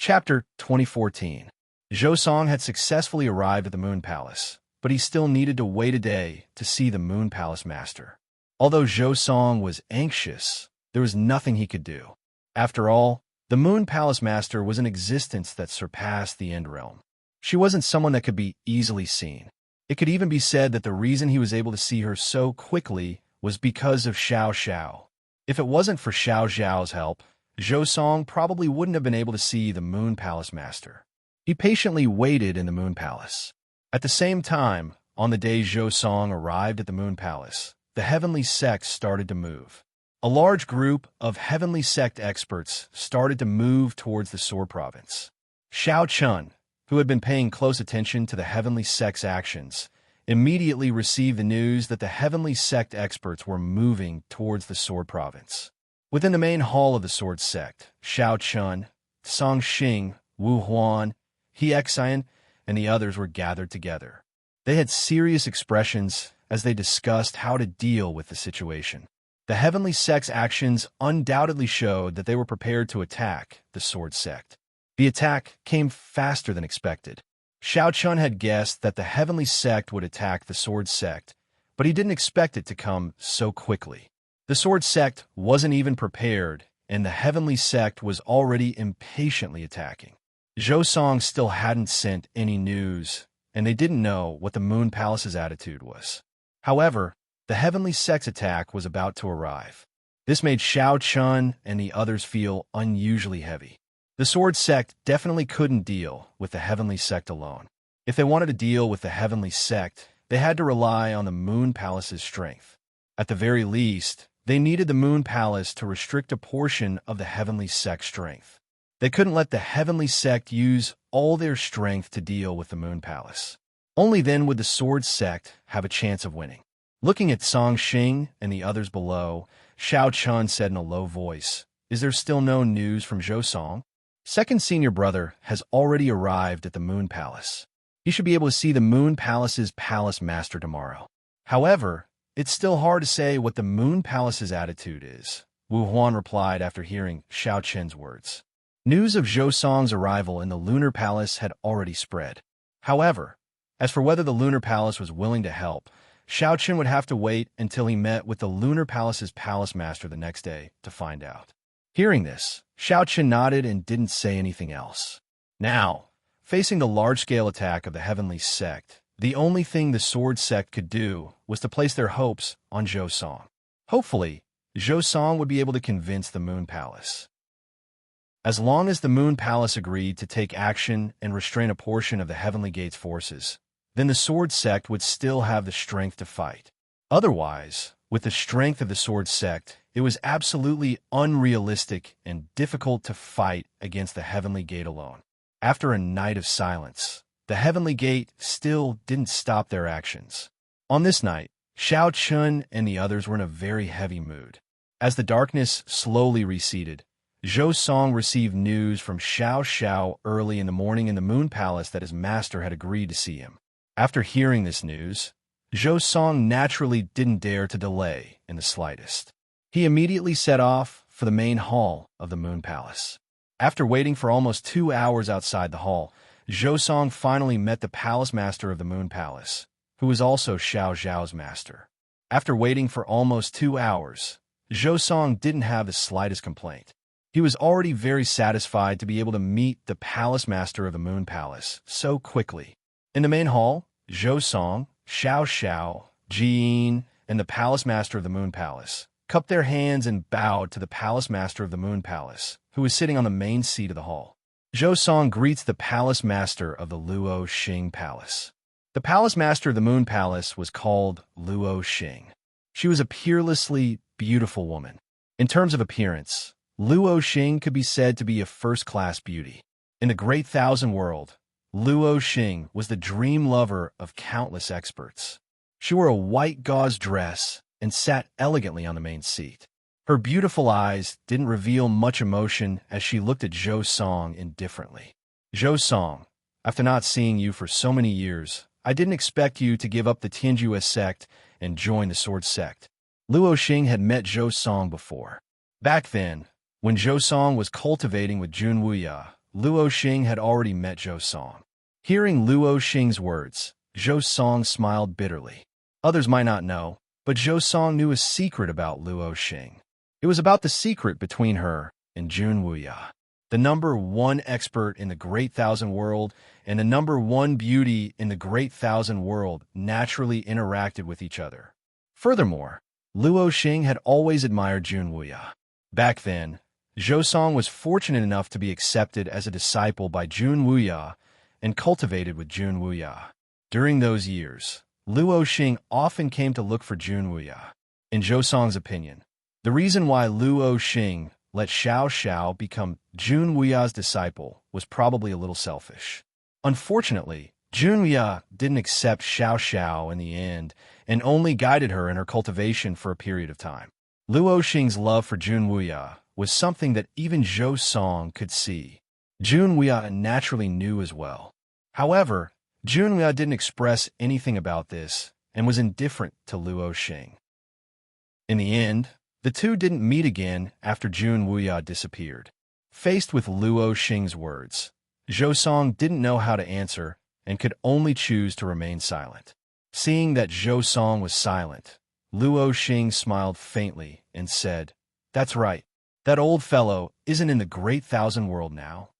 Chapter 2014. Zhou Song had successfully arrived at the Moon Palace, but he still needed to wait a day to see the Moon Palace Master. Although Zhou Song was anxious, there was nothing he could do. After all, the Moon Palace Master was an existence that surpassed the End Realm. She wasn't someone that could be easily seen. It could even be said that the reason he was able to see her so quickly was because of Xiao Xiao. If it wasn't for Xiao Xiao's help, Zhou Song probably wouldn't have been able to see the Moon Palace Master. He patiently waited in the Moon Palace. At the same time, on the day Zhou Song arrived at the Moon Palace, the Heavenly Sect started to move. A large group of Heavenly Sect experts started to move towards the Sword Province. Xiao Chun, who had been paying close attention to the Heavenly Sect's actions, immediately received the news that the Heavenly Sect experts were moving towards the Sword Province. Within the main hall of the Sword Sect, Xiao Chun, Song Xing, Wu Huan, He Xian, and the others were gathered together. They had serious expressions as they discussed how to deal with the situation. The Heavenly Sect's actions undoubtedly showed that they were prepared to attack the Sword Sect. The attack came faster than expected. Xiao Chun had guessed that the Heavenly Sect would attack the Sword Sect, but he didn't expect it to come so quickly. The Sword Sect wasn't even prepared, and the Heavenly Sect was already impatiently attacking. Zhou Song still hadn't sent any news, and they didn't know what the Moon Palace's attitude was. However, the Heavenly Sect's attack was about to arrive. This made Xiao Chun and the others feel unusually heavy. The Sword Sect definitely couldn't deal with the Heavenly Sect alone. If they wanted to deal with the Heavenly Sect, they had to rely on the Moon Palace's strength. At the very least, they needed the Moon Palace to restrict a portion of the Heavenly Sect's strength. They couldn't let the Heavenly Sect use all their strength to deal with the Moon Palace. Only then would the Sword Sect have a chance of winning. Looking at Song Xing and the others below, Xiao Chun said in a low voice, "Is there still no news from Zhou Song? Second senior brother has already arrived at the Moon Palace. He should be able to see the Moon Palace's Palace Master tomorrow. However, it's still hard to say what the Moon Palace's attitude is," Wu Huan replied after hearing Xiao Chen's words. News of Zhou Song's arrival in the Lunar Palace had already spread. However, as for whether the Lunar Palace was willing to help, Xiao Chen would have to wait until he met with the Lunar Palace's Palace Master the next day to find out. Hearing this, Xiao Chen nodded and didn't say anything else. Now, facing the large-scale attack of the Heavenly Sect, the only thing the Sword Sect could do was to place their hopes on Zhou Song. Hopefully, Zhou Song would be able to convince the Moon Palace. As long as the Moon Palace agreed to take action and restrain a portion of the Heavenly Gate's forces, then the Sword Sect would still have the strength to fight. Otherwise, with the strength of the Sword Sect, it was absolutely unrealistic and difficult to fight against the Heavenly Gate alone. After a night of silence, the Heavenly Gate still didn't stop their actions. On this night, Xiao Chun and the others were in a very heavy mood. As the darkness slowly receded, Zhou Song received news from Xiao Xiao early in the morning in the Moon Palace that his master had agreed to see him. After hearing this news, Zhou Song naturally didn't dare to delay in the slightest. He immediately set off for the main hall of the Moon Palace. After waiting for almost 2 hours outside the hall, Zhou Song finally met the Palace Master of the Moon Palace, who was also Xiao Xiao's master. After waiting for almost 2 hours, Zhou Song didn't have the slightest complaint. He was already very satisfied to be able to meet the Palace Master of the Moon Palace so quickly. In the main hall, Zhou Song, Xiao Xiao, Jiyin, and the Palace Master of the Moon Palace cupped their hands and bowed to the Palace Master of the Moon Palace, who was sitting on the main seat of the hall. Zhou Song greets the Palace Master of the Luo Xing Palace. The Palace Master of the Moon Palace was called Luo Xing. She was a peerlessly beautiful woman. In terms of appearance, Luo Xing could be said to be a first-class beauty. In the Great Thousand World, Luo Xing was the dream lover of countless experts. She wore a white gauze dress and sat elegantly on the main seat. Her beautiful eyes didn't reveal much emotion as she looked at Zhou Song indifferently. "Zhou Song, after not seeing you for so many years, I didn't expect you to give up the Tianjue sect and join the Sword Sect." Luo Xing had met Zhou Song before. Back then, when Zhou Song was cultivating with Jun Wuya, Luo Xing had already met Zhou Song. Hearing Luo Xing's words, Zhou Song smiled bitterly. Others might not know, but Zhou Song knew a secret about Luo Xing. It was about the secret between her and Jun Wuya, the #1 expert in the Great Thousand World and the #1 beauty in the Great Thousand World naturally interacted with each other. Furthermore, Luo Xing had always admired Jun Wuya. Back then, Zhou Song was fortunate enough to be accepted as a disciple by Jun Wuya and cultivated with Jun Wuya. During those years, Luo Xing often came to look for Jun Wuya. In Zhou Song's opinion, the reason why Luo Xing let Xiao Xiao become Jun Wuya's disciple was probably a little selfish. Unfortunately, Jun Wuya didn't accept Xiao Xiao in the end and only guided her in her cultivation for a period of time. Luo Xing's love for Jun Wuya was something that even Zhou Song could see. Jun Wuya naturally knew as well. However, Jun Wuya didn't express anything about this and was indifferent to Luo Xing. In the end, the two didn't meet again after Jun Wuya disappeared. Faced with Luo Xing's words, Zhou Song didn't know how to answer and could only choose to remain silent. Seeing that Zhou Song was silent, Luo Xing smiled faintly and said, "That's right. That old fellow isn't in the Great Thousand World now."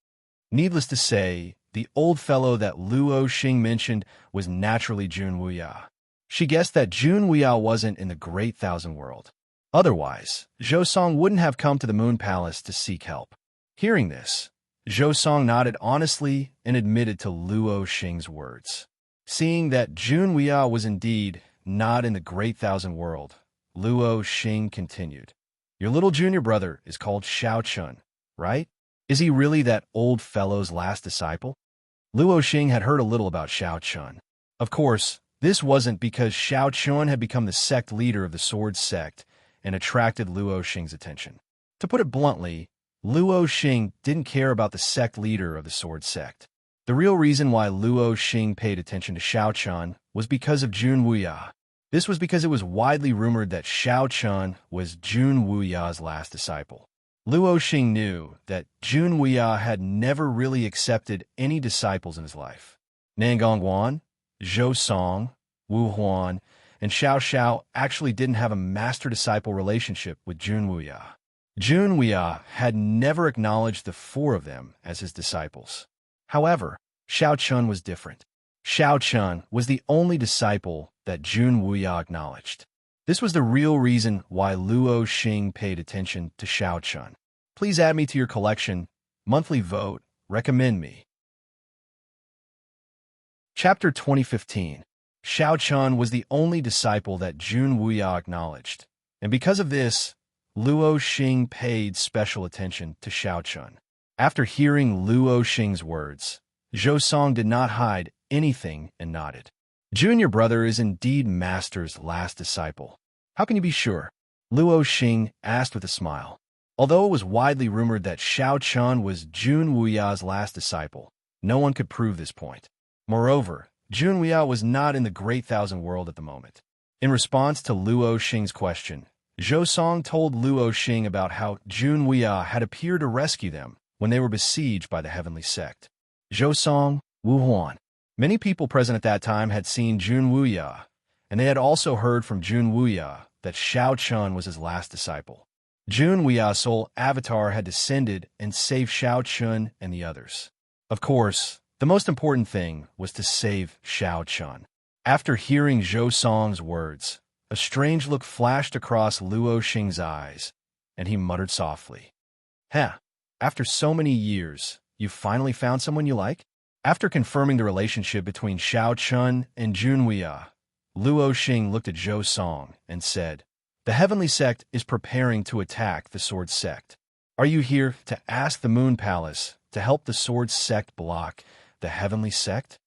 Needless to say, the old fellow that Luo Xing mentioned was naturally Jun Wuya. She guessed that Jun Wuya wasn't in the Great Thousand World. Otherwise, Zhou Song wouldn't have come to the Moon Palace to seek help. Hearing this, Zhou Song nodded honestly and admitted to Luo Xing's words. Seeing that Jun Wuya was indeed not in the Great Thousand World, Luo Xing continued, "Your little junior brother is called Xiao Chun, right? Is he really that old fellow's last disciple?" Luo Xing had heard a little about Xiao Chun. Of course, this wasn't because Xiao Chun had become the sect leader of the Sword Sect and attracted Luo Xing's attention. To put it bluntly, Luo Xing didn't care about the sect leader of the Sword Sect. The real reason why Luo Xing paid attention to Xiao Chun was because of Jun Wuya. This was because it was widely rumored that Xiao Chun was Jun Wuya's last disciple. Luo Xing knew that Jun Wuya had never really accepted any disciples in his life. Nangong Wan, Zhou Song, Wu Huan, and Xiao Xiao actually didn't have a master-disciple relationship with Jun Wuya. Jun Wuya had never acknowledged the four of them as his disciples. However, Xiao Chun was different. Xiao Chun was the only disciple that Jun Wuya acknowledged. This was the real reason why Luo Xing paid attention to Xiao Chun. Please add me to your collection. Monthly vote. Recommend me. Chapter 2015. Xiao Chun was the only disciple that Jun Wuya acknowledged, and because of this, Luo Xing paid special attention to Xiao Chun. After hearing Luo Xing's words, Zhou Song did not hide anything and nodded. "Junior brother is indeed Master's last disciple. How can you be sure?" Luo Xing asked with a smile. Although it was widely rumored that Xiao Chun was Jun Wuya's last disciple, no one could prove this point. Moreover, Jun Wuya was not in the Great Thousand World at the moment. In response to Luo Xing's question, Zhou Song told Luo Xing about how Jun Wuya had appeared to rescue them when they were besieged by the Heavenly Sect. Zhou Song, Wu Huan. Many people present at that time had seen Jun Wuya, and they had also heard from Jun Wuya that Xiao Chun was his last disciple. Jun Wuya's soul avatar had descended and saved Xiao Chun and the others. Of course, the most important thing was to save Xiao Chun. After hearing Zhou Song's words, a strange look flashed across Luo Xing's eyes, and he muttered softly, "Heh, after so many years, you finally found someone you like?" After confirming the relationship between Xiao Chun and Jun Wuya, Luo Xing looked at Zhou Song and said, "The Heavenly Sect is preparing to attack the Sword Sect. Are you here to ask the Moon Palace to help the Sword Sect block the Heavenly Sect?"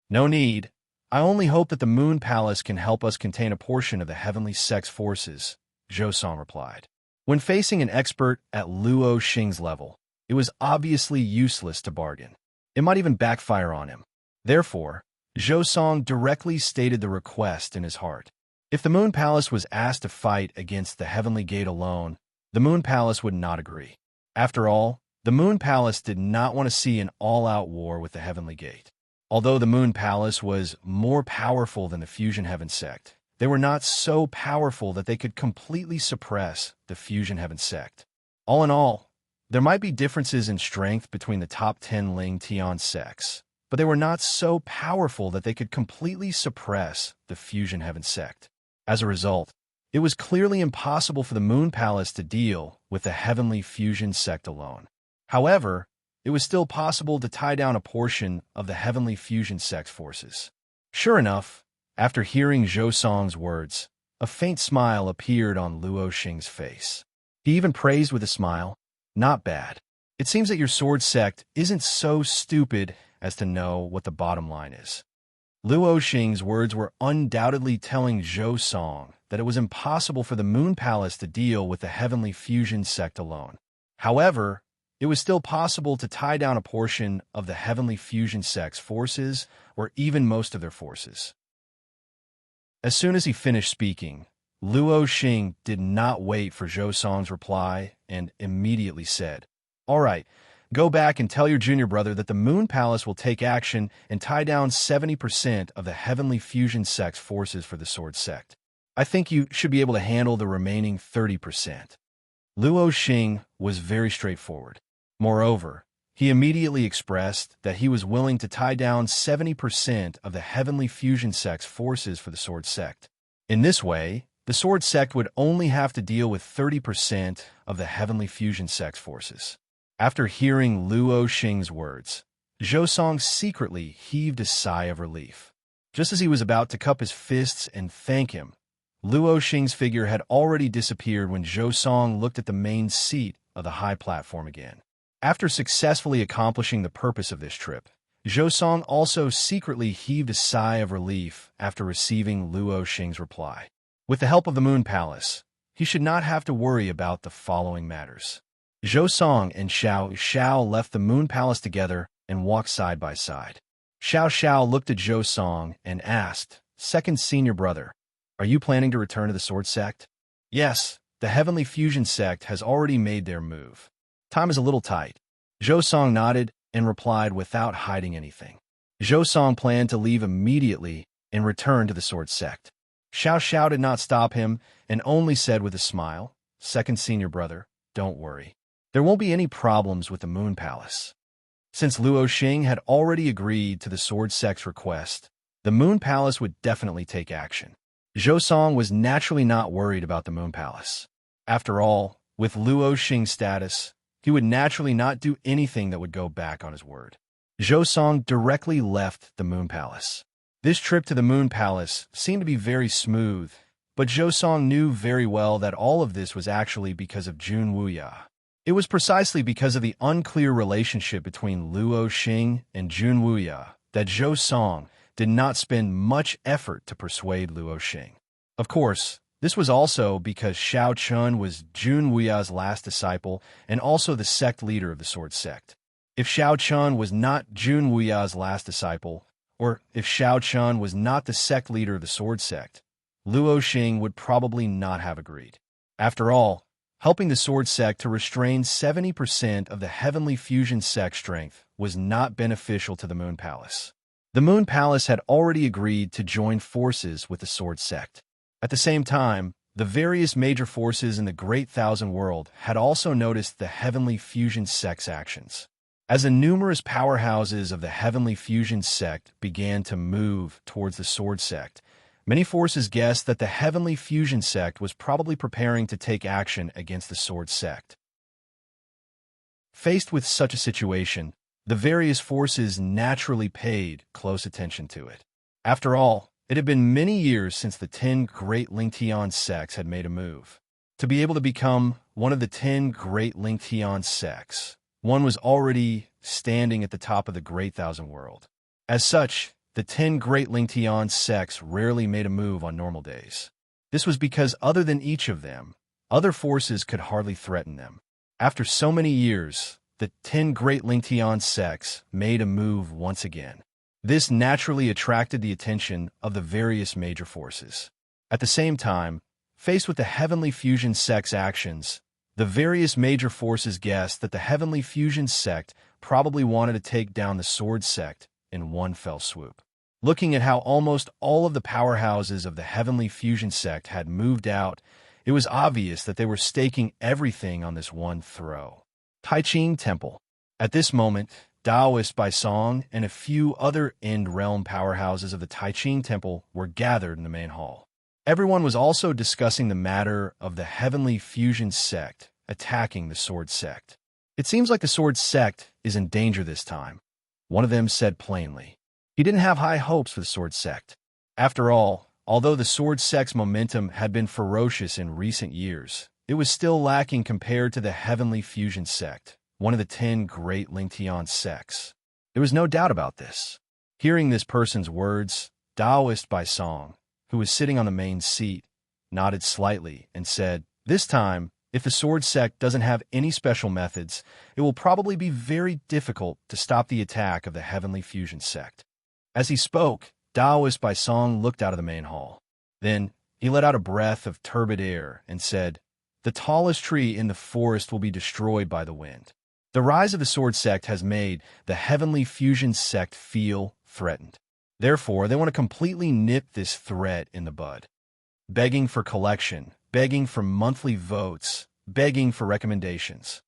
"No need. I only hope that the Moon Palace can help us contain a portion of the Heavenly Sect's forces," Zhou Song replied. When facing an expert at Luo Xing's level, it was obviously useless to bargain. It might even backfire on him. Therefore, Zhou Song directly stated the request in his heart. If the Moon Palace was asked to fight against the Heavenly Gate alone, the Moon Palace would not agree. After all, The Moon Palace did not want to see an all-out war with the Heavenly Gate. Although the Moon Palace was more powerful than the Fusion Heaven sect, they were not so powerful that they could completely suppress the Fusion Heaven sect. All in all, there might be differences in strength between the top 10 Ling Tian sects, but they were not so powerful that they could completely suppress the Fusion Heaven sect. As a result, it was clearly impossible for the Moon Palace to deal with the Heavenly Fusion sect alone. However, it was still possible to tie down a portion of the Heavenly Fusion sect's forces. Sure enough, after hearing Zhou Song's words, a faint smile appeared on Luo Xing's face. He even praised with a smile, "Not bad. It seems that your sword sect isn't so stupid as to know what the bottom line is." Luo Xing's words were undoubtedly telling Zhou Song that it was impossible for the Moon Palace to deal with the Heavenly Fusion sect alone. However, it was still possible to tie down a portion of the Heavenly Fusion sect's forces, or even most of their forces. As soon as he finished speaking, Luo Xing did not wait for Zhou Song's reply and immediately said, "All right, go back and tell your junior brother that the Moon Palace will take action and tie down 70% of the Heavenly Fusion sect's forces for the Sword sect. I think you should be able to handle the remaining 30%. Luo Xing was very straightforward. Moreover, he immediately expressed that he was willing to tie down 70% of the Heavenly Fusion sect's forces for the Sword sect. In this way, the Sword sect would only have to deal with 30% of the Heavenly Fusion sect's forces. After hearing Luo Xing's words, Zhou Song secretly heaved a sigh of relief. Just as he was about to cup his fists and thank him, Luo Xing's figure had already disappeared when Zhou Song looked at the main seat of the high platform again. After successfully accomplishing the purpose of this trip, Zhou Song also secretly heaved a sigh of relief after receiving Luo Xing's reply. With the help of the Moon Palace, he should not have to worry about the following matters. Zhou Song and Xiao Xiao left the Moon Palace together and walked side by side. Xiao Xiao looked at Zhou Song and asked, "Second senior brother, are you planning to return to the Sword sect?" "Yes, the Heavenly Fusion sect has already made their move. Time is a little tight." Zhou Song nodded and replied without hiding anything. Zhou Song planned to leave immediately and return to the Sword sect. Xiao Xiao did not stop him and only said with a smile, "Second senior brother, don't worry. There won't be any problems with the Moon Palace." Since Luo Xing had already agreed to the Sword sect's request, the Moon Palace would definitely take action. Zhou Song was naturally not worried about the Moon Palace. After all, with Luo Xing's status, he would naturally not do anything that would go back on his word. Zhou Song directly left the Moon Palace. This trip to the Moon Palace seemed to be very smooth, but Zhou Song knew very well that all of this was actually because of Jun Wuya. It was precisely because of the unclear relationship between Luo Xing and Jun Wuya that Zhou Song did not spend much effort to persuade Luo Xing. Of course, this was also because Xiao Chun was Jun Wuya's last disciple and also the sect leader of the Sword sect. If Xiao Chun was not Jun Wuya's last disciple, or if Xiao Chun was not the sect leader of the Sword sect, Luo Xing would probably not have agreed. After all, helping the Sword sect to restrain 70% of the Heavenly Fusion sect strength was not beneficial to the Moon Palace. The Moon Palace had already agreed to join forces with the Sword sect. At the same time, the various major forces in the Great Thousand World had also noticed the Heavenly Fusion sect's actions. As the numerous powerhouses of the Heavenly Fusion sect began to move towards the Sword sect, many forces guessed that the Heavenly Fusion sect was probably preparing to take action against the Sword sect. Faced with such a situation, the various forces naturally paid close attention to it. After all, it had been many years since the 10 great Lingtian sects had made a move. To be able to become one of the 10 great Lingtian sects, one was already standing at the top of the Great Thousand World. As such, the 10 great Lingtian sects rarely made a move on normal days. This was because other than each of them, other forces could hardly threaten them. After so many years, the 10 great Lingtian sects made a move once again. This naturally attracted the attention of the various major forces. At the same time, faced with the Heavenly Fusion sect's actions, The various major forces guessed that the Heavenly Fusion sect probably wanted to take down the Sword sect in one fell swoop. Looking at how almost all of the powerhouses of the Heavenly Fusion sect had moved out, it was obvious that they were staking everything on this one throw. Taiching Temple. At this moment, Taoist by Song and a few other end-realm powerhouses of the Taiching Temple were gathered in the main hall. Everyone was also discussing the matter of the Heavenly Fusion sect attacking the Sword sect. It seems like the Sword sect is in danger this time, one of them said plainly. He didn't have high hopes for the Sword sect. After all, although the Sword sect's momentum had been ferocious in recent years, it was still lacking compared to the Heavenly Fusion sect, one of the 10 great Lingtian sects. There was no doubt about this. Hearing this person's words, Taoist by Song, who was sitting on the main seat, nodded slightly and said, "This time, if the Sword sect doesn't have any special methods, it will probably be very difficult to stop the attack of the Heavenly Fusion sect." As he spoke, Taoist by Song looked out of the main hall. Then, he let out a breath of turbid air and said, "The tallest tree in the forest will be destroyed by the wind." The rise of the Sword sect has made the Heavenly Fusion sect feel threatened. Therefore, they want to completely nip this threat in the bud. Begging for collection, begging for monthly votes, begging for recommendations.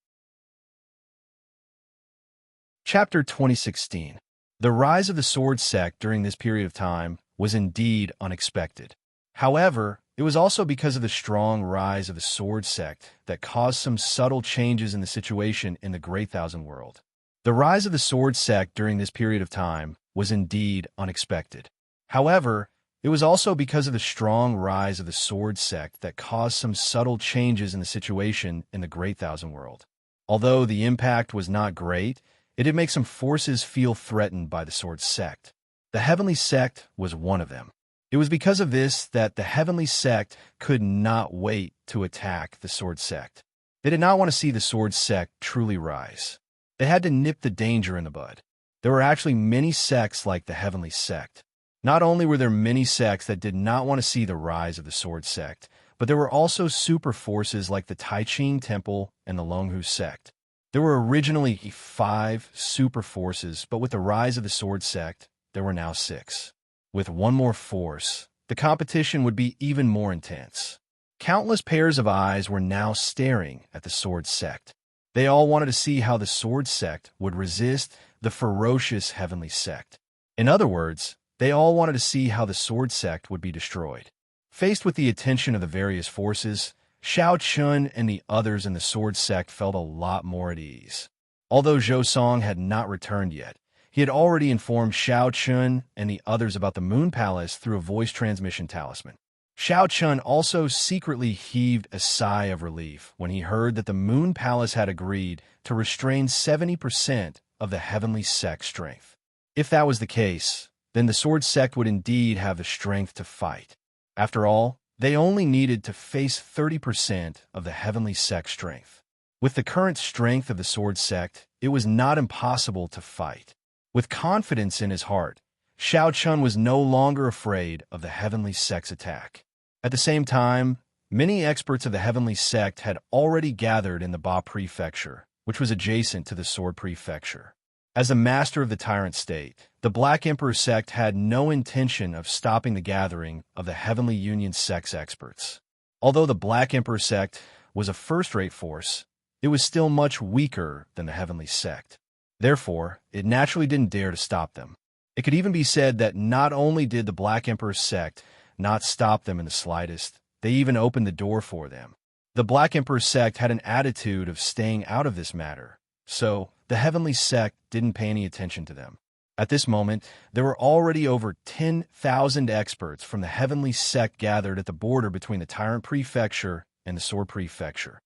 Chapter 2016. The rise of the Sword sect during this period of time was indeed unexpected. However, it was also because of the strong rise of the Sword sect that caused some subtle changes in the situation in the Great Thousand World. The rise of the Sword sect during this period of time was indeed unexpected. However, it was also because of the strong rise of the Sword sect that caused some subtle changes in the situation in the Great Thousand World. Although the impact was not great, it did make some forces feel threatened by the Sword sect. The Heavenly sect was one of them. It was because of this that the Heavenly sect could not wait to attack the Sword sect. They did not want to see the Sword sect truly rise. They had to nip the danger in the bud. There were actually many sects like the Heavenly sect. Not only were there many sects that did not want to see the rise of the Sword sect, but there were also super forces like the Taiching Temple and the Longhu sect. There were originally 5 super forces, but with the rise of the Sword sect, there were now 6. With one more force, the competition would be even more intense. Countless pairs of eyes were now staring at the Sword sect. They all wanted to see how the Sword sect would resist the ferocious Heavenly sect. In other words, they all wanted to see how the Sword sect would be destroyed. Faced with the attention of the various forces, Xiao Chun and the others in the Sword sect felt a lot more at ease. Although Zhou Song had not returned yet, he had already informed Xiao Chun and the others about the Moon Palace through a voice transmission talisman. Xiao Chun also secretly heaved a sigh of relief when he heard that the Moon Palace had agreed to restrain 70% of the Heavenly sect's strength. If that was the case, then the Sword sect would indeed have the strength to fight. After all, they only needed to face 30% of the Heavenly sect's strength. With the current strength of the Sword sect, it was not impossible to fight. With confidence in his heart, Xiao Chun was no longer afraid of the Heavenly sect's attack. At the same time, many experts of the Heavenly sect had already gathered in the Ba Prefecture, which was adjacent to the Sword Prefecture. As a master of the Tyrant State, the Black Emperor sect had no intention of stopping the gathering of the Heavenly Union sect's experts. Although the Black Emperor sect was a first-rate force, it was still much weaker than the Heavenly sect. Therefore, it naturally didn't dare to stop them. It could even be said that not only did the Black Emperor sect not stop them in the slightest, they even opened the door for them. The Black Emperor sect had an attitude of staying out of this matter, so the Heavenly sect didn't pay any attention to them. At this moment, there were already over 10,000 experts from the Heavenly sect gathered at the border between the Tyrant Prefecture and the Sword Prefecture.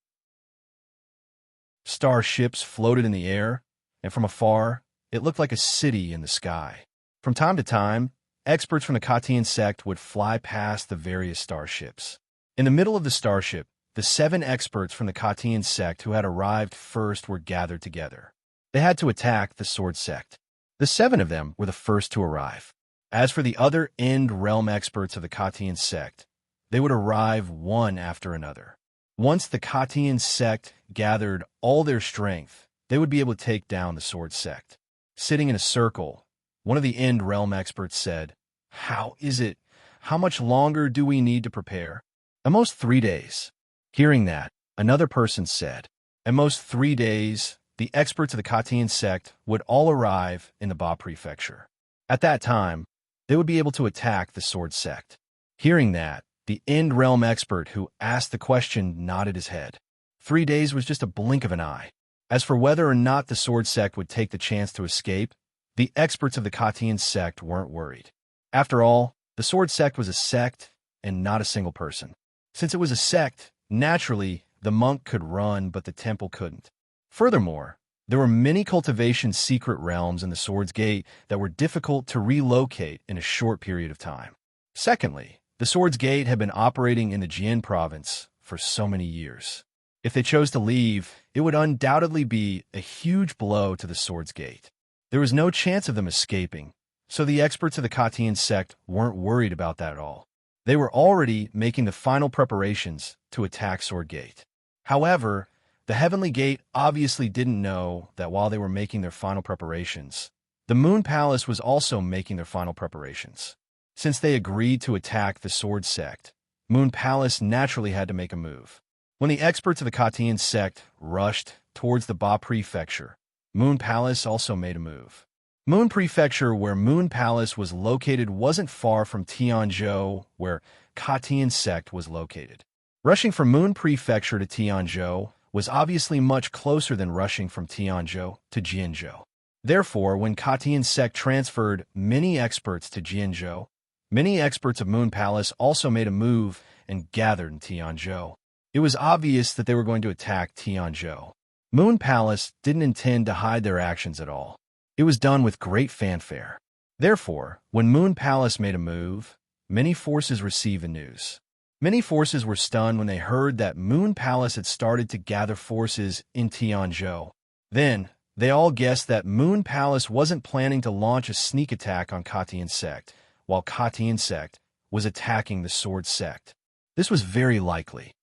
Starships floated in the air, and from afar, it looked like a city in the sky. From time to time, experts from the Katian sect would fly past the various starships. In the middle of the starship, the 7 experts from the Katian sect who had arrived first were gathered together. They had to attack the Sword sect. The 7 of them were the first to arrive. As for the other end realm experts of the Katian sect, they would arrive one after another. Once the Khatian sect gathered all their strength, they would be able to take down the Sword sect. Sitting in a circle, one of the End Realm experts said, "How is it? How much longer do we need to prepare?" "At most 3 days." Hearing that, another person said, "At most 3 days, the experts of the Khatian sect would all arrive in the Ba prefecture. At that time, they would be able to attack the Sword sect." Hearing that, the End Realm expert who asked the question nodded his head. 3 days was just a blink of an eye. As for whether or not the Sword sect would take the chance to escape, the experts of the Khatian sect weren't worried. After all, the Sword sect was a sect and not a single person. Since it was a sect, naturally, the monk could run, but the temple couldn't. Furthermore, there were many cultivation secret realms in the Sword's Gate that were difficult to relocate in a short period of time. Secondly, the Sword's Gate had been operating in the Jian province for so many years. If they chose to leave, it would undoubtedly be a huge blow to the Sword's Gate. There was no chance of them escaping, so the experts of the Khatian sect weren't worried about that at all. They were already making the final preparations to attack Sword Gate. However, the Heavenly Gate obviously didn't know that while they were making their final preparations, the Moon Palace was also making their final preparations. Since they agreed to attack the Sword sect, Moon Palace naturally had to make a move. When the experts of the Khatian sect rushed towards the Ba prefecture, Moon Palace also made a move. Moon Prefecture, where Moon Palace was located, wasn't far from Tianzhou, where Khatian sect was located. Rushing from Moon Prefecture to Tianzhou was obviously much closer than rushing from Tianzhou to Jianzhou. Therefore, when Khatian sect transferred many experts to Jianzhou, many experts of Moon Palace also made a move and gathered in Tianzhou. It was obvious that they were going to attack Tianzhou. Moon Palace didn't intend to hide their actions at all. It was done with great fanfare. Therefore, when Moon Palace made a move, many forces received the news. Many forces were stunned when they heard that Moon Palace had started to gather forces in Tianzhou. Then, they all guessed that Moon Palace wasn't planning to launch a sneak attack on Khatian sect, while Khatian sect was attacking the Sword sect. This was very likely.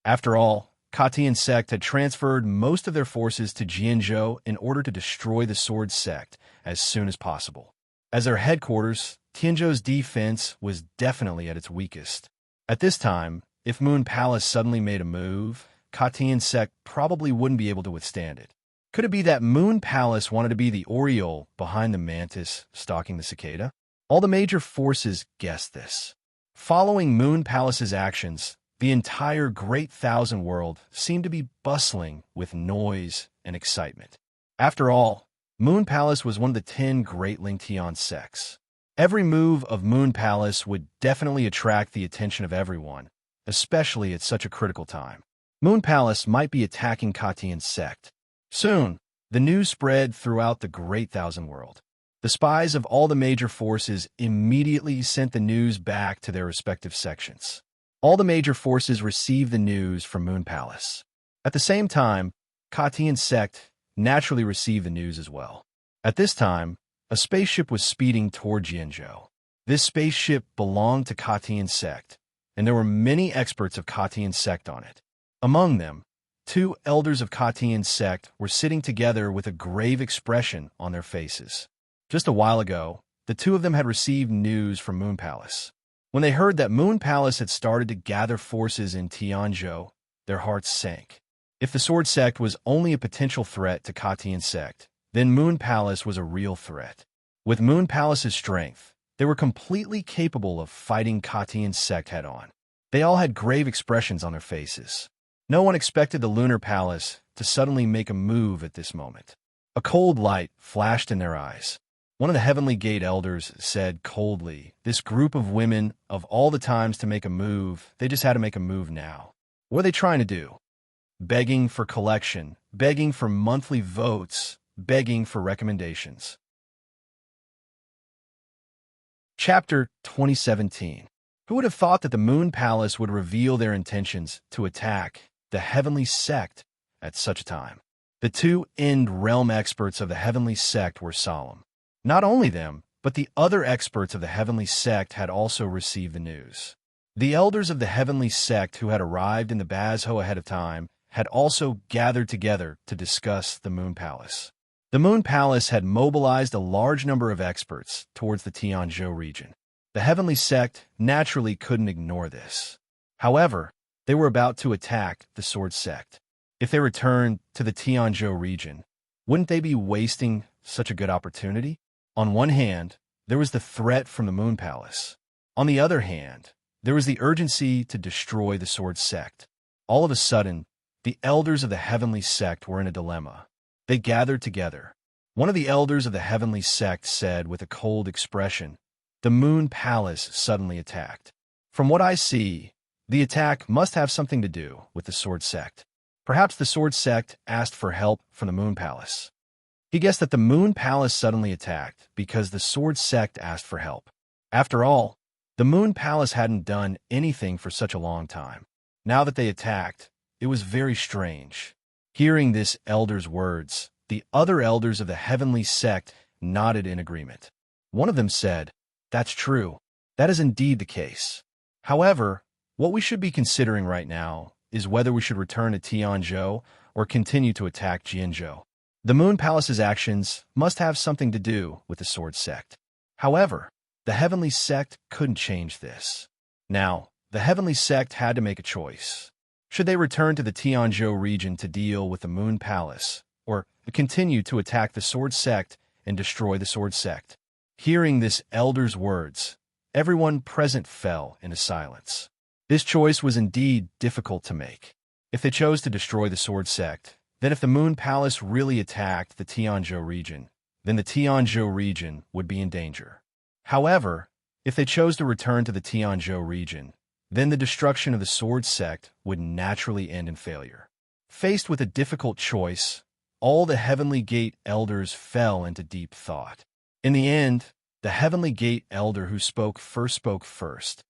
After all, Khatian sect had transferred most of their forces to Jianzhou in order to destroy the Sword sect as soon as possible. As their headquarters, Tianzhou's defense was definitely at its weakest. At this time, if Moon Palace suddenly made a move, Khatian sect probably wouldn't be able to withstand it. Could it be that Moon Palace wanted to be the Oriole behind the mantis stalking the cicada? All the major forces guessed this. Following Moon Palace's actions, the entire Great Thousand World seemed to be bustling with noise and excitement. After all, Moon Palace was one of the 10 Great Lingtian sects. Every move of Moon Palace would definitely attract the attention of everyone, especially at such a critical time. Moon Palace might be attacking Khatian sect. Soon, the news spread throughout the Great Thousand World. The spies of all the major forces immediately sent the news back to their respective sections. All the major forces received the news from Moon Palace. At the same time, Khatian sect naturally received the news as well. At this time, a spaceship was speeding toward Jianzhou. This spaceship belonged to Khatian sect, and there were many experts of Khatian sect on it. Among them, 2 elders of Khatian sect were sitting together with a grave expression on their faces. Just a while ago, the 2 of them had received news from Moon Palace. When they heard that Moon Palace had started to gather forces in Tianzhou, their hearts sank. If the Sword sect was only a potential threat to Khatian sect, then Moon Palace was a real threat. With Moon Palace's strength, they were completely capable of fighting Khatian sect head-on. They all had grave expressions on their faces. No one expected the Lunar Palace to suddenly make a move at this moment. A cold light flashed in their eyes. One of the Heavenly Gate elders said coldly, "This group of women, of all the times to make a move, they just had to make a move now. What are they trying to do? Begging for collection, begging for monthly votes, begging for recommendations." Chapter 2017. Who would have thought that the Moon Palace would reveal their intentions to attack the Heavenly Sect at such a time? The 2 End Realm experts of the Heavenly Sect were solemn. Not only them, but the other experts of the Heavenly Sect had also received the news. The elders of the heavenly sect who had arrived in the Bazho ahead of time had also gathered together to discuss the Moon Palace. The Moon Palace had mobilized a large number of experts towards the Tianzhou region. The heavenly sect naturally couldn't ignore this. However, they were about to attack the Sword Sect. If they returned to the Tianzhou region, wouldn't they be wasting such a good opportunity? On one hand, there was the threat from the Moon Palace. On the other hand, there was the urgency to destroy the Sword Sect. All of a sudden, the elders of the heavenly sect were in a dilemma. They gathered together. One of the elders of the heavenly sect said with a cold expression, "The Moon Palace suddenly attacked. From what I see, the attack must have something to do with the Sword Sect. Perhaps the Sword Sect asked for help from the Moon Palace." He guessed that the Moon Palace suddenly attacked because the Sword Sect asked for help. After all, the Moon Palace hadn't done anything for such a long time. Now that they attacked, it was very strange. Hearing this elder's words, the other elders of the heavenly sect nodded in agreement. One of them said, "That's true. That is indeed the case. However, what we should be considering right now is whether we should return to Tianzhou or continue to attack Jianzhou. The Moon Palace's actions must have something to do with the Sword Sect. However, the heavenly sect couldn't change this. Now, the heavenly sect had to make a choice. Should they return to the Tianzhou region to deal with the Moon Palace, or continue to attack the Sword Sect and destroy the Sword Sect? Hearing this elder's words, everyone present fell into silence. This choice was indeed difficult to make. If they chose to destroy the Sword Sect, then if the Moon Palace really attacked the Tianzhou region, then the Tianzhou region would be in danger. However, if they chose to return to the Tianzhou region, then the destruction of the Sword Sect would naturally end in failure. Faced with a difficult choice, all the Heavenly Gate elders fell into deep thought. In the end, the Heavenly Gate elder who spoke first.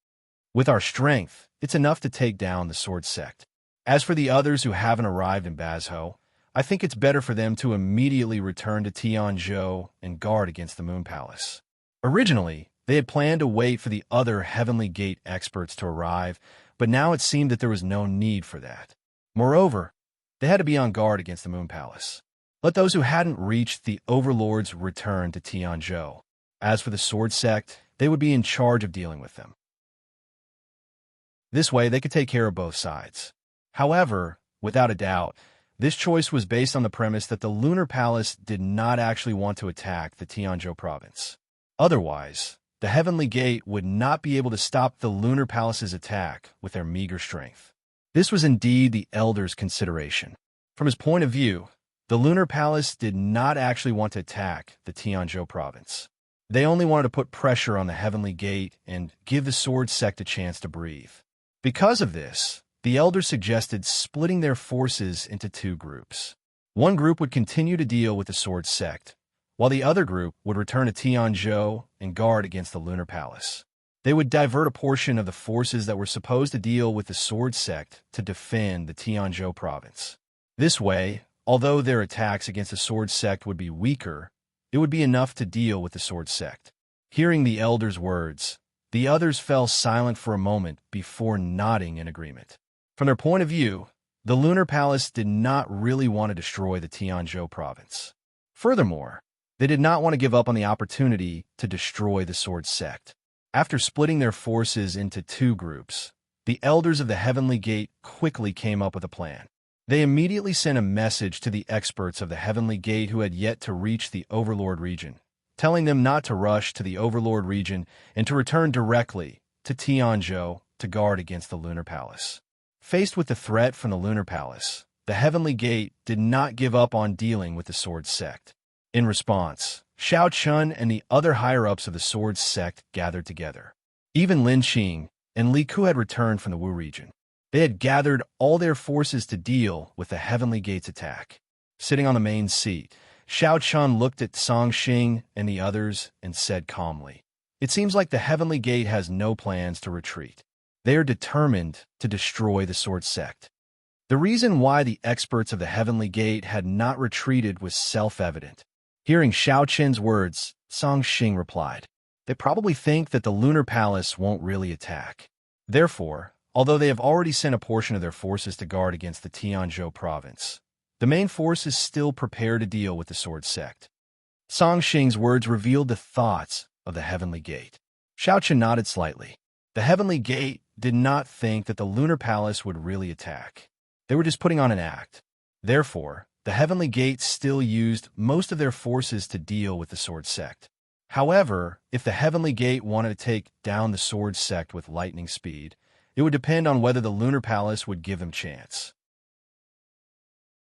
"With our strength, it's enough to take down the Sword Sect. As for the others who haven't arrived in Bazho, I think it's better for them to immediately return to Tianzhou and guard against the Moon Palace." Originally, they had planned to wait for the other Heavenly Gate experts to arrive, but now it seemed that there was no need for that. Moreover, they had to be on guard against the Moon Palace. Let those who hadn't reached the Overlords return to Tianzhou. As for the Sword Sect, they would be in charge of dealing with them. This way, they could take care of both sides. However, without a doubt, this choice was based on the premise that the Lunar Palace did not actually want to attack the Tianzhou province. Otherwise, the Heavenly Gate would not be able to stop the Lunar Palace's attack with their meager strength. This was indeed the Elder's consideration. From his point of view, the Lunar Palace did not actually want to attack the Tianzhou province. They only wanted to put pressure on the Heavenly Gate and give the Sword Sect a chance to breathe. Because of this, the Elder suggested splitting their forces into two groups. One group would continue to deal with the Sword Sect, while the other group would return to Tianzhou and guard against the Lunar Palace. They would divert a portion of the forces that were supposed to deal with the Sword Sect to defend the Tianzhou province. This way, although their attacks against the Sword Sect would be weaker, it would be enough to deal with the Sword Sect. Hearing the Elder's words, the others fell silent for a moment before nodding in agreement. From their point of view, the Lunar Palace did not really want to destroy the Tianzhou province. Furthermore, they did not want to give up on the opportunity to destroy the Sword Sect. After splitting their forces into two groups, the elders of the Heavenly Gate quickly came up with a plan. They immediately sent a message to the experts of the Heavenly Gate who had yet to reach the Overlord region, telling them not to rush to the Overlord region and to return directly to Tianzhou to guard against the Lunar Palace. Faced with the threat from the Lunar Palace, the Heavenly Gate did not give up on dealing with the Sword Sect. In response, Xiao Chun and the other higher-ups of the Sword Sect gathered together. Even Lin Qing and Li Ku had returned from the Wu region. They had gathered all their forces to deal with the Heavenly Gate's attack. Sitting on the main seat, Xiao Chun looked at Song Xing and the others and said calmly, "It seems like the Heavenly Gate has no plans to retreat. They are determined to destroy the Sword Sect." The reason why the experts of the Heavenly Gate had not retreated was self-evident. Hearing Xiao Chen's words, Song Xing replied, "They probably think that the Lunar Palace won't really attack. Therefore, although they have already sent a portion of their forces to guard against the Tianzhou province, the main force is still prepared to deal with the sword sect. Song Xing's words revealed the thoughts of the Heavenly Gate. Xiao Chen nodded slightly. The Heavenly Gate did not think that the Lunar Palace would really attack. They were just putting on an act. Therefore, the Heavenly Gate still used most of their forces to deal with the Sword Sect. However, if the Heavenly Gate wanted to take down the Sword Sect with lightning speed, it would depend on whether the Lunar Palace would give them chance.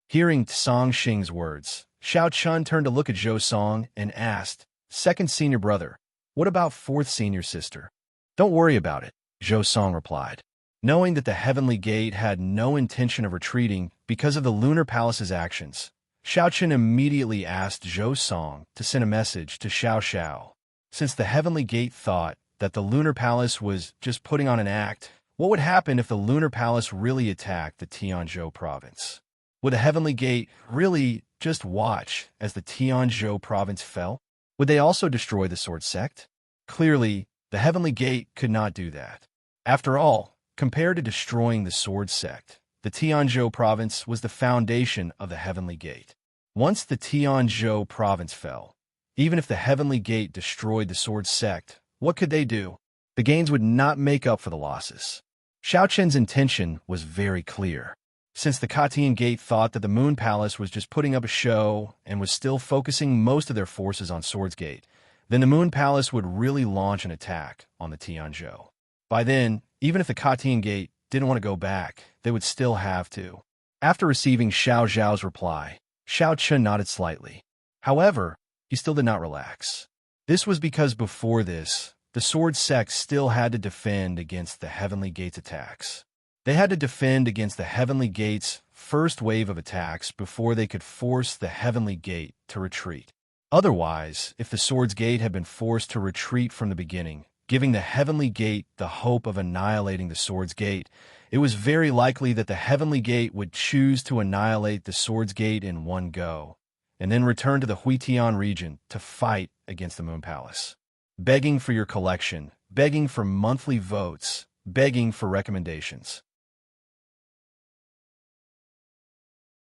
Hearing Song Xing's words, Xiao Chun turned to look at Zhou Song and asked, "Second senior brother, what about fourth senior sister?" "Don't worry about it," Zhou Song replied. Knowing that the Heavenly Gate had no intention of retreating because of the Lunar Palace's actions, Xiao Chen immediately asked Zhou Song to send a message to Xiao Xiao. Since the Heavenly Gate thought that the Lunar Palace was just putting on an act, what would happen if the Lunar Palace really attacked the Tianzhou province? Would the Heavenly Gate really just watch as the Tianzhou province fell? Would they also destroy the Sword Sect? Clearly, the Heavenly Gate could not do that. After all, compared to destroying the Sword Sect, the Tianzhou province was the foundation of the Heavenly Gate. Once the Tianzhou province fell, even if the Heavenly Gate destroyed the Sword Sect, what could they do? The gains would not make up for the losses. Xiao Chen's intention was very clear. Since the Katian Gate thought that the Moon Palace was just putting up a show and was still focusing most of their forces on Swords Gate, then the Moon Palace would really launch an attack on the Tianzhou. By then, even if the Katian Gate didn't want to go back, they would still have to. After receiving Xiao Zhao's reply, Xiao Chen nodded slightly. However, he still did not relax. This was because before this, the Sword Sect still had to defend against the Heavenly Gate's attacks. They had to defend against the Heavenly Gate's first wave of attacks before they could force the Heavenly Gate to retreat. Otherwise, if the Swords Gate had been forced to retreat from the beginning, giving the Heavenly Gate the hope of annihilating the Swords Gate, it was very likely that the Heavenly Gate would choose to annihilate the Swords Gate in one go, and then return to the Huitian region to fight against the Moon Palace. Begging for your collection, begging for monthly votes, begging for recommendations.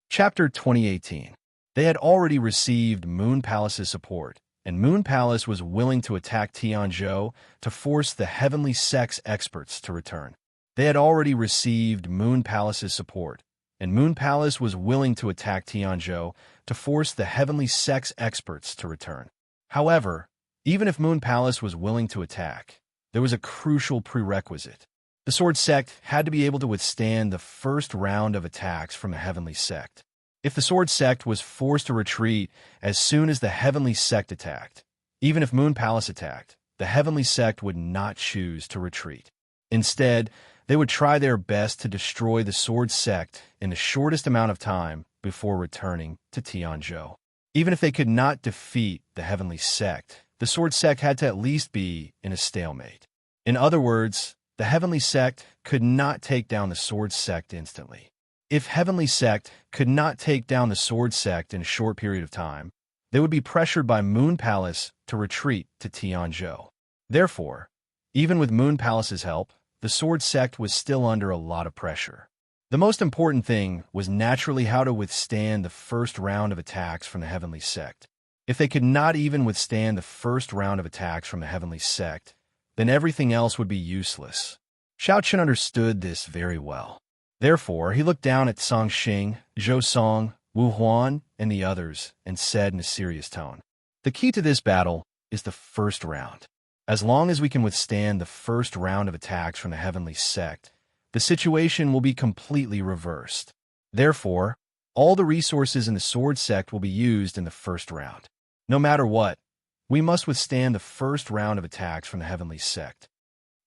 Chapter 2018. They had already received Moon Palace's support, and Moon Palace was willing to attack Tianzhou to force the Heavenly Sect's experts to return. They had already received Moon Palace's support, and Moon Palace was willing to attack Tianzhou to force the Heavenly Sect's experts to return. However, even if Moon Palace was willing to attack, there was a crucial prerequisite. The Sword Sect had to be able to withstand the first round of attacks from the Heavenly Sect. If the Sword Sect was forced to retreat as soon as the Heavenly Sect attacked, even if Moon Palace attacked, the Heavenly Sect would not choose to retreat. Instead, they would try their best to destroy the Sword Sect in the shortest amount of time before returning to Tianzhou. Even if they could not defeat the Heavenly Sect, the Sword Sect had to at least be in a stalemate. In other words, the Heavenly Sect could not take down the Sword Sect instantly. If Heavenly Sect could not take down the Sword Sect in a short period of time, they would be pressured by Moon Palace to retreat to Tianzhou. Therefore, even with Moon Palace's help, the Sword Sect was still under a lot of pressure. The most important thing was naturally how to withstand the first round of attacks from the Heavenly Sect. If they could not even withstand the first round of attacks from the Heavenly Sect, then everything else would be useless. Xiao Chen understood this very well. Therefore, he looked down at Song Xing, Zhou Song, Wu Huan, and the others, and said in a serious tone, "The key to this battle is the first round. As long as we can withstand the first round of attacks from the Heavenly Sect, the situation will be completely reversed. Therefore, all the resources in the Sword Sect will be used in the first round. No matter what, we must withstand the first round of attacks from the Heavenly Sect.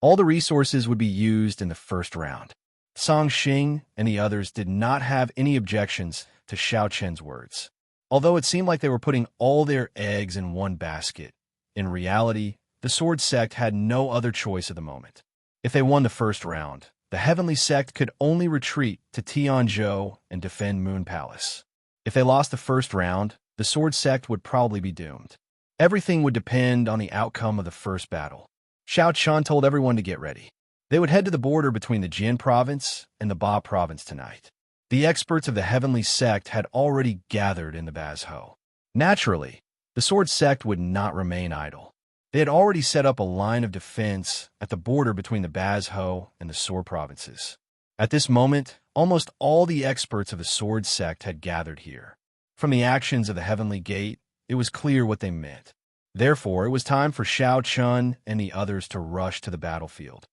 All the resources would be used in the first round." Song Xing and the others did not have any objections to Xiao Chen's words. Although it seemed like they were putting all their eggs in one basket, in reality, the Sword Sect had no other choice at the moment. If they won the first round, the Heavenly Sect could only retreat to Tianzhou and defend Moon Palace. If they lost the first round, the Sword Sect would probably be doomed. Everything would depend on the outcome of the first battle. Xiao Chen told everyone to get ready. They would head to the border between the Jin province and the Ba province tonight. The experts of the Heavenly Sect had already gathered in the Bazho. Naturally, the Sword Sect would not remain idle. They had already set up a line of defense at the border between the Bazho and the Sword provinces. At this moment, almost all the experts of the Sword Sect had gathered here. From the actions of the Heavenly Gate, it was clear what they meant. Therefore, it was time for Xiao Chun and the others to rush to the battlefield.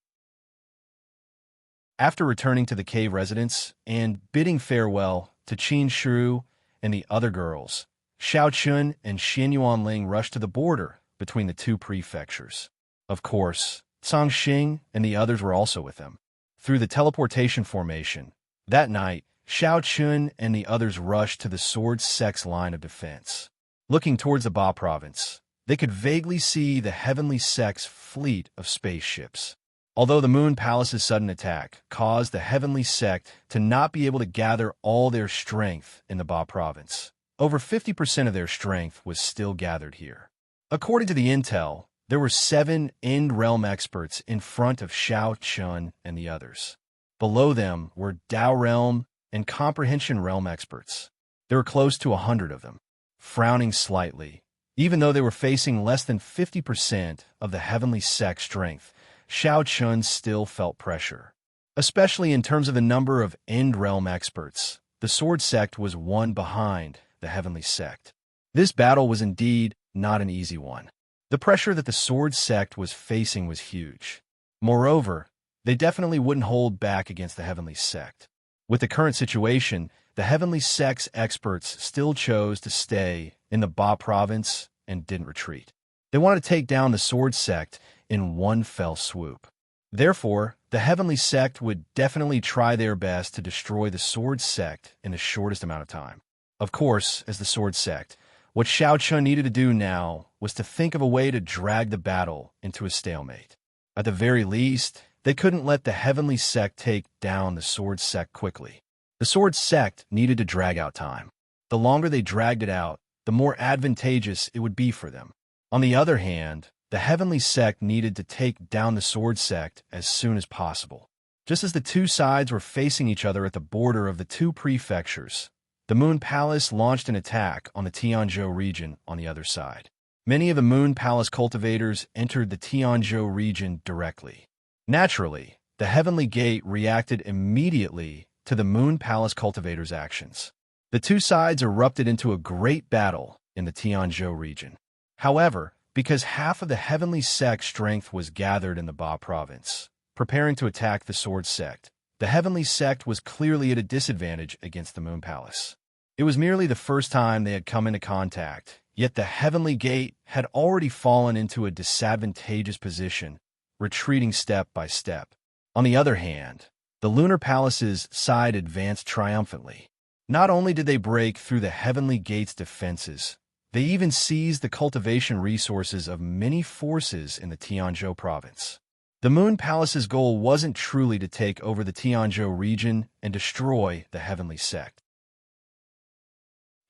After returning to the cave residence and bidding farewell to Qin Shu and the other girls, Xiao Chun and Xin Yuanling rushed to the border between the two prefectures. Of course, Cang Xing and the others were also with them. Through the teleportation formation, that night, Xiao Chun and the others rushed to the Sword Sect's line of defense. Looking towards the Ba province, they could vaguely see the Heavenly Sect's fleet of spaceships. Although the Moon Palace's sudden attack caused the Heavenly Sect to not be able to gather all their strength in the Ba province, over 50% of their strength was still gathered here. According to the intel, there were 7 End Realm experts in front of Xiao Chun and the others. Below them were Dao Realm and Comprehension Realm experts. There were close to 100 of them. Frowning slightly, even though they were facing less than 50% of the Heavenly Sect's strength, Xiao Chun still felt pressure. Especially in terms of the number of End Realm experts, the Sword Sect was one behind the Heavenly Sect. This battle was indeed not an easy one. The pressure that the Sword Sect was facing was huge. Moreover, they definitely wouldn't hold back against the Heavenly Sect. With the current situation, the Heavenly Sect's experts still chose to stay in the Ba province and didn't retreat. They wanted to take down the Sword Sect in one fell swoop. Therefore, the Heavenly Sect would definitely try their best to destroy the Sword Sect in the shortest amount of time. Of course, as the Sword Sect, what Xiao Chun needed to do now was to think of a way to drag the battle into a stalemate. At the very least, they couldn't let the Heavenly Sect take down the Sword Sect quickly. The Sword Sect needed to drag out time. The longer they dragged it out, the more advantageous it would be for them. On the other hand, the Heavenly Sect needed to take down the Sword Sect as soon as possible. Just as the two sides were facing each other at the border of the two prefectures, the Moon Palace launched an attack on the Tianzhou region on the other side. Many of the Moon Palace cultivators entered the Tianzhou region directly. Naturally, the Heavenly Gate reacted immediately to the Moon Palace cultivators' actions. The two sides erupted into a great battle in the Tianzhou region. However, because half of the Heavenly Sect's strength was gathered in the Ba province, preparing to attack the Sword Sect, the Heavenly Sect was clearly at a disadvantage against the Moon Palace. It was merely the first time they had come into contact, yet the Heavenly Gate had already fallen into a disadvantageous position, retreating step by step. On the other hand, the Lunar Palace's side advanced triumphantly. Not only did they break through the Heavenly Gate's defenses, they even seized the cultivation resources of many forces in the Tianzhou province. The Moon Palace's goal wasn't truly to take over the Tianzhou region and destroy the Heavenly Sect.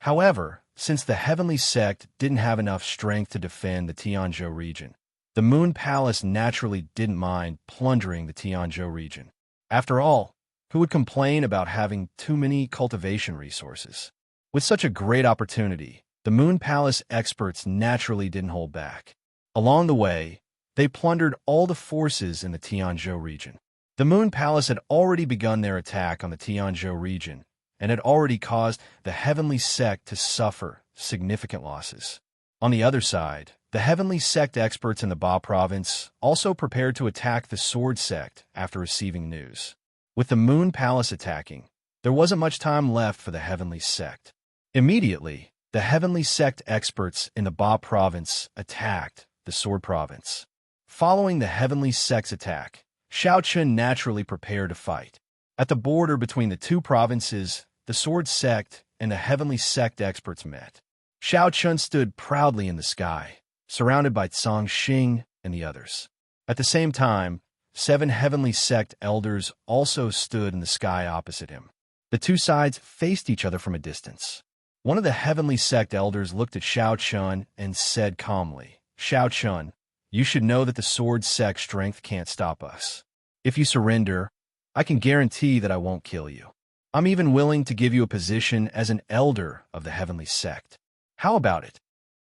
However, since the Heavenly Sect didn't have enough strength to defend the Tianzhou region, the Moon Palace naturally didn't mind plundering the Tianzhou region. After all, who would complain about having too many cultivation resources? With such a great opportunity, the Moon Palace experts naturally didn't hold back. Along the way, they plundered all the forces in the Tianzhou region. The Moon Palace had already begun their attack on the Tianzhou region and had already caused the Heavenly Sect to suffer significant losses. On the other side, the Heavenly Sect experts in the Ba province also prepared to attack the Sword Sect after receiving news. With the Moon Palace attacking, there wasn't much time left for the Heavenly Sect. Immediately, the Heavenly Sect experts in the Ba province attacked the Sword province. Following the Heavenly Sect's attack, Xiao Chun naturally prepared to fight. At the border between the two provinces, the Sword Sect and the Heavenly Sect experts met. Xiao Chun stood proudly in the sky, surrounded by Cang Xing and the others. At the same time, 7 Heavenly Sect elders also stood in the sky opposite him. The two sides faced each other from a distance. One of the Heavenly Sect elders looked at Xiao Chun and said calmly, "Xiao Chun, you should know that the Sword Sect's strength can't stop us. If you surrender, I can guarantee that I won't kill you. I'm even willing to give you a position as an elder of the heavenly sect. How about it?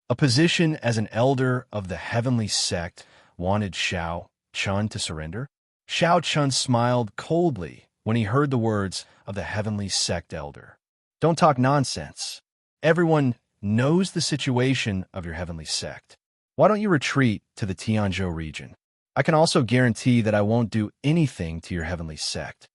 A position as an elder of the heavenly sect wanted Xiao Chun to surrender? Xiao Chun smiled coldly when he heard the words of the heavenly sect elder. Don't talk nonsense. Everyone knows the situation of your heavenly sect. Why don't you retreat to the Tianzhou region? I can also guarantee that I won't do anything to your heavenly sect.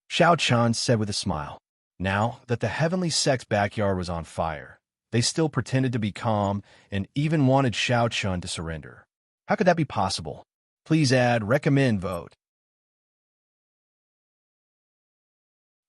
Xiao Chun said with a smile. Now that the heavenly sect's backyard was on fire, they still pretended to be calm and even wanted Xiao Chun to surrender. How could that be possible? Please add recommend vote.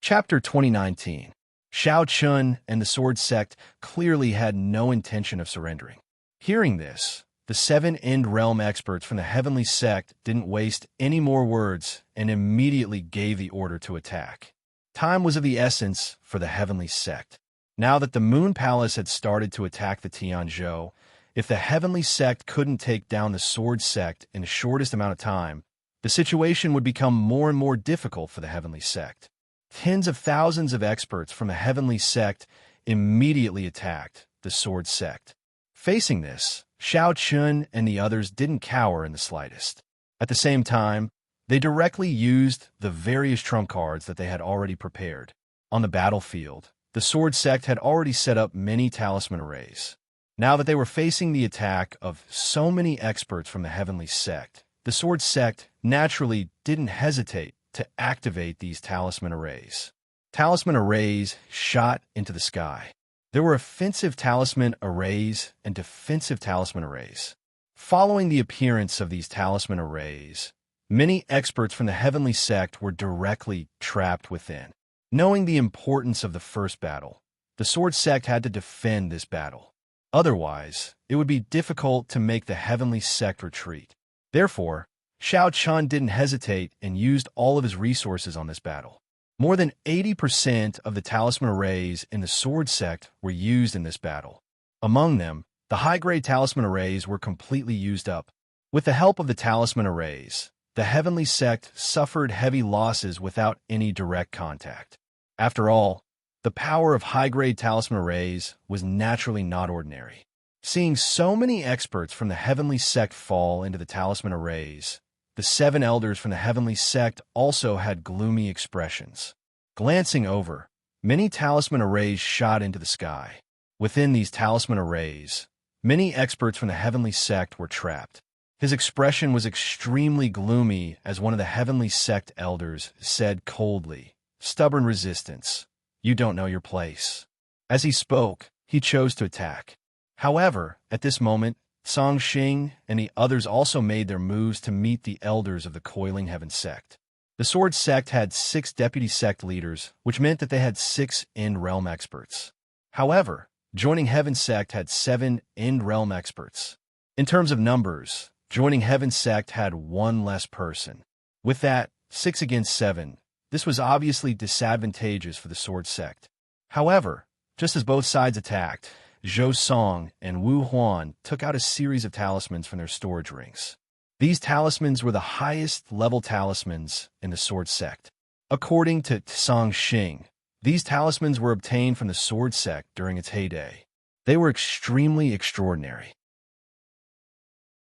Chapter 2019. Xiao Chun and the Sword Sect clearly had no intention of surrendering. Hearing this, the 7 End Realm experts from the Heavenly Sect didn't waste any more words and immediately gave the order to attack. Time was of the essence for the Heavenly Sect. Now that the Moon Palace had started to attack the Tianzhou, if the Heavenly Sect couldn't take down the Sword Sect in the shortest amount of time, the situation would become more and more difficult for the Heavenly Sect. Tens of thousands of experts from the Heavenly Sect immediately attacked the Sword Sect. Facing this, Xiao Chun and the others didn't cower in the slightest. At the same time, they directly used the various trump cards that they had already prepared. On the battlefield, the Sword Sect had already set up many talisman arrays. Now that they were facing the attack of so many experts from the Heavenly Sect, the Sword Sect naturally didn't hesitate to activate these talisman arrays. Talisman arrays shot into the sky. There were offensive talisman arrays and defensive talisman arrays. Following the appearance of these talisman arrays, many experts from the Heavenly Sect were directly trapped within. Knowing the importance of the first battle, the Sword Sect had to defend this battle. Otherwise, it would be difficult to make the Heavenly Sect retreat. Therefore, Xiao Chun didn't hesitate and used all of his resources on this battle. More than 80% of the talisman arrays in the Sword Sect were used in this battle. Among them, the high-grade talisman arrays were completely used up. With the help of the talisman arrays, the Heavenly Sect suffered heavy losses without any direct contact. After all, the power of high-grade talisman arrays was naturally not ordinary. Seeing so many experts from the Heavenly Sect fall into the talisman arrays, the 7 elders from the Heavenly Sect also had gloomy expressions. Glancing over, many talisman arrays shot into the sky. Within these talisman arrays, many experts from the Heavenly Sect were trapped. His expression was extremely gloomy as one of the Heavenly Sect elders said coldly, "Stubborn resistance. You don't know your place." As he spoke, he chose to attack. However, at this moment, Song Xing and the others also made their moves to meet the elders of the Coiling Heaven Sect. The Sword Sect had 6 deputy sect leaders, which meant that they had 6 End Realm experts. However, joining Heaven Sect had 7 End Realm experts. In terms of numbers, joining Heaven Sect had 1 less person. With that, 6 against 7, this was obviously disadvantageous for the Sword Sect. However, just as both sides attacked, Zhou Song and Wu Huan took out a series of talismans from their storage rings. These talismans were the highest level talismans in the Sword Sect. According to Song Xing, these talismans were obtained from the Sword Sect during its heyday. They were extremely extraordinary.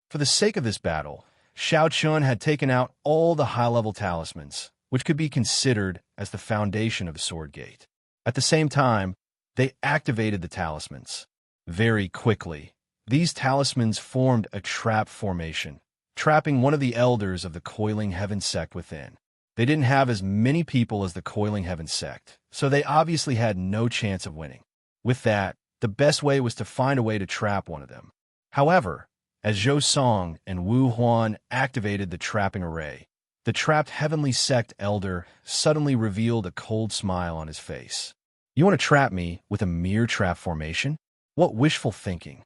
For the sake of this battle, Xiao Chun had taken out all the high-level talismans, which could be considered as the foundation of the Sword Gate. At the same time, they activated the talismans. Very quickly, these talismans formed a trap formation, trapping one of the elders of the Coiling Heaven Sect within. They didn't have as many people as the Coiling Heaven Sect, so they obviously had no chance of winning. With that, the best way was to find a way to trap one of them. However, as Zhou Song and Wu Huan activated the trapping array, the trapped Heavenly Sect elder suddenly revealed a cold smile on his face. "You want to trap me with a mere trap formation? What wishful thinking."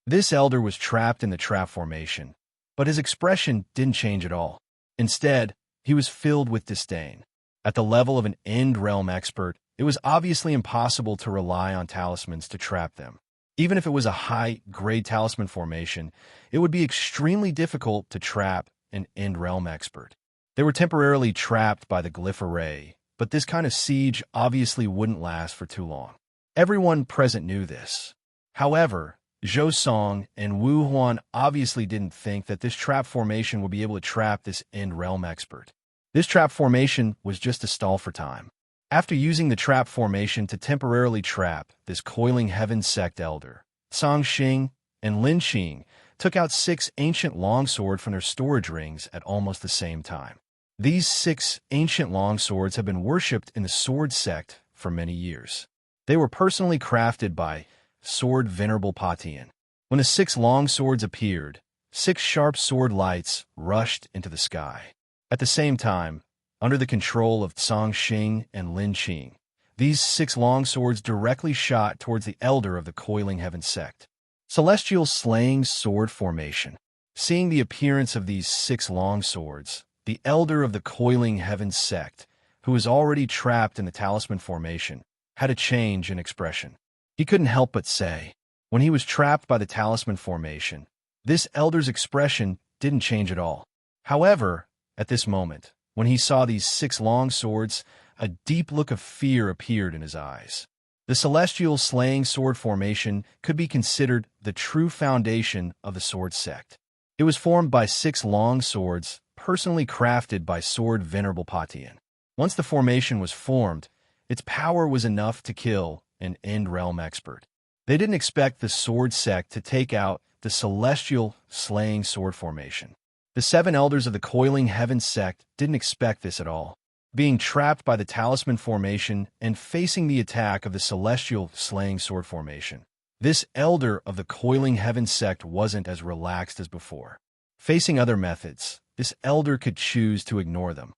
This elder was trapped in the trap formation, but his expression didn't change at all. Instead, he was filled with disdain. At the level of an End Realm expert, it was obviously impossible to rely on talismans to trap them. Even if it was a high-grade talisman formation, it would be extremely difficult to trap an End Realm expert. They were temporarily trapped by the glyph array, but this kind of siege obviously wouldn't last for too long. Everyone present knew this. However, Zhou Song and Wu Huan obviously didn't think that this trap formation would be able to trap this end realm expert. This trap formation was just a stall for time. After using the trap formation to temporarily trap this coiling heaven sect elder, Song Xing and Lin Qing took out 6 ancient longsword from their storage rings at almost the same time. These 6 ancient longswords have been worshipped in the sword sect for many years. They were personally crafted by Sword Venerable Patian. When the 6 longswords appeared, 6 sharp sword lights rushed into the sky. At the same time, under the control of Song Xing and Lin Qing, these 6 longswords directly shot towards the elder of the coiling heaven sect. Celestial Slaying Sword Formation. Seeing the appearance of these 6 longswords, the elder of the coiling heaven sect, who was already trapped in the talisman formation, had a change in expression. He couldn't help but say, when he was trapped by the talisman formation, this elder's expression didn't change at all. However, at this moment, when he saw these 6 long swords, a deep look of fear appeared in his eyes. The celestial slaying sword formation could be considered the true foundation of the sword sect. It was formed by 6 long swords, personally crafted by Sword Venerable Patian. Once the formation was formed, its power was enough to kill an end realm expert. They didn't expect the sword sect to take out the celestial slaying sword formation. The 7 elders of the coiling heaven sect didn't expect this at all. Being trapped by the talisman formation and facing the attack of the celestial slaying sword formation, this elder of the coiling heaven sect wasn't as relaxed as before. Facing other methods, this elder could choose to ignore them.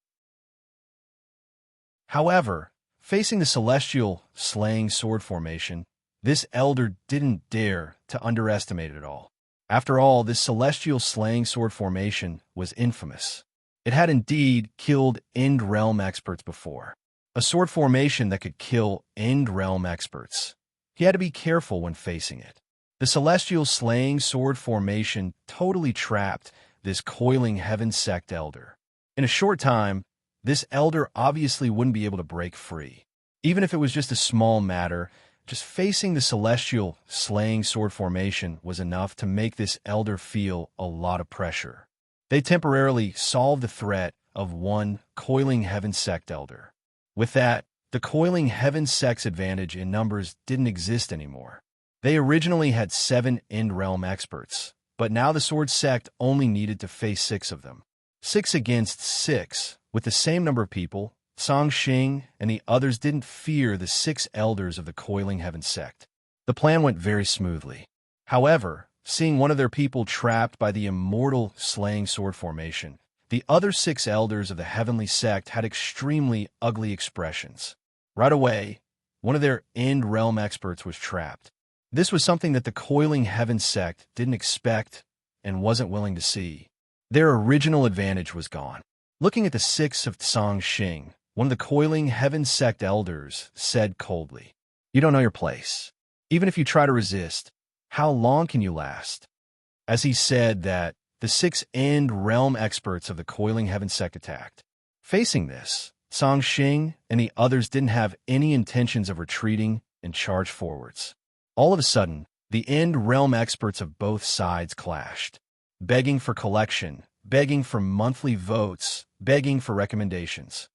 However, facing the celestial slaying sword formation, this elder didn't dare to underestimate it at all. After all, this celestial slaying sword formation was infamous. It had indeed killed end realm experts before. A sword formation that could kill end realm experts. He had to be careful when facing it. The celestial slaying sword formation totally trapped this coiling heaven sect elder. In a short time, this elder obviously wouldn't be able to break free. Even if it was just a small matter, just facing the celestial slaying sword formation was enough to make this elder feel a lot of pressure. They temporarily solved the threat of one coiling heaven sect elder. With that, the coiling heaven sect's advantage in numbers didn't exist anymore. They originally had 7 end realm experts, but now the sword sect only needed to face 6 of them. 6 against 6, with the same number of people, Song Xing and the others didn't fear the 6 elders of the coiling heaven sect. The plan went very smoothly. However, seeing one of their people trapped by the immortal slaying sword formation, the other 6 elders of the heavenly sect had extremely ugly expressions. Right away, one of their end realm experts was trapped. This was something that the coiling heaven sect didn't expect and wasn't willing to see. Their original advantage was gone. Looking at the 6 of Song Xing, one of the coiling heaven sect elders said coldly, "You don't know your place. Even if you try to resist, how long can you last?" As he said that, the 6 end realm experts of the coiling heaven sect attacked. Facing this, Song Xing and the others didn't have any intentions of retreating and charged forwards. All of a sudden, the end realm experts of both sides clashed, begging for collection, begging for monthly votes, begging for recommendations.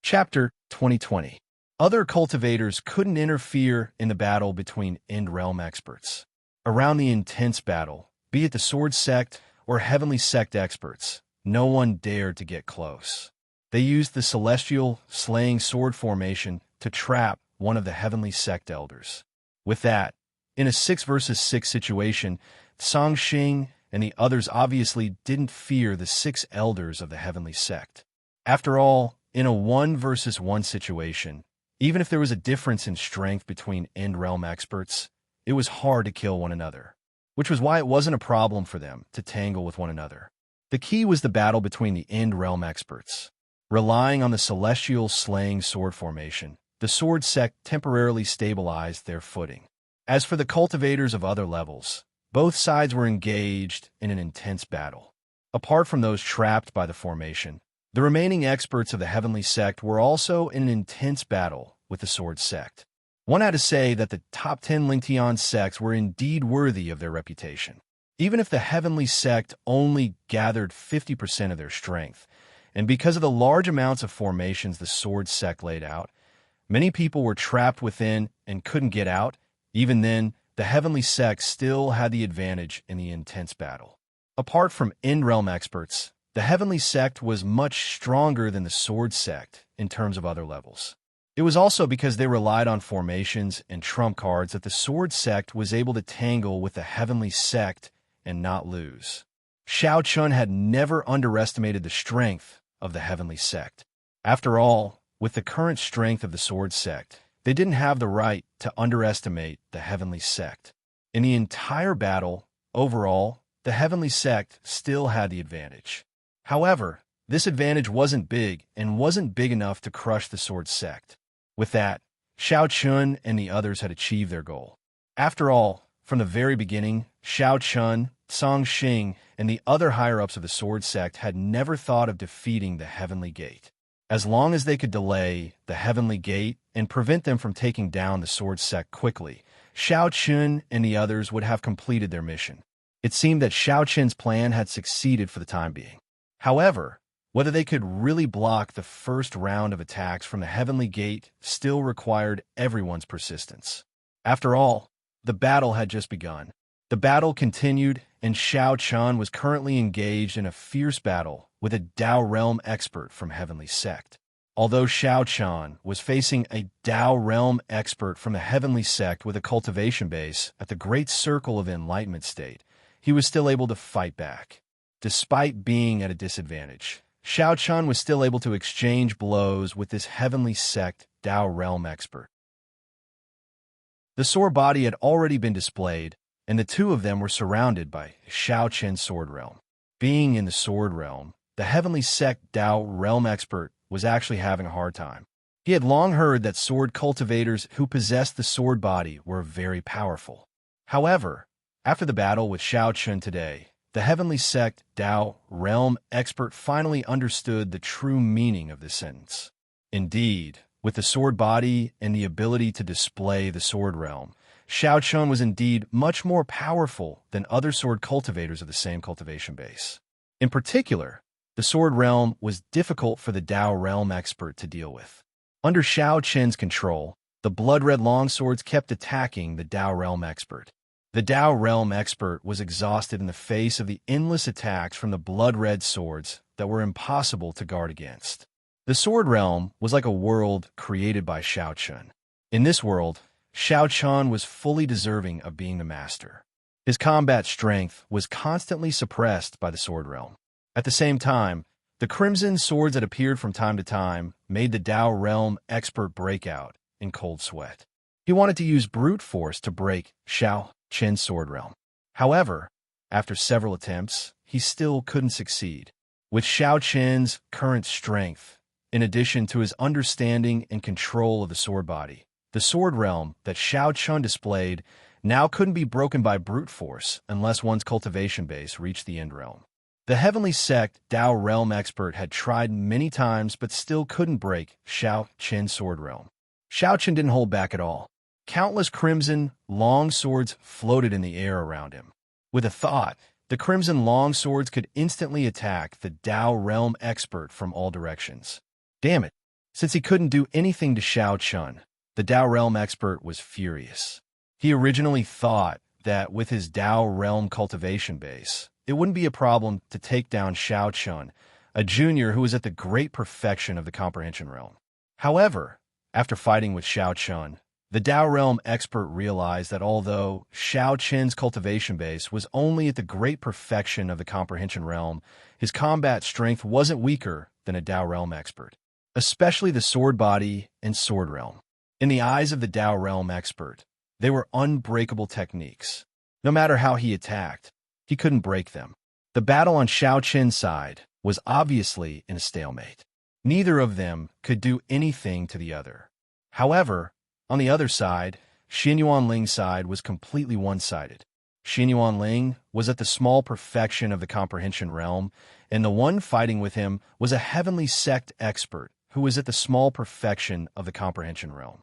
Chapter 2020. Other cultivators couldn't interfere in the battle between end realm experts. Around the intense battle, be it the sword sect or heavenly sect experts, no one dared to get close. They used the celestial slaying sword formation to trap one of the heavenly sect elders. With that, in a 6 versus 6 situation, Song Xing and the others obviously didn't fear the 6 elders of the heavenly sect. After all, in a 1 versus 1 situation, even if there was a difference in strength between end realm experts, it was hard to kill one another, which was why it wasn't a problem for them to tangle with one another. The key was the battle between the end realm experts. Relying on the celestial slaying sword formation, the sword sect temporarily stabilized their footing. As for the cultivators of other levels, Both sides were engaged in an intense battle. Apart from those trapped by the formation, the remaining experts of the Heavenly Sect were also in an intense battle with the Sword Sect. One had to say that the top 10 Lingtian sects were indeed worthy of their reputation. Even if the Heavenly Sect only gathered 50% of their strength, and because of the large amounts of formations the Sword Sect laid out, many people were trapped within and couldn't get out. Even then, the Heavenly Sect still had the advantage in the intense battle. Apart from End Realm experts, the Heavenly Sect was much stronger than the Sword Sect in terms of other levels. It was also because they relied on formations and trump cards that the Sword Sect was able to tangle with the Heavenly Sect and not lose. Shao Chun had never underestimated the strength of the Heavenly Sect. After all, with the current strength of the Sword Sect, they didn't have the right to underestimate the Heavenly Sect. In the entire battle, overall, the Heavenly Sect still had the advantage. However, this advantage wasn't big and wasn't big enough to crush the Sword Sect. With that, Shao Chun and the others had achieved their goal. After all, from the very beginning, Shao Chun, Song Xing, and the other higher-ups of the Sword Sect had never thought of defeating the Heavenly Gate. As long as they could delay the Heavenly Gate and prevent them from taking down the Sword Sect quickly, Shao Chun and the others would have completed their mission. It seemed that Shao Chun's plan had succeeded for the time being. However, whether they could really block the first round of attacks from the Heavenly Gate still required everyone's persistence. After all, the battle had just begun. The battle continued, and Shao Chun was currently engaged in a fierce battle with a Dao Realm expert from Heavenly Sect. Although Shao Chun was facing a Dao Realm expert from the Heavenly Sect with a cultivation base at the Great Circle of Enlightenment State, he was still able to fight back. Despite being at a disadvantage, Shao Chun was still able to exchange blows with this Heavenly Sect Dao Realm expert. The sword body had already been displayed, and the two of them were surrounded by Shao Chun's Sword Realm. Being in the Sword Realm, the Heavenly Sect Dao Realm expert was actually having a hard time. He had long heard that sword cultivators who possessed the sword body were very powerful. However, after the battle with Shao Chun today, the Heavenly Sect Dao Realm expert finally understood the true meaning of this sentence. Indeed, with the sword body and the ability to display the Sword Realm, Shao Chun was indeed much more powerful than other sword cultivators of the same cultivation base. In particular, the Sword Realm was difficult for the Dao Realm expert to deal with. Under Shao Chun's control, the blood-red longswords kept attacking the Dao Realm expert. The Dao Realm expert was exhausted in the face of the endless attacks from the blood-red swords that were impossible to guard against. The Sword Realm was like a world created by Shao Chun. In this world, Shao Chun was fully deserving of being the master. His combat strength was constantly suppressed by the Sword Realm. At the same time, the crimson swords that appeared from time to time made the Dao Realm expert break out in cold sweat. He wanted to use brute force to break Shao Chun's Sword Realm. However, after several attempts, he still couldn't succeed. With Shao Chun's current strength, in addition to his understanding and control of the sword body, the Sword Realm that Shao Chun displayed now couldn't be broken by brute force unless one's cultivation base reached the End Realm. The Heavenly Sect Dao Realm expert had tried many times but still couldn't break Shao Chun's Sword Realm. Shao Chun didn't hold back at all. Countless crimson long swords floated in the air around him. With a thought, the crimson long swords could instantly attack the Dao Realm expert from all directions. Damn it! Since he couldn't do anything to Shao Chun, the Dao Realm expert was furious. He originally thought that with his Dao Realm cultivation base, it wouldn't be a problem to take down Shao Chun, a junior who was at the great perfection of the Comprehension Realm. However, after fighting with Shao Chun, the Dao Realm expert realized that although Shao Chun's cultivation base was only at the great perfection of the Comprehension Realm, his combat strength wasn't weaker than a Dao Realm expert, especially the sword body and sword realm. In the eyes of the Dao Realm expert, they were unbreakable techniques. No matter how he attacked, he couldn't break them. The battle on Shao Chun's side was obviously in a stalemate. Neither of them could do anything to the other. However, on the other side, Xin Yuanling's side was completely one-sided. Xianyuan Ling, was at the small perfection of the comprehension realm, and the one fighting with him was a heavenly sect expert who was at the small perfection of the comprehension realm.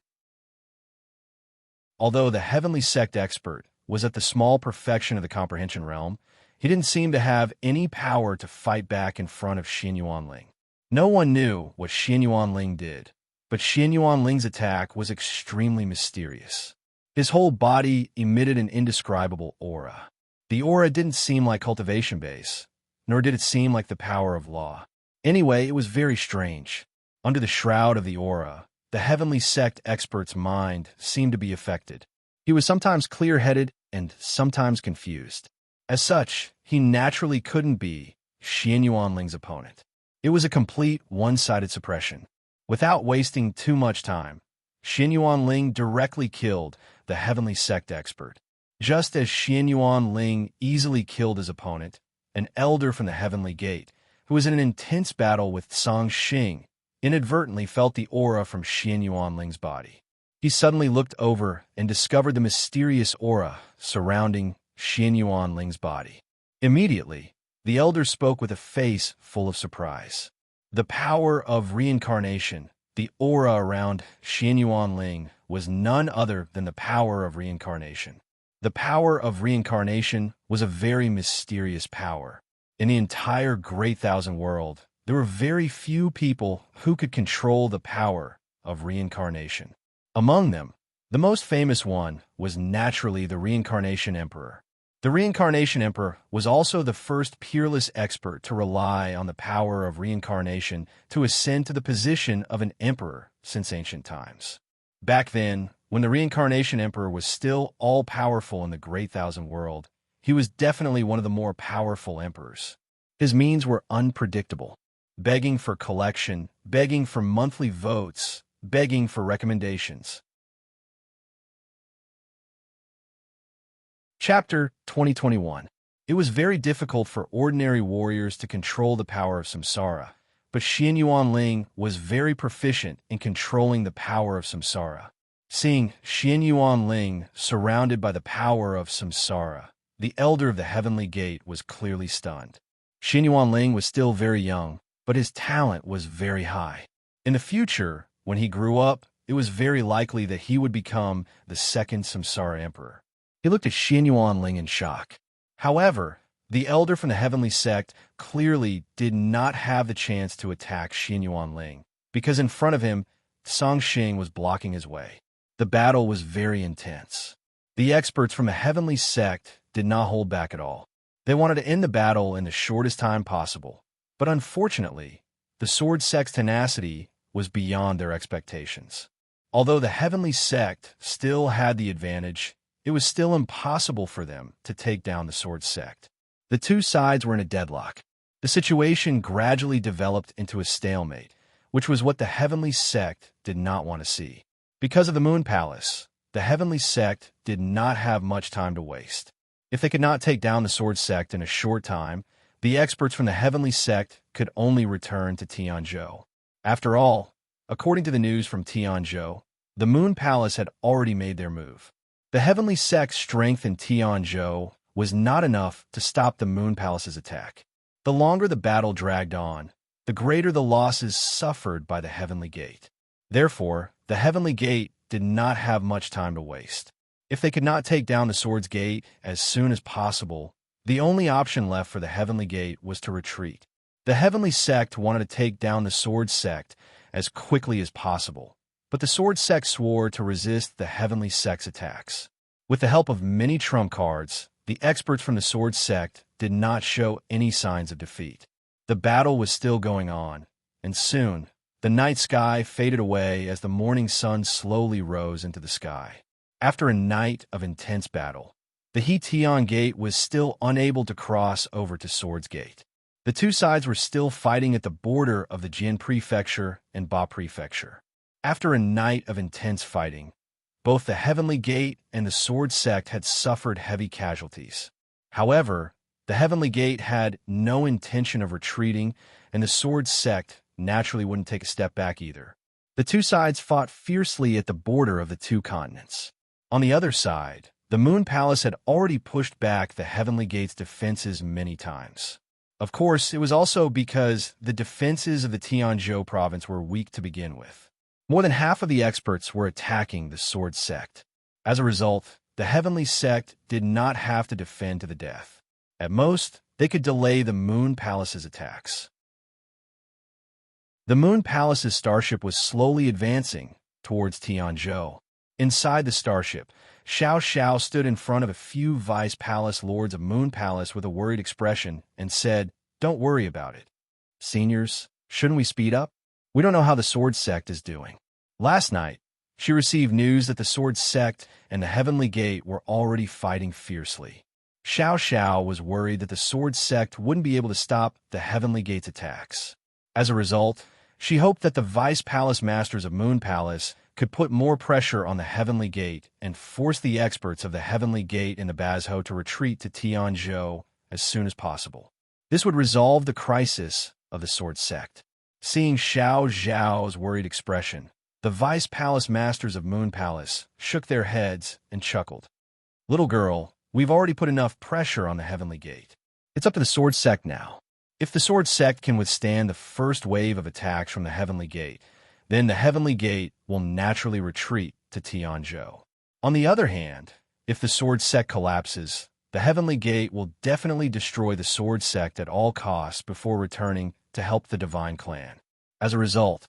Although the heavenly sect expert was at the small perfection of the comprehension realm, he didn't seem to have any power to fight back in front of Xianyuan Ling. No one knew what Xianyuan Ling did, but Xianyuan Ling's attack was extremely mysterious. His whole body emitted an indescribable aura. The aura didn't seem like cultivation base, nor did it seem like the power of law. Anyway, it was very strange. Under the shroud of the aura, the heavenly sect expert's mind seemed to be affected. He was sometimes clear-headed and sometimes confused. As such, he naturally couldn't be Xianyuan Ling's opponent. It was a complete one-sided suppression. Without wasting too much time, Xianyuan Ling directly killed the heavenly sect expert. Just as Xianyuan Ling easily killed his opponent, an elder from the heavenly gate, who was in an intense battle with Song Xing, inadvertently felt the aura from Xianyuan Ling's body. He suddenly looked over and discovered the mysterious aura surrounding Xianyuan Ling's body. Immediately, the elder spoke with a face full of surprise. The power of reincarnation, the aura around Xianyuan Ling, was none other than the power of reincarnation. The power of reincarnation was a very mysterious power. In the entire Great Thousand World, there were very few people who could control the power of reincarnation. Among them, the most famous one was naturally the Reincarnation Emperor. The Reincarnation Emperor was also the first peerless expert to rely on the power of reincarnation to ascend to the position of an emperor since ancient times. Back then, when the Reincarnation Emperor was still all-powerful in the Great Thousand World, he was definitely one of the more powerful emperors. His means were unpredictable. Begging for collection, begging for monthly votes, begging for recommendations. Chapter 2021. It was very difficult for ordinary warriors to control the power of samsara, but Xianyuan Ling was very proficient in controlling the power of samsara. Seeing Xianyuan Ling surrounded by the power of samsara, the elder of the heavenly gate was clearly stunned. Xianyuan Ling was still very young, but his talent was very high. In the future, when he grew up, it was very likely that he would become the second samsara emperor. He looked at Xianyuan Ling in shock. However, the elder from the heavenly sect clearly did not have the chance to attack Xianyuan Ling, because in front of him, Song Xing was blocking his way. The battle was very intense. The experts from the heavenly sect did not hold back at all. They wanted to end the battle in the shortest time possible, but unfortunately, the sword sect's tenacity was beyond their expectations. Although the heavenly sect still had the advantage, it was still impossible for them to take down the sword sect. The two sides were in a deadlock. The situation gradually developed into a stalemate, which was what the heavenly sect did not want to see. Because of the Moon Palace, the heavenly sect did not have much time to waste. If they could not take down the sword sect in a short time, the experts from the heavenly sect could only return to Tianzhou. After all, according to the news from Tianzhou, the Moon Palace had already made their move. The heavenly sect's strength in Tianzhou was not enough to stop the Moon Palace's attack. The longer the battle dragged on, the greater the losses suffered by the heavenly gate. Therefore, the heavenly gate did not have much time to waste. If they could not take down the sword's gate as soon as possible, the only option left for the heavenly gate was to retreat. The heavenly sect wanted to take down the sword sect as quickly as possible, but the sword sect swore to resist the heavenly sect's attacks. With the help of many trump cards, the experts from the sword sect did not show any signs of defeat. The battle was still going on, and soon, the night sky faded away as the morning sun slowly rose into the sky. After a night of intense battle, the He-Tian Gate was still unable to cross over to Sword's Gate. The two sides were still fighting at the border of the Jin Prefecture and Ba Prefecture. After a night of intense fighting, both the Heavenly Gate and the Sword Sect had suffered heavy casualties. However, the Heavenly Gate had no intention of retreating, and the Sword Sect naturally wouldn't take a step back either. The two sides fought fiercely at the border of the two continents. On the other side, The Moon Palace had already pushed back the Heavenly Gate's defenses many times. Of course, it was also because the defenses of the Tianzhou province were weak to begin with. More than half of the experts were attacking the Sword Sect. As a result, the Heavenly Sect did not have to defend to the death. At most, they could delay the Moon Palace's attacks. The Moon Palace's starship was slowly advancing towards Tianzhou. Inside the starship, Xiao Xiao stood in front of a few Vice Palace Lords of Moon Palace with a worried expression and said, "Don't worry about it. Seniors, shouldn't we speed up? We don't know how the Sword Sect is doing." Last night, she received news that the Sword Sect and the Heavenly Gate were already fighting fiercely. Xiao Xiao was worried that the Sword Sect wouldn't be able to stop the Heavenly Gate's attacks. As a result, she hoped that the Vice Palace Masters of Moon Palace could put more pressure on the Heavenly Gate and force the experts of the Heavenly Gate and the Bazhou to retreat to Tianzhou as soon as possible. This would resolve the crisis of the Sword Sect. Seeing Xiao Zhao's worried expression, the Vice Palace Masters of Moon Palace shook their heads and chuckled. "Little girl, we've already put enough pressure on the Heavenly Gate. It's up to the Sword Sect now. If the Sword Sect can withstand the first wave of attacks from the Heavenly Gate, then the Heavenly Gate will naturally retreat to Tianzhou. On the other hand, if the Sword Sect collapses, the Heavenly Gate will definitely destroy the Sword Sect at all costs before returning to help the Divine Clan. As a result,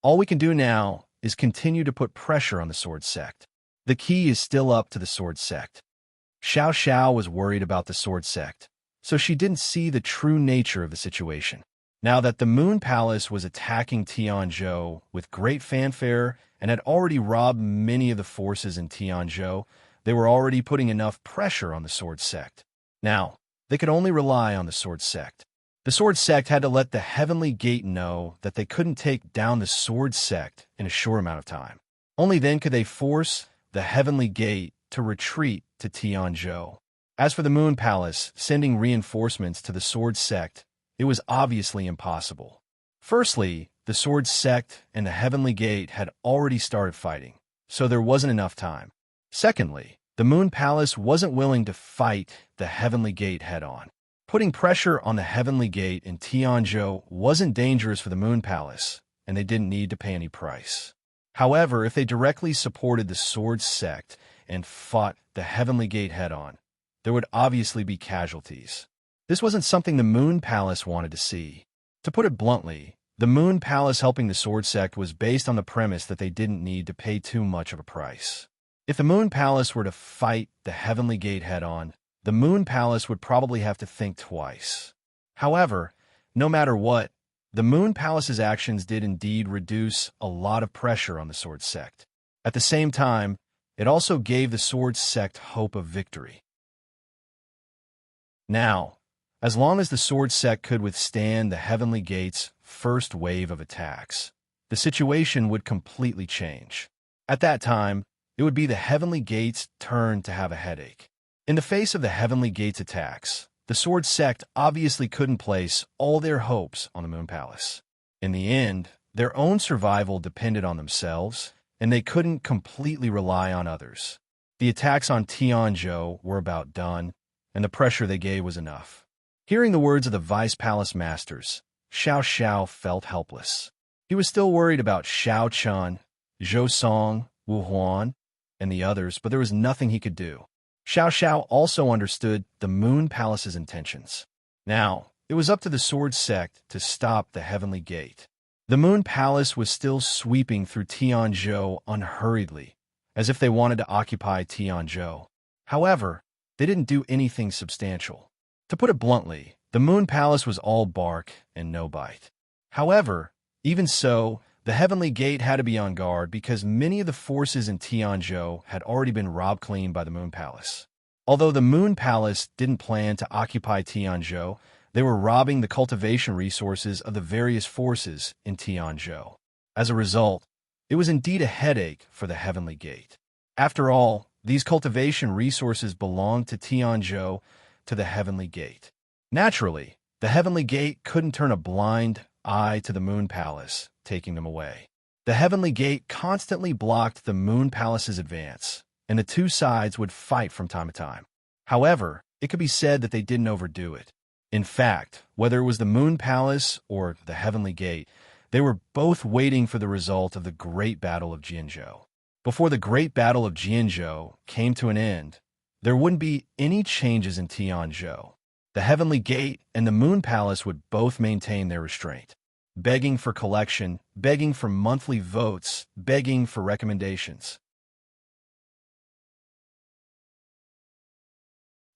all we can do now is continue to put pressure on the Sword Sect. The key is still up to the Sword Sect." Xiao Xiao was worried about the Sword Sect, so she didn't see the true nature of the situation. Now that the Moon Palace was attacking Tianzhou with great fanfare and had already robbed many of the forces in Tianzhou, they were already putting enough pressure on the Sword Sect. Now, they could only rely on the Sword Sect. The Sword Sect had to let the Heavenly Gate know that they couldn't take down the Sword Sect in a short amount of time. Only then could they force the Heavenly Gate to retreat to Tianzhou. As for the Moon Palace sending reinforcements to the Sword Sect, it was obviously impossible. Firstly, the Sword Sect and the Heavenly Gate had already started fighting, so there wasn't enough time. Secondly, the Moon Palace wasn't willing to fight the Heavenly Gate head-on. Putting pressure on the Heavenly Gate in Tianzhou wasn't dangerous for the Moon Palace, and they didn't need to pay any price. However, if they directly supported the Sword Sect and fought the Heavenly Gate head-on, there would obviously be casualties. This wasn't something the Moon Palace wanted to see. To put it bluntly, the Moon Palace helping the Sword Sect was based on the premise that they didn't need to pay too much of a price. If the Moon Palace were to fight the Heavenly Gate head-on, the Moon Palace would probably have to think twice. However, no matter what, the Moon Palace's actions did indeed reduce a lot of pressure on the Sword Sect. At the same time, it also gave the Sword Sect hope of victory. Now, as long as the Sword Sect could withstand the Heavenly Gate's first wave of attacks, the situation would completely change. At that time, it would be the Heavenly Gate's turn to have a headache. In the face of the Heavenly Gate's attacks, the Sword Sect obviously couldn't place all their hopes on the Moon Palace. In the end, their own survival depended on themselves, and they couldn't completely rely on others. The attacks on Tianzhou were about done, and the pressure they gave was enough. Hearing the words of the Vice Palace Masters, Xiao Xiao felt helpless. He was still worried about Xiao Chun, Zhou Song, Wu Huan, and the others, but there was nothing he could do. Xiao Xiao also understood the Moon Palace's intentions. Now, it was up to the Sword Sect to stop the Heavenly Gate. The Moon Palace was still sweeping through Tianzhou unhurriedly, as if they wanted to occupy Tianzhou. However, they didn't do anything substantial. To put it bluntly, the Moon Palace was all bark and no bite. However, even so, the Heavenly Gate had to be on guard because many of the forces in Tianzhou had already been robbed clean by the Moon Palace. Although the Moon Palace didn't plan to occupy Tianzhou, they were robbing the cultivation resources of the various forces in Tianzhou. As a result, it was indeed a headache for the Heavenly Gate. After all, these cultivation resources belonged to Tianzhou, to the Heavenly Gate. Naturally, the Heavenly Gate couldn't turn a blind eye to the Moon Palace, taking them away. The Heavenly Gate constantly blocked the Moon Palace's advance, and the two sides would fight from time to time. However, it could be said that they didn't overdo it. In fact, whether it was the Moon Palace or the Heavenly Gate, they were both waiting for the result of the Great Battle of Jianzhou. Before the Great Battle of Jianzhou came to an end, there wouldn't be any changes in Tianzhou. The Heavenly Gate and the Moon Palace would both maintain their restraint, begging for collection, begging for monthly votes, begging for recommendations.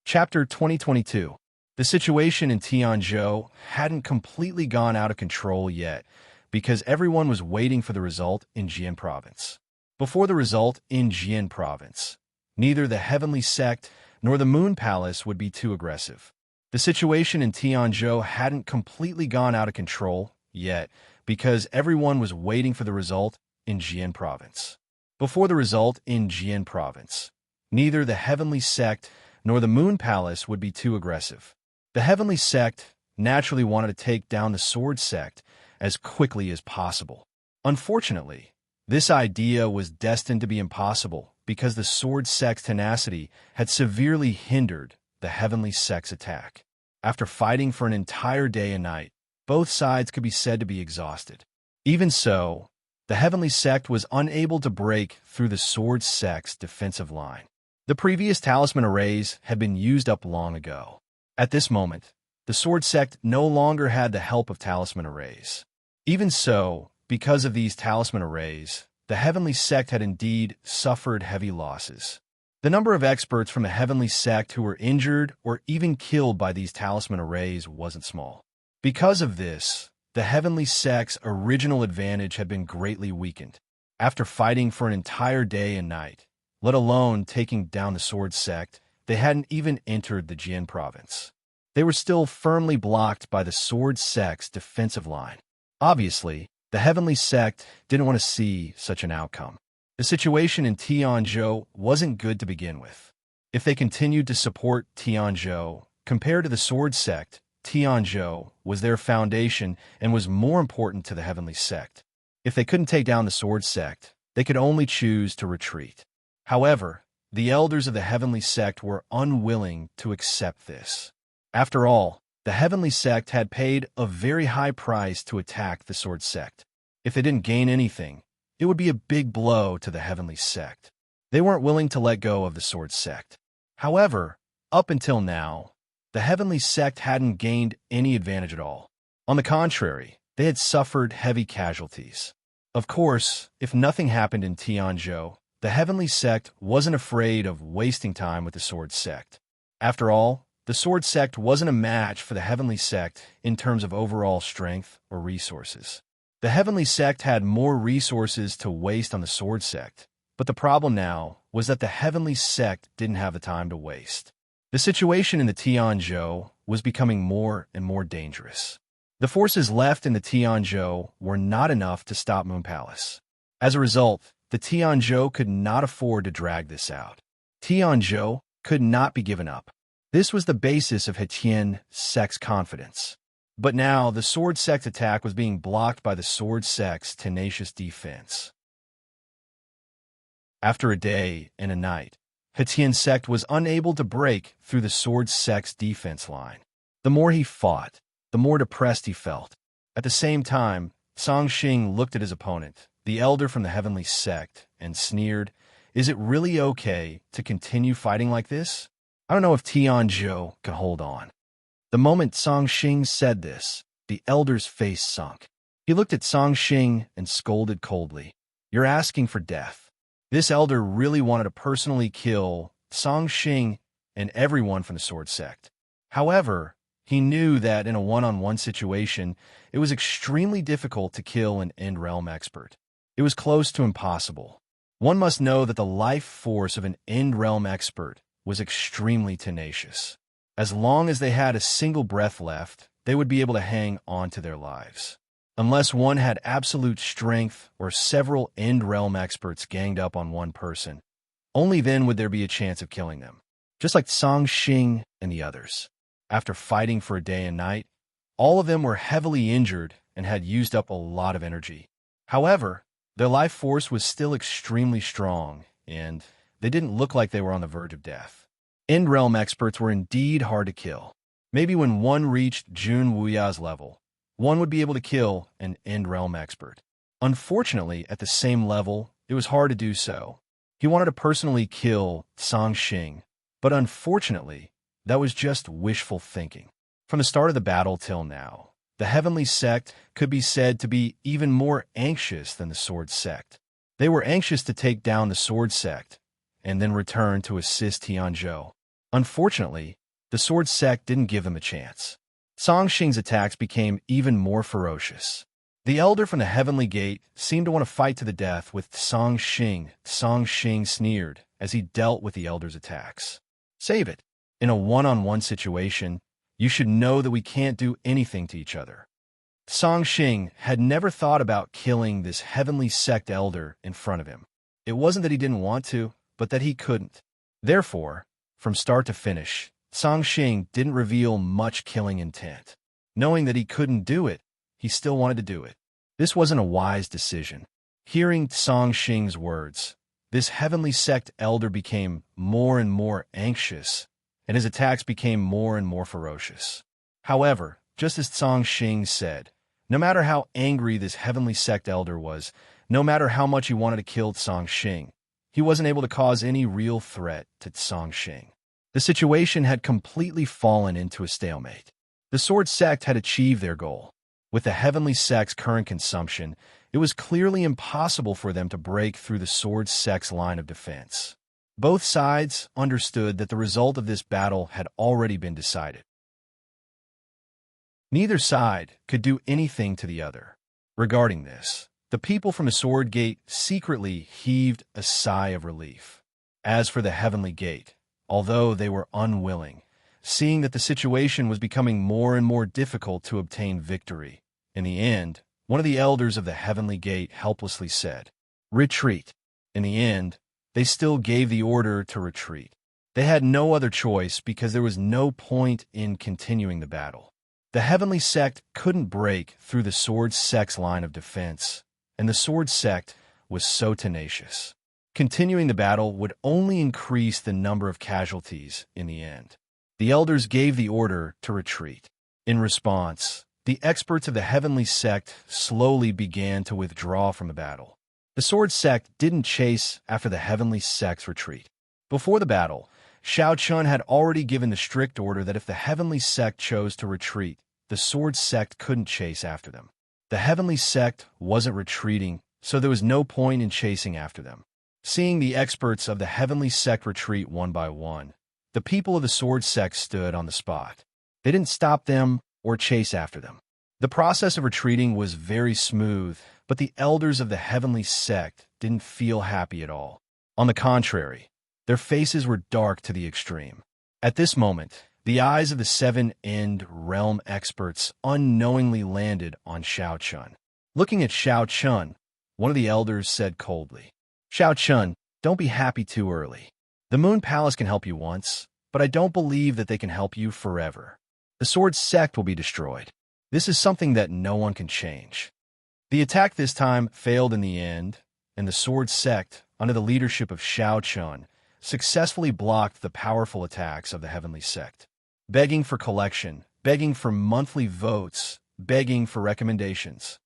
Chapter 2022. The situation in Tianzhou hadn't completely gone out of control yet, because everyone was waiting for the result in Jian Province. Before the result in Jian Province, neither the Heavenly Sect nor the Moon Palace would be too aggressive. The situation in Tianzhou hadn't completely gone out of control yet, because everyone was waiting for the result in Jian Province. Before the result in Jian Province, neither the Heavenly Sect nor the Moon Palace would be too aggressive. The Heavenly Sect naturally wanted to take down the Sword Sect as quickly as possible. Unfortunately, this idea was destined to be impossible because the Sword Sect's tenacity had severely hindered the Heavenly Sect's attack. After fighting for an entire day and night, both sides could be said to be exhausted. Even so, the Heavenly Sect was unable to break through the Sword Sect's defensive line. The previous talisman arrays had been used up long ago. At this moment, the Sword Sect no longer had the help of talisman arrays. Even so, because of these talisman arrays, the Heavenly Sect had indeed suffered heavy losses. The number of experts from the Heavenly Sect who were injured or even killed by these talisman arrays wasn't small. Because of this, the Heavenly Sect's original advantage had been greatly weakened. After fighting for an entire day and night, let alone taking down the Sword Sect, they hadn't even entered the Jian Province. They were still firmly blocked by the Sword Sect's defensive line. Obviously, the Heavenly Sect didn't want to see such an outcome. The situation in Tianzhou wasn't good to begin with. If they continued to support Tianzhou, compared to the Sword Sect, Tianzhou was their foundation and was more important to the Heavenly Sect. If they couldn't take down the Sword Sect, they could only choose to retreat. However, the elders of the Heavenly Sect were unwilling to accept this. After all, the Heavenly Sect had paid a very high price to attack the Sword Sect. If they didn't gain anything, it would be a big blow to the Heavenly Sect. They weren't willing to let go of the Sword Sect. However, up until now, the Heavenly Sect hadn't gained any advantage at all. On the contrary, they had suffered heavy casualties. Of course, if nothing happened in Tianzhou, the Heavenly Sect wasn't afraid of wasting time with the Sword Sect. After all, the Sword Sect wasn't a match for the Heavenly Sect in terms of overall strength or resources. The Heavenly Sect had more resources to waste on the Sword Sect, but the problem now was that the Heavenly Sect didn't have the time to waste. The situation in the Tianzhou was becoming more and more dangerous. The forces left in the Tianzhou were not enough to stop Moon Palace. As a result, the Tianzhou could not afford to drag this out. Tianzhou could not be given up. This was the basis of Hetien Sect's confidence. But now, the Sword Sect's attack was being blocked by the Sword Sect's tenacious defense. After a day and a night, Hetien Sect was unable to break through the Sword Sect's defense line. The more he fought, the more depressed he felt. At the same time, Song Xing looked at his opponent, the elder from the Heavenly Sect, and sneered, "Is it really okay to continue fighting like this? I don't know if Tianzhou can hold on." The moment Song Xing said this, the elder's face sunk. He looked at Song Xing and scolded coldly, "You're asking for death." This elder really wanted to personally kill Song Xing and everyone from the Sword Sect. However, he knew that in a one-on-one situation, it was extremely difficult to kill an End Realm expert. It was close to impossible. One must know that the life force of an End Realm expert was extremely tenacious. As long as they had a single breath left, they would be able to hang on to their lives. Unless one had absolute strength or several End Realm experts ganged up on one person, only then would there be a chance of killing them. Just like Song Xing and the others. After fighting for a day and night, all of them were heavily injured and had used up a lot of energy. However, their life force was still extremely strong, and they didn't look like they were on the verge of death. End realm experts were indeed hard to kill. Maybe when one reached Jun Wuya's level, one would be able to kill an end realm expert. Unfortunately, at the same level, it was hard to do so. He wanted to personally kill Song Xing, but unfortunately, that was just wishful thinking. From the start of the battle till now, the Heavenly Sect could be said to be even more anxious than the Sword Sect. They were anxious to take down the Sword Sect and then return to assist Tianzhou. Unfortunately, the Sword Sect didn't give them a chance. Song Xing's attacks became even more ferocious. The elder from the Heavenly Gate seemed to want to fight to the death with Song Xing. Song Xing sneered as he dealt with the elder's attacks. Save it. In a one-on-one situation, you should know that we can't do anything to each other. Song Xing had never thought about killing this Heavenly Sect elder in front of him. It wasn't that he didn't want to, but that he couldn't. Therefore, from start to finish, Song Xing didn't reveal much killing intent. Knowing that he couldn't do it, he still wanted to do it. This wasn't a wise decision. Hearing Song Xing's words, this Heavenly Sect elder became more and more anxious, and his attacks became more and more ferocious. However, just as Song Xing said, no matter how angry this Heavenly Sect elder was, no matter how much he wanted to kill Song Xing, he wasn't able to cause any real threat to Song Xing. The situation had completely fallen into a stalemate. The Sword Sect had achieved their goal. With the Heavenly Sect's current consumption, it was clearly impossible for them to break through the Sword Sect's line of defense. Both sides understood that the result of this battle had already been decided. Neither side could do anything to the other. Regarding this, the people from the Sword Gate secretly heaved a sigh of relief. As for the Heavenly Gate, although they were unwilling, seeing that the situation was becoming more and more difficult to obtain victory, in the end, one of the elders of the Heavenly Gate helplessly said, "Retreat." In the end, they still gave the order to retreat. They had no other choice because there was no point in continuing the battle. The Heavenly Sect couldn't break through the Sword Sect's line of defense, and the Sword Sect was so tenacious. Continuing the battle would only increase the number of casualties in the end. The elders gave the order to retreat. In response, the experts of the Heavenly Sect slowly began to withdraw from the battle. The Sword Sect didn't chase after the Heavenly Sect's retreat. Before the battle, Xiao Chun had already given the strict order that if the Heavenly Sect chose to retreat, the Sword Sect couldn't chase after them. The Heavenly Sect wasn't retreating, so there was no point in chasing after them. Seeing the experts of the Heavenly Sect retreat one by one, the people of the Sword Sect stood on the spot. They didn't stop them or chase after them. The process of retreating was very smooth, but the elders of the Heavenly Sect didn't feel happy at all. On the contrary, their faces were dark to the extreme. At this moment, the eyes of the seven-end realm experts unknowingly landed on Xiao Chun. Looking at Xiao Chun, one of the elders said coldly, "Xiao Chun, don't be happy too early. The Moon Palace can help you once, but I don't believe that they can help you forever. The Sword Sect will be destroyed. This is something that no one can change." The attack this time failed in the end, and the Sword Sect, under the leadership of Xiao Chun, successfully blocked the powerful attacks of the Heavenly Sect. Begging for collection, begging for monthly votes, begging for recommendations.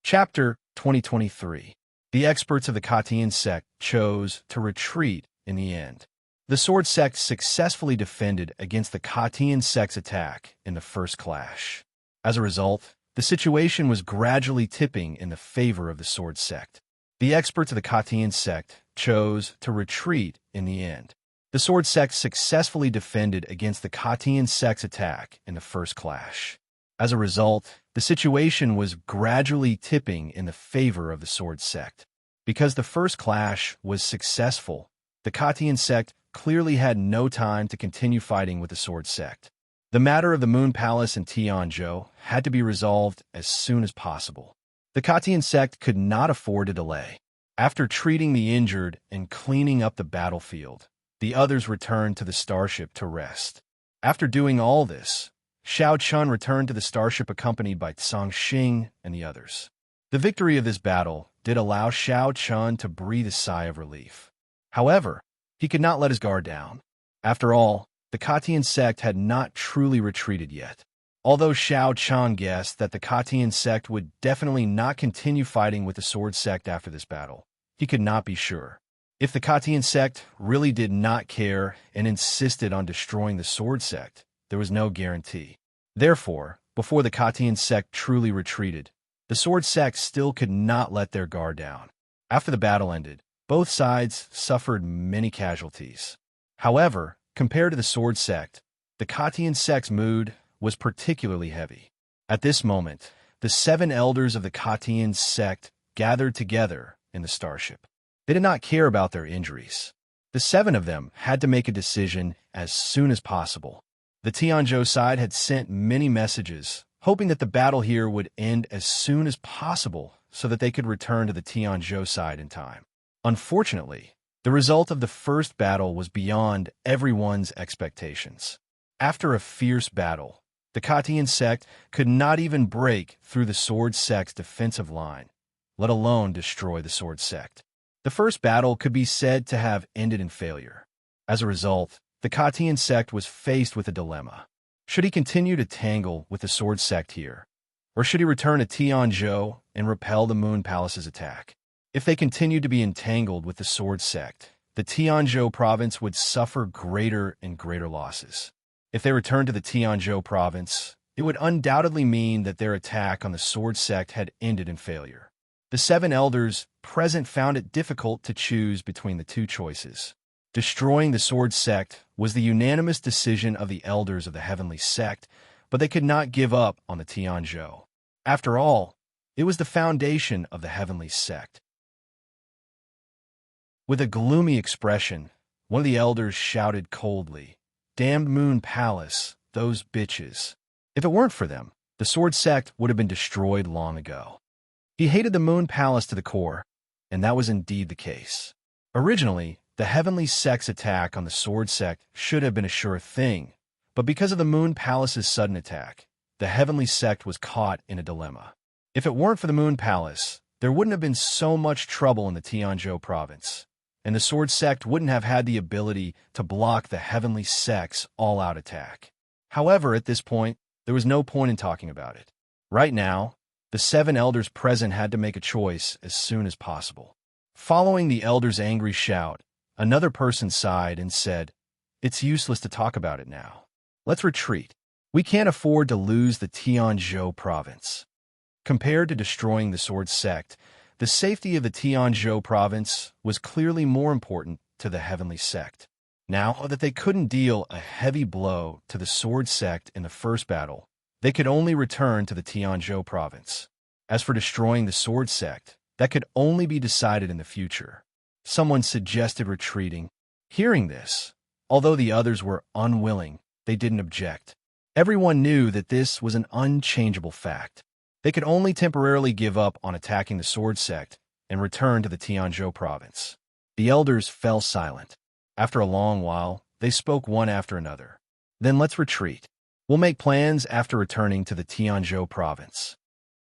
Chapter 2023. The experts of the Katian sect chose to retreat in the end. The Sword Sect successfully defended against the Katian sect's attack in the first clash. As a result, the situation was gradually tipping in the favor of the Sword Sect. The experts of the Katian sect chose to retreat in the end. The Sword Sect successfully defended against the Katian sect's attack in the first clash. As a result, the situation was gradually tipping in the favor of the Sword Sect. Because the first clash was successful, the Katian sect clearly had no time to continue fighting with the Sword Sect. The matter of the Moon Palace in Tianzhou had to be resolved as soon as possible. The Katian sect could not afford to delay. After treating the injured and cleaning up the battlefield, the others returned to the starship to rest. After doing all this, Xiao Chun returned to the starship accompanied by Song Xing and the others. The victory of this battle did allow Shao Chun to breathe a sigh of relief. However, he could not let his guard down. After all, the Katian sect had not truly retreated yet. Although Shao Chun guessed that the Katian sect would definitely not continue fighting with the Sword sect after this battle, he could not be sure. If the Katian sect really did not care and insisted on destroying the Sword sect, there was no guarantee. Therefore, before the Katian sect truly retreated, the Sword sect still could not let their guard down. After the battle ended, both sides suffered many casualties. However, compared to the Sword sect, the Katian sect's mood was particularly heavy. At this moment, the 7 elders of the Katian sect gathered together in the starship. They did not care about their injuries. The 7 of them had to make a decision as soon as possible. The Tianzhou side had sent many messages, hoping that the battle here would end as soon as possible so that they could return to the Tianzhou side in time. Unfortunately, the result of the first battle was beyond everyone's expectations. After a fierce battle, the Katian sect could not even break through the Sword sect's defensive line, let alone destroy the Sword sect. The first battle could be said to have ended in failure. As a result, the Katian sect was faced with a dilemma. Should he continue to tangle with the Sword sect here, or should he return to Tianzhou and repel the Moon Palace's attack? If they continued to be entangled with the Sword sect, the Tianzhou province would suffer greater and greater losses. If they returned to the Tianzhou province, it would undoubtedly mean that their attack on the Sword sect had ended in failure. The 7 elders present found it difficult to choose between the two choices. Destroying the Sword sect was the unanimous decision of the elders of the Heavenly Sect, but they could not give up on the Tianzhou. After all, it was the foundation of the Heavenly Sect. With a gloomy expression, one of the elders shouted coldly, "Damned Moon Palace, those bitches." If it weren't for them, the Sword sect would have been destroyed long ago. He hated the Moon Palace to the core, and that was indeed the case. Originally, the Heavenly Sect's attack on the Sword sect should have been a sure thing, but because of the Moon Palace's sudden attack, the Heavenly Sect was caught in a dilemma. If it weren't for the Moon Palace, there wouldn't have been so much trouble in the Tianzhou province, and the Sword sect wouldn't have had the ability to block the Heavenly Sect's all-out attack. However, at this point, there was no point in talking about it. Right now, the 7 elders present had to make a choice as soon as possible. Following the elders' angry shout, another person sighed and said, "It's useless to talk about it now. Let's retreat. We can't afford to lose the Tianzhou province." Compared to destroying the Sword sect, the safety of the Tianzhou province was clearly more important to the Heavenly Sect. Now that they couldn't deal a heavy blow to the Sword sect in the first battle, they could only return to the Tianzhou province. As for destroying the Sword sect, that could only be decided in the future. Someone suggested retreating. Hearing this, although the others were unwilling, they didn't object. Everyone knew that this was an unchangeable fact. They could only temporarily give up on attacking the Sword sect and return to the Tianzhou province. The elders fell silent. After a long while, they spoke one after another. "Then let's retreat. We'll make plans after returning to the Tianzhou province."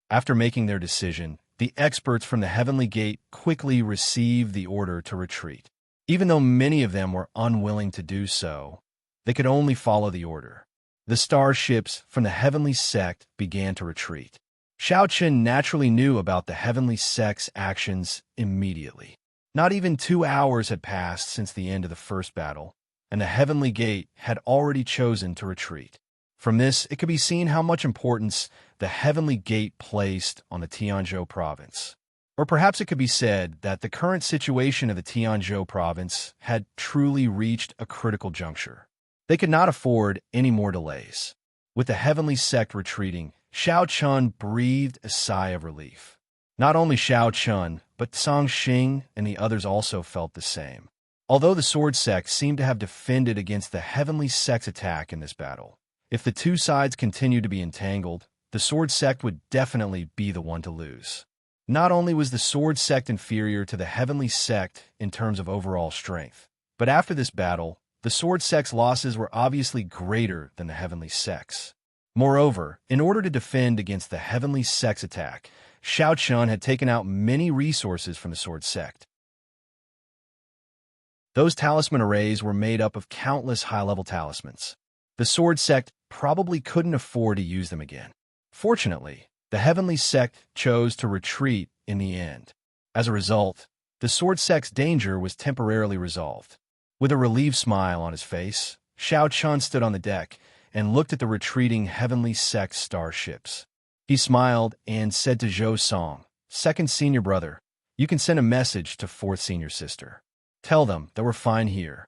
After making their decision, the experts from the Heavenly Gate quickly received the order to retreat. Even though many of them were unwilling to do so, they could only follow the order. The starships from the Heavenly Sect began to retreat. Shao Chun naturally knew about the Heavenly Sect's actions immediately. Not even 2 hours had passed since the end of the first battle, and the Heavenly Gate had already chosen to retreat. From this, it could be seen how much importance the Heavenly Gate placed on the Tianzhou province. Or perhaps it could be said that the current situation of the Tianzhou province had truly reached a critical juncture. They could not afford any more delays. With the Heavenly Sect retreating, Shao Chun breathed a sigh of relief. Not only Shao Chun, but Song Xing and the others also felt the same. Although the Sword Sect seemed to have defended against the Heavenly Sect's attack in this battle, if the two sides continued to be entangled, the Sword Sect would definitely be the one to lose. Not only was the Sword Sect inferior to the Heavenly Sect in terms of overall strength, but after this battle, the Sword Sect's losses were obviously greater than the Heavenly Sect's. Moreover, in order to defend against the Heavenly Sect's attack, Xiao Chun had taken out many resources from the sword sect. Those talisman arrays were made up of countless high-level talismans. The sword sect probably couldn't afford to use them again. Fortunately, the heavenly sect chose to retreat in the end. As a result, the sword sect's danger was temporarily resolved. With a relieved smile on his face, Xiao Chun stood on the deck and looked at the retreating heavenly sect starships. He smiled and said to Zhou Song, "Second senior brother, you can send a message to fourth senior sister. Tell them that we're fine here."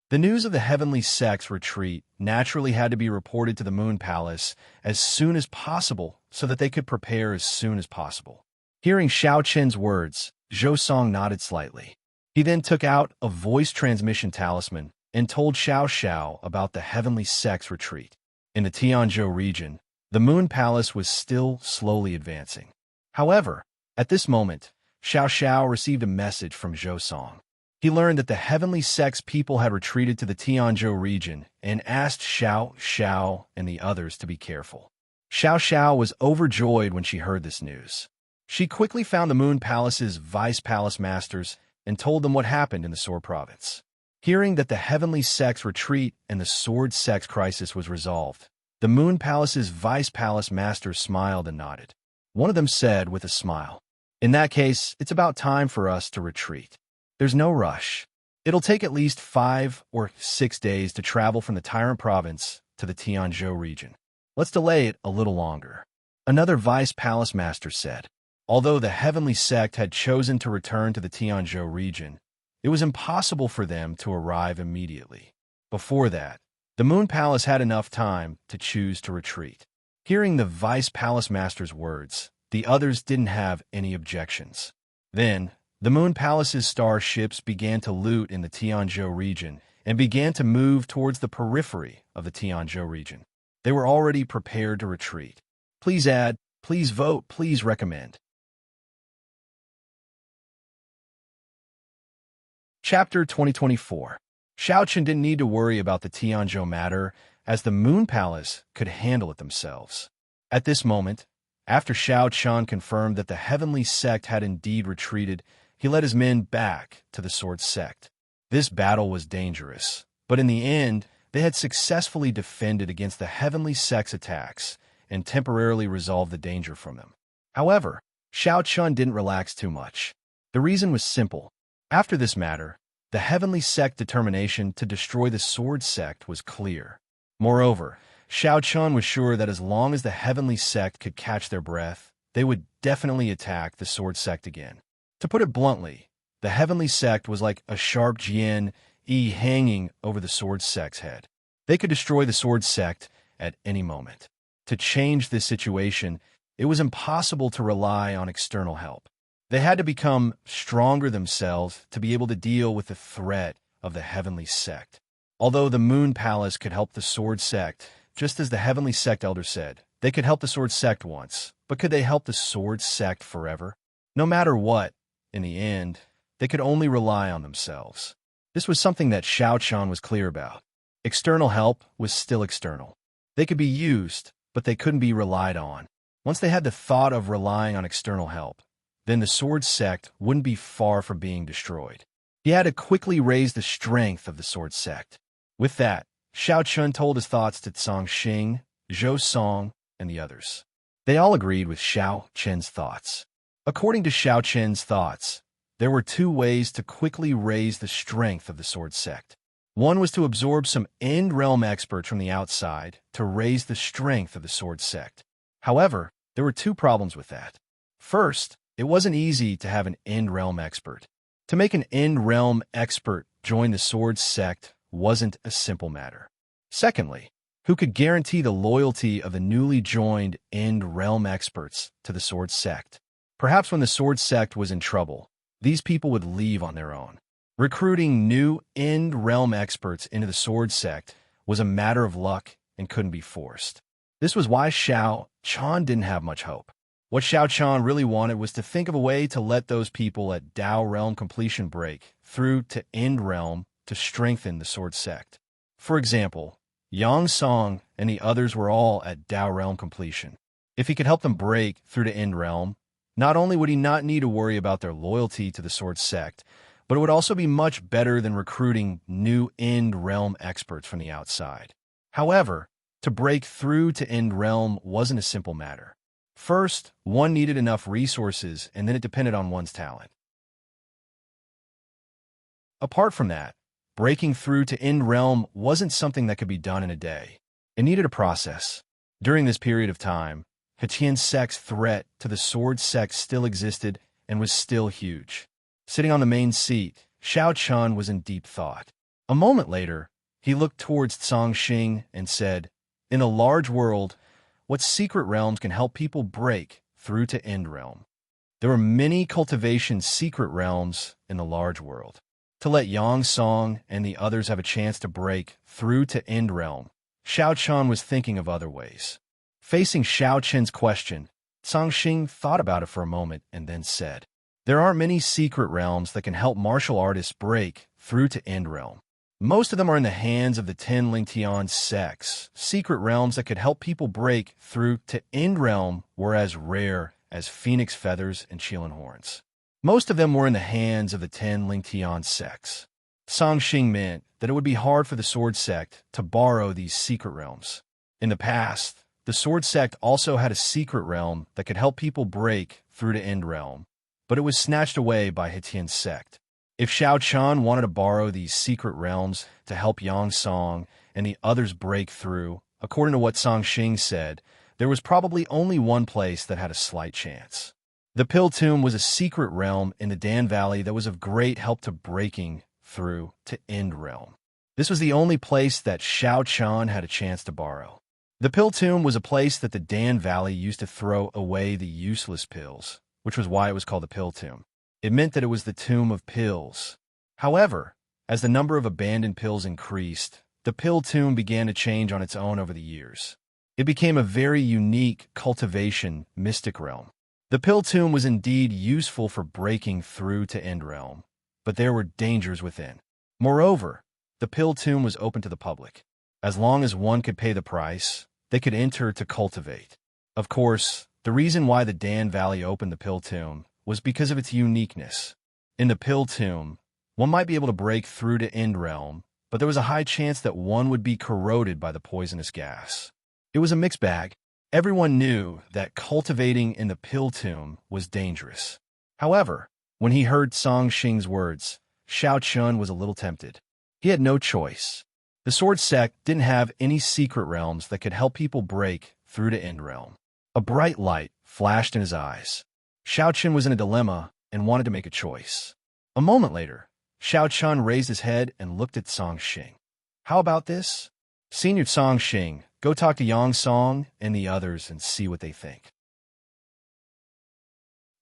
The news of the heavenly sect's retreat naturally had to be reported to the Moon Palace as soon as possible so that they could prepare as soon as possible. Hearing Xiao Chen's words, Zhou Song nodded slightly. He then took out a voice transmission talisman and told Xiao Xiao about the heavenly sect's retreat. In the Tianzhou region, the Moon Palace was still slowly advancing. However, at this moment, Xiao Xiao received a message from Zhou Song. He learned that the heavenly sect's people had retreated to the Tianzhou region and asked Xiao Xiao and the others to be careful. Xiao Xiao was overjoyed when she heard this news. She quickly found the Moon Palace's vice palace masters and told them what happened in the Sword Province. Hearing that the heavenly sect's retreat and the sword sect's crisis was resolved, the Moon Palace's vice palace masters smiled and nodded. One of them said with a smile, "In that case, it's about time for us to retreat. There's no rush. It'll take at least 5 or 6 days to travel from the Tyrant Province to the Tianzhou region. Let's delay it a little longer." Another vice palace master said. Although the heavenly sect had chosen to return to the Tianzhou region, it was impossible for them to arrive immediately. Before that, the Moon Palace had enough time to choose to retreat. Hearing the vice palace master's words, the others didn't have any objections. Then, the Moon Palace's starships began to loot in the Tianzhou region and began to move towards the periphery of the Tianzhou region. They were already prepared to retreat. Please add, please vote, please recommend. Chapter 2024. Xiao Chen didn't need to worry about the Tianzhou matter, as the Moon Palace could handle it themselves. At this moment, after Xiao Chen confirmed that the heavenly sect had indeed retreated, he led his men back to the sword sect. This battle was dangerous, but in the end, they had successfully defended against the heavenly sect's attacks and temporarily resolved the danger from them. However, Xiao Chen didn't relax too much. The reason was simple. After this matter, the heavenly sect's determination to destroy the sword sect was clear. Moreover, Xiao Chen was sure that as long as the heavenly sect could catch their breath, they would definitely attack the sword sect again. To put it bluntly, the heavenly sect was like a sharp Jian-yi hanging over the sword sect's head. They could destroy the sword sect at any moment. To change this situation, it was impossible to rely on external help. They had to become stronger themselves to be able to deal with the threat of the heavenly sect. Although the Moon Palace could help the sword sect, just as the heavenly sect elder said, they could help the sword sect once, but could they help the sword sect forever? No matter what, in the end, they could only rely on themselves. This was something that Xiao Chen was clear about. External help was still external. They could be used, but they couldn't be relied on. Once they had the thought of relying on external help, then the sword sect wouldn't be far from being destroyed. He had to quickly raise the strength of the sword sect. With that, Xiao Chen told his thoughts to Cang Xing, Zhou Song, and the others. They all agreed with Xiao Chen's thoughts. According to Xiao Chen's thoughts, there were 2 ways to quickly raise the strength of the sword sect. One was to absorb some End Realm experts from the outside to raise the strength of the sword sect. However, there were 2 problems with that. First, it wasn't easy to have an End Realm expert. To make an End Realm expert join the sword sect wasn't a simple matter. Secondly, who could guarantee the loyalty of the newly joined End Realm experts to the sword sect? Perhaps when the sword sect was in trouble, these people would leave on their own. Recruiting new End Realm experts into the sword sect was a matter of luck and couldn't be forced. This was why Xiao Chen didn't have much hope. What Xiao Chen really wanted was to think of a way to let those people at Dao Realm completion break through to End Realm to strengthen the sword sect. For example, Yang Song and the others were all at Dao Realm completion. If he could help them break through to End Realm, Not only would he not need to worry about their loyalty to the Sword Sect, but it would also be much better than recruiting new End Realm experts from the outside. However, to break through to End Realm wasn't a simple matter. First, one needed enough resources, and then it depended on one's talent. Apart from that, breaking through to End Realm wasn't something that could be done in a day. It needed a process. During this period of time, Hetien Sect's threat to the Sword Sect still existed and was still huge. Sitting on the main seat, Xiao Chun was in deep thought. A moment later, he looked towards Song Xing and said, "In a large world, what secret realms can help people break through to End Realm?" There were many cultivation secret realms in the large world. To let Yang Song and the others have a chance to break through to End Realm, Xiao Chun was thinking of other ways. Facing Xiao Chen's question, Song Xing thought about it for a moment and then said, "There aren't many secret realms that can help martial artists break through to End Realm. Most of them are in the hands of the 10 Lingtian sects. Secret realms that could help people break through to End Realm were as rare as phoenix feathers and Qilin horns. Most of them were in the hands of the 10 Lingtian sects." Song Xing meant that it would be hard for the Sword Sect to borrow these secret realms. In the past, the Sword Sect also had a secret realm that could help people break through to End Realm, but it was snatched away by Hetien Sect. If Xiao Chun wanted to borrow these secret realms to help Yang Song and the others break through, according to what Song Xing said, there was probably only one place that had a slight chance. The Pill Tomb was a secret realm in the Dan Valley that was of great help to breaking through to End Realm. This was the only place that Xiao Chun had a chance to borrow. The Pill Tomb was a place that the Dan Valley used to throw away the useless pills, which was why it was called the Pill Tomb. It meant that it was the tomb of pills. However, as the number of abandoned pills increased, the Pill Tomb began to change on its own over the years. It became a very unique cultivation mystic realm. The Pill Tomb was indeed useful for breaking through to End Realm, but there were dangers within. Moreover, the Pill Tomb was open to the public. As long as one could pay the price, they could enter to cultivate. Of course, the reason why the Dan Valley opened the Pill Tomb was because of its uniqueness. In the Pill Tomb, one might be able to break through to End Realm, but there was a high chance that one would be corroded by the poisonous gas. It was a mixed bag. Everyone knew that cultivating in the Pill Tomb was dangerous. However, when he heard Song Xing's words, Xiao Chun was a little tempted. He had no choice. The Sword Sect didn't have any secret realms that could help people break through to End Realm. A bright light flashed in his eyes. Xiao Chun was in a dilemma and wanted to make a choice. A moment later, Xiao Chun raised his head and looked at Song Xing. "How about this? Senior Song Xing, go talk to Yang Song and the others and see what they think.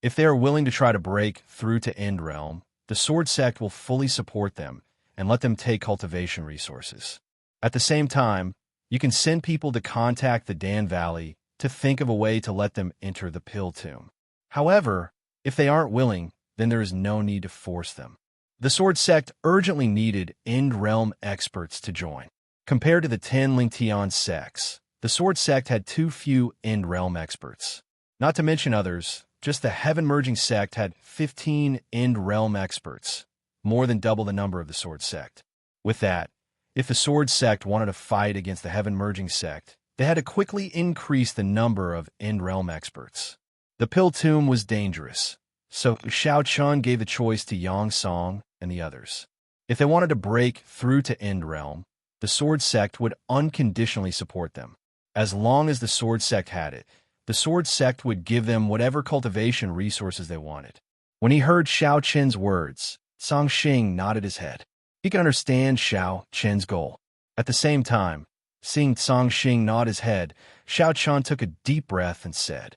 If they are willing to try to break through to End Realm, the Sword Sect will fully support them and let them take cultivation resources. At the same time, you can send people to contact the Dan Valley to think of a way to let them enter the Pill Tomb. However, if they aren't willing, then there is no need to force them." The Sword Sect urgently needed End Realm experts to join. Compared to the 10 Lingtian sects, the Sword Sect had too few End Realm experts. Not to mention others, just the Heaven Merging Sect had 15 End Realm experts, more than double the number of the Sword Sect. With that, if the Sword Sect wanted to fight against the Heaven Merging Sect, they had to quickly increase the number of End Realm experts. The Pill Tomb was dangerous, so Xiao Chun gave the choice to Yang Song and the others. If they wanted to break through to End Realm, the Sword Sect would unconditionally support them. As long as the Sword Sect had it, the Sword Sect would give them whatever cultivation resources they wanted. When he heard Xiao Chen's words, Song Xing nodded his head. He could understand Xiao Chen's goal. At the same time, seeing Song Xing nod his head, Xiao Chen took a deep breath and said,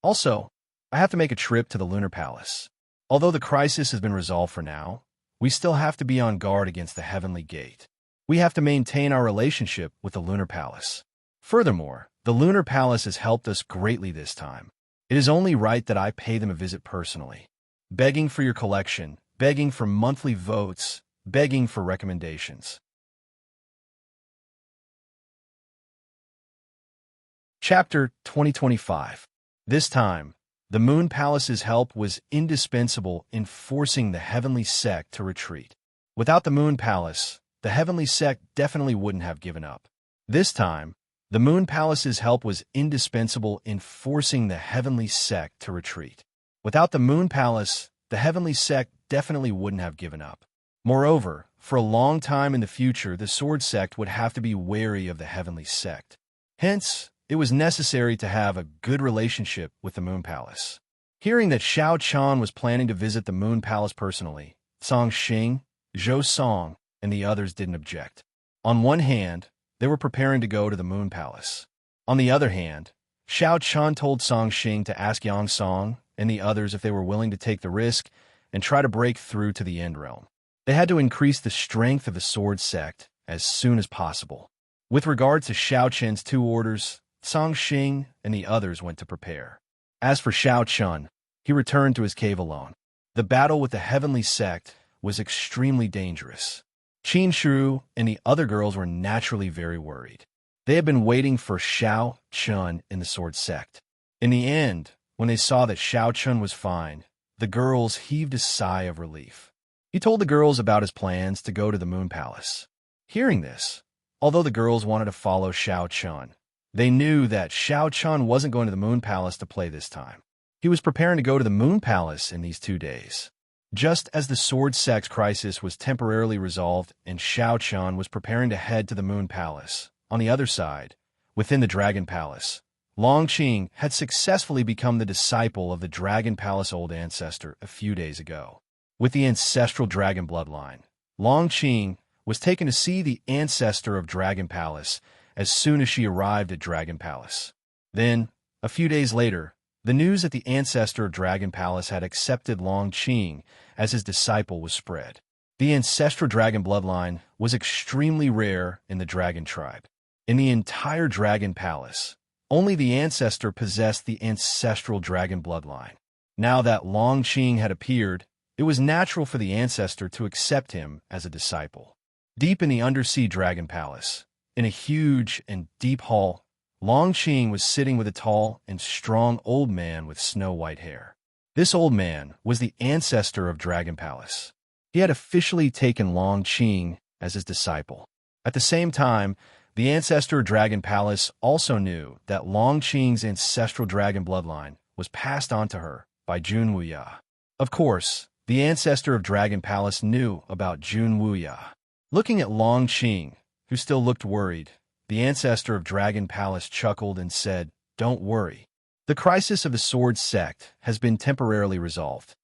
"Also, I have to make a trip to the Lunar Palace. Although the crisis has been resolved for now, we still have to be on guard against the Heavenly Gate. We have to maintain our relationship with the Lunar Palace. Furthermore, the Lunar Palace has helped us greatly this time. It is only right that I pay them a visit personally. Begging for your collection, begging for monthly votes, begging for recommendations." Chapter 2025. This time, The Moon Palace's help was indispensable in forcing the Heavenly Sect to retreat. Without the Moon Palace, the Heavenly Sect definitely wouldn't have given up. This time, the Moon Palace's help was indispensable in forcing the Heavenly Sect to retreat. Without the Moon Palace, the Heavenly Sect definitely wouldn't have given up. Moreover, for a long time in the future, the Sword Sect would have to be wary of the Heavenly Sect. Hence, it was necessary to have a good relationship with the Moon Palace. Hearing that Xiao Qian was planning to visit the Moon Palace personally, Song Xing, Zhou Song, and the others didn't object. On one hand, they were preparing to go to the Moon Palace. On the other hand, Xiao Qian told Song Xing to ask Yang Song and the others if they were willing to take the risk and try to break through to the End Realm. They had to increase the strength of the Sword Sect as soon as possible. With regard to Xiao Qian's 2 orders, Song Xing and the others went to prepare. As for Xiao Qian, he returned to his cave alone. The battle with the Heavenly Sect was extremely dangerous. Qin Shu and the other girls were naturally very worried. They had been waiting for Xiao Qian in the Sword Sect. In the end, when they saw that Xiao Qian was fine, the girls heaved a sigh of relief. He told the girls about his plans to go to the Moon Palace. Hearing this, although the girls wanted to follow Xiao Qian, they knew that Xiao Qian wasn't going to the Moon Palace to play this time. He was preparing to go to the Moon Palace in these 2 days. Just as the Sword Sect's crisis was temporarily resolved and Xiao Qian was preparing to head to the Moon Palace, on the other side, within the Dragon Palace, Long Qing had successfully become the disciple of the Dragon Palace old ancestor a few days ago. With the ancestral dragon bloodline, Long Qing was taken to see the ancestor of Dragon Palace as soon as she arrived at Dragon Palace. Then, a few days later, the news that the ancestor of Dragon Palace had accepted Long Qing as his disciple was spread. The ancestral dragon bloodline was extremely rare in the dragon tribe. In the entire Dragon Palace, only the ancestor possessed the ancestral dragon bloodline. Now that Long Qing had appeared, it was natural for the ancestor to accept him as a disciple. Deep in the undersea Dragon Palace, in a huge and deep hall, Long Qing was sitting with a tall and strong old man with snow-white hair. This old man was the ancestor of Dragon Palace. He had officially taken Long Qing as his disciple. At the same time, the ancestor of Dragon Palace also knew that Long Qing's ancestral dragon bloodline was passed on to her by Jun Wuya. Of course, the ancestor of Dragon Palace knew about Jun Wuya. Looking at Long Qing, who still looked worried, the ancestor of Dragon Palace chuckled and said, "Don't worry. The crisis of the Sword Sect has been temporarily resolved."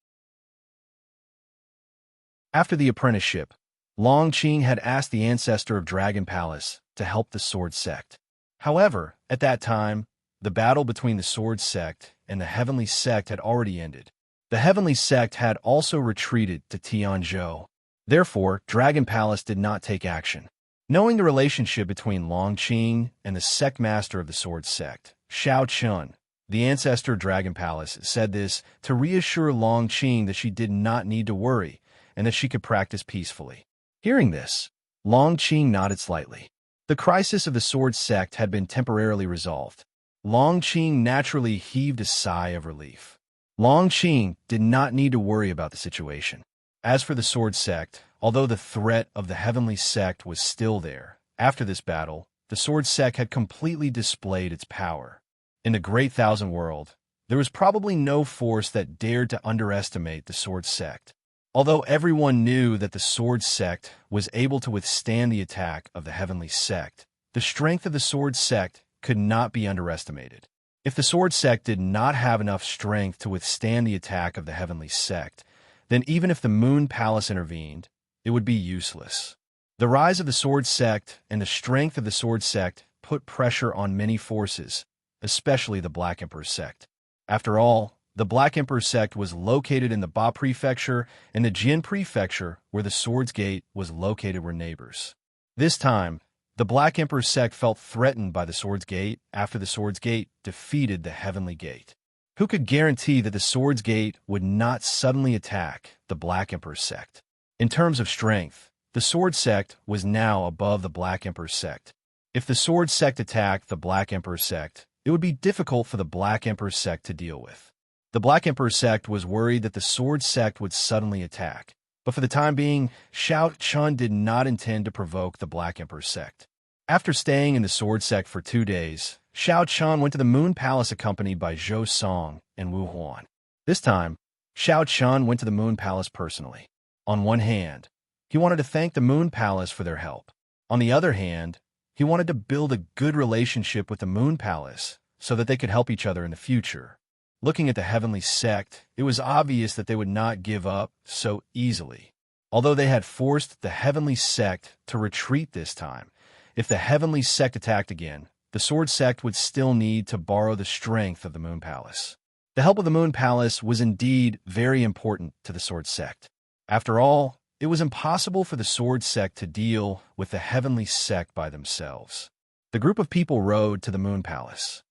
After the apprenticeship, Long Qing had asked the ancestor of Dragon Palace to help the Sword Sect. However, at that time, the battle between the Sword Sect and the Heavenly Sect had already ended. The Heavenly Sect had also retreated to Tianzhou. Therefore, Dragon Palace did not take action. Knowing the relationship between Long Qing and the sect master of the Sword Sect, Xiao Qian, the ancestor of Dragon Palace, said this to reassure Long Qing that she did not need to worry and that she could practice peacefully. Hearing this, Long Qing nodded slightly. The crisis of the Sword Sect had been temporarily resolved. Long Qing naturally heaved a sigh of relief. Long Qing did not need to worry about the situation. As for the Sword Sect, although the threat of the Heavenly Sect was still there, after this battle, the Sword Sect had completely displayed its power. In the Great Thousand World, there was probably no force that dared to underestimate the Sword Sect. Although everyone knew that the Sword Sect was able to withstand the attack of the Heavenly Sect, the strength of the Sword Sect could not be underestimated. If the Sword Sect did not have enough strength to withstand the attack of the Heavenly Sect, then even if the Moon Palace intervened, it would be useless. The rise of the Sword Sect and the strength of the Sword Sect put pressure on many forces, especially the Black Emperor Sect. After all, the Black Emperor Sect was located in the Ba Prefecture, and the Jin Prefecture, where the Swords Gate was located, were neighbors. This time, the Black Emperor Sect felt threatened by the Swords Gate after the Swords Gate defeated the Heavenly Gate. Who could guarantee that the Swords Gate would not suddenly attack the Black Emperor Sect? In terms of strength, the Sword Sect was now above the Black Emperor Sect. If the Sword Sect attacked the Black Emperor Sect, it would be difficult for the Black Emperor Sect to deal with. The Black Emperor sect was worried that the Sword sect would suddenly attack, but for the time being, Xiao Chun did not intend to provoke the Black Emperor sect. After staying in the Sword sect for 2 days, Xiao Chun went to the Moon Palace accompanied by Zhou Song and Wu Huan. This time, Xiao Chun went to the Moon Palace personally. On one hand, he wanted to thank the Moon Palace for their help. On the other hand, he wanted to build a good relationship with the Moon Palace so that they could help each other in the future. Looking at the Heavenly Sect, it was obvious that they would not give up so easily. Although they had forced the Heavenly Sect to retreat this time, if the Heavenly Sect attacked again, the Sword Sect would still need to borrow the strength of the Moon Palace. The help of the Moon Palace was indeed very important to the Sword Sect. After all, it was impossible for the Sword Sect to deal with the Heavenly Sect by themselves. The group of people rode to the Moon Palace.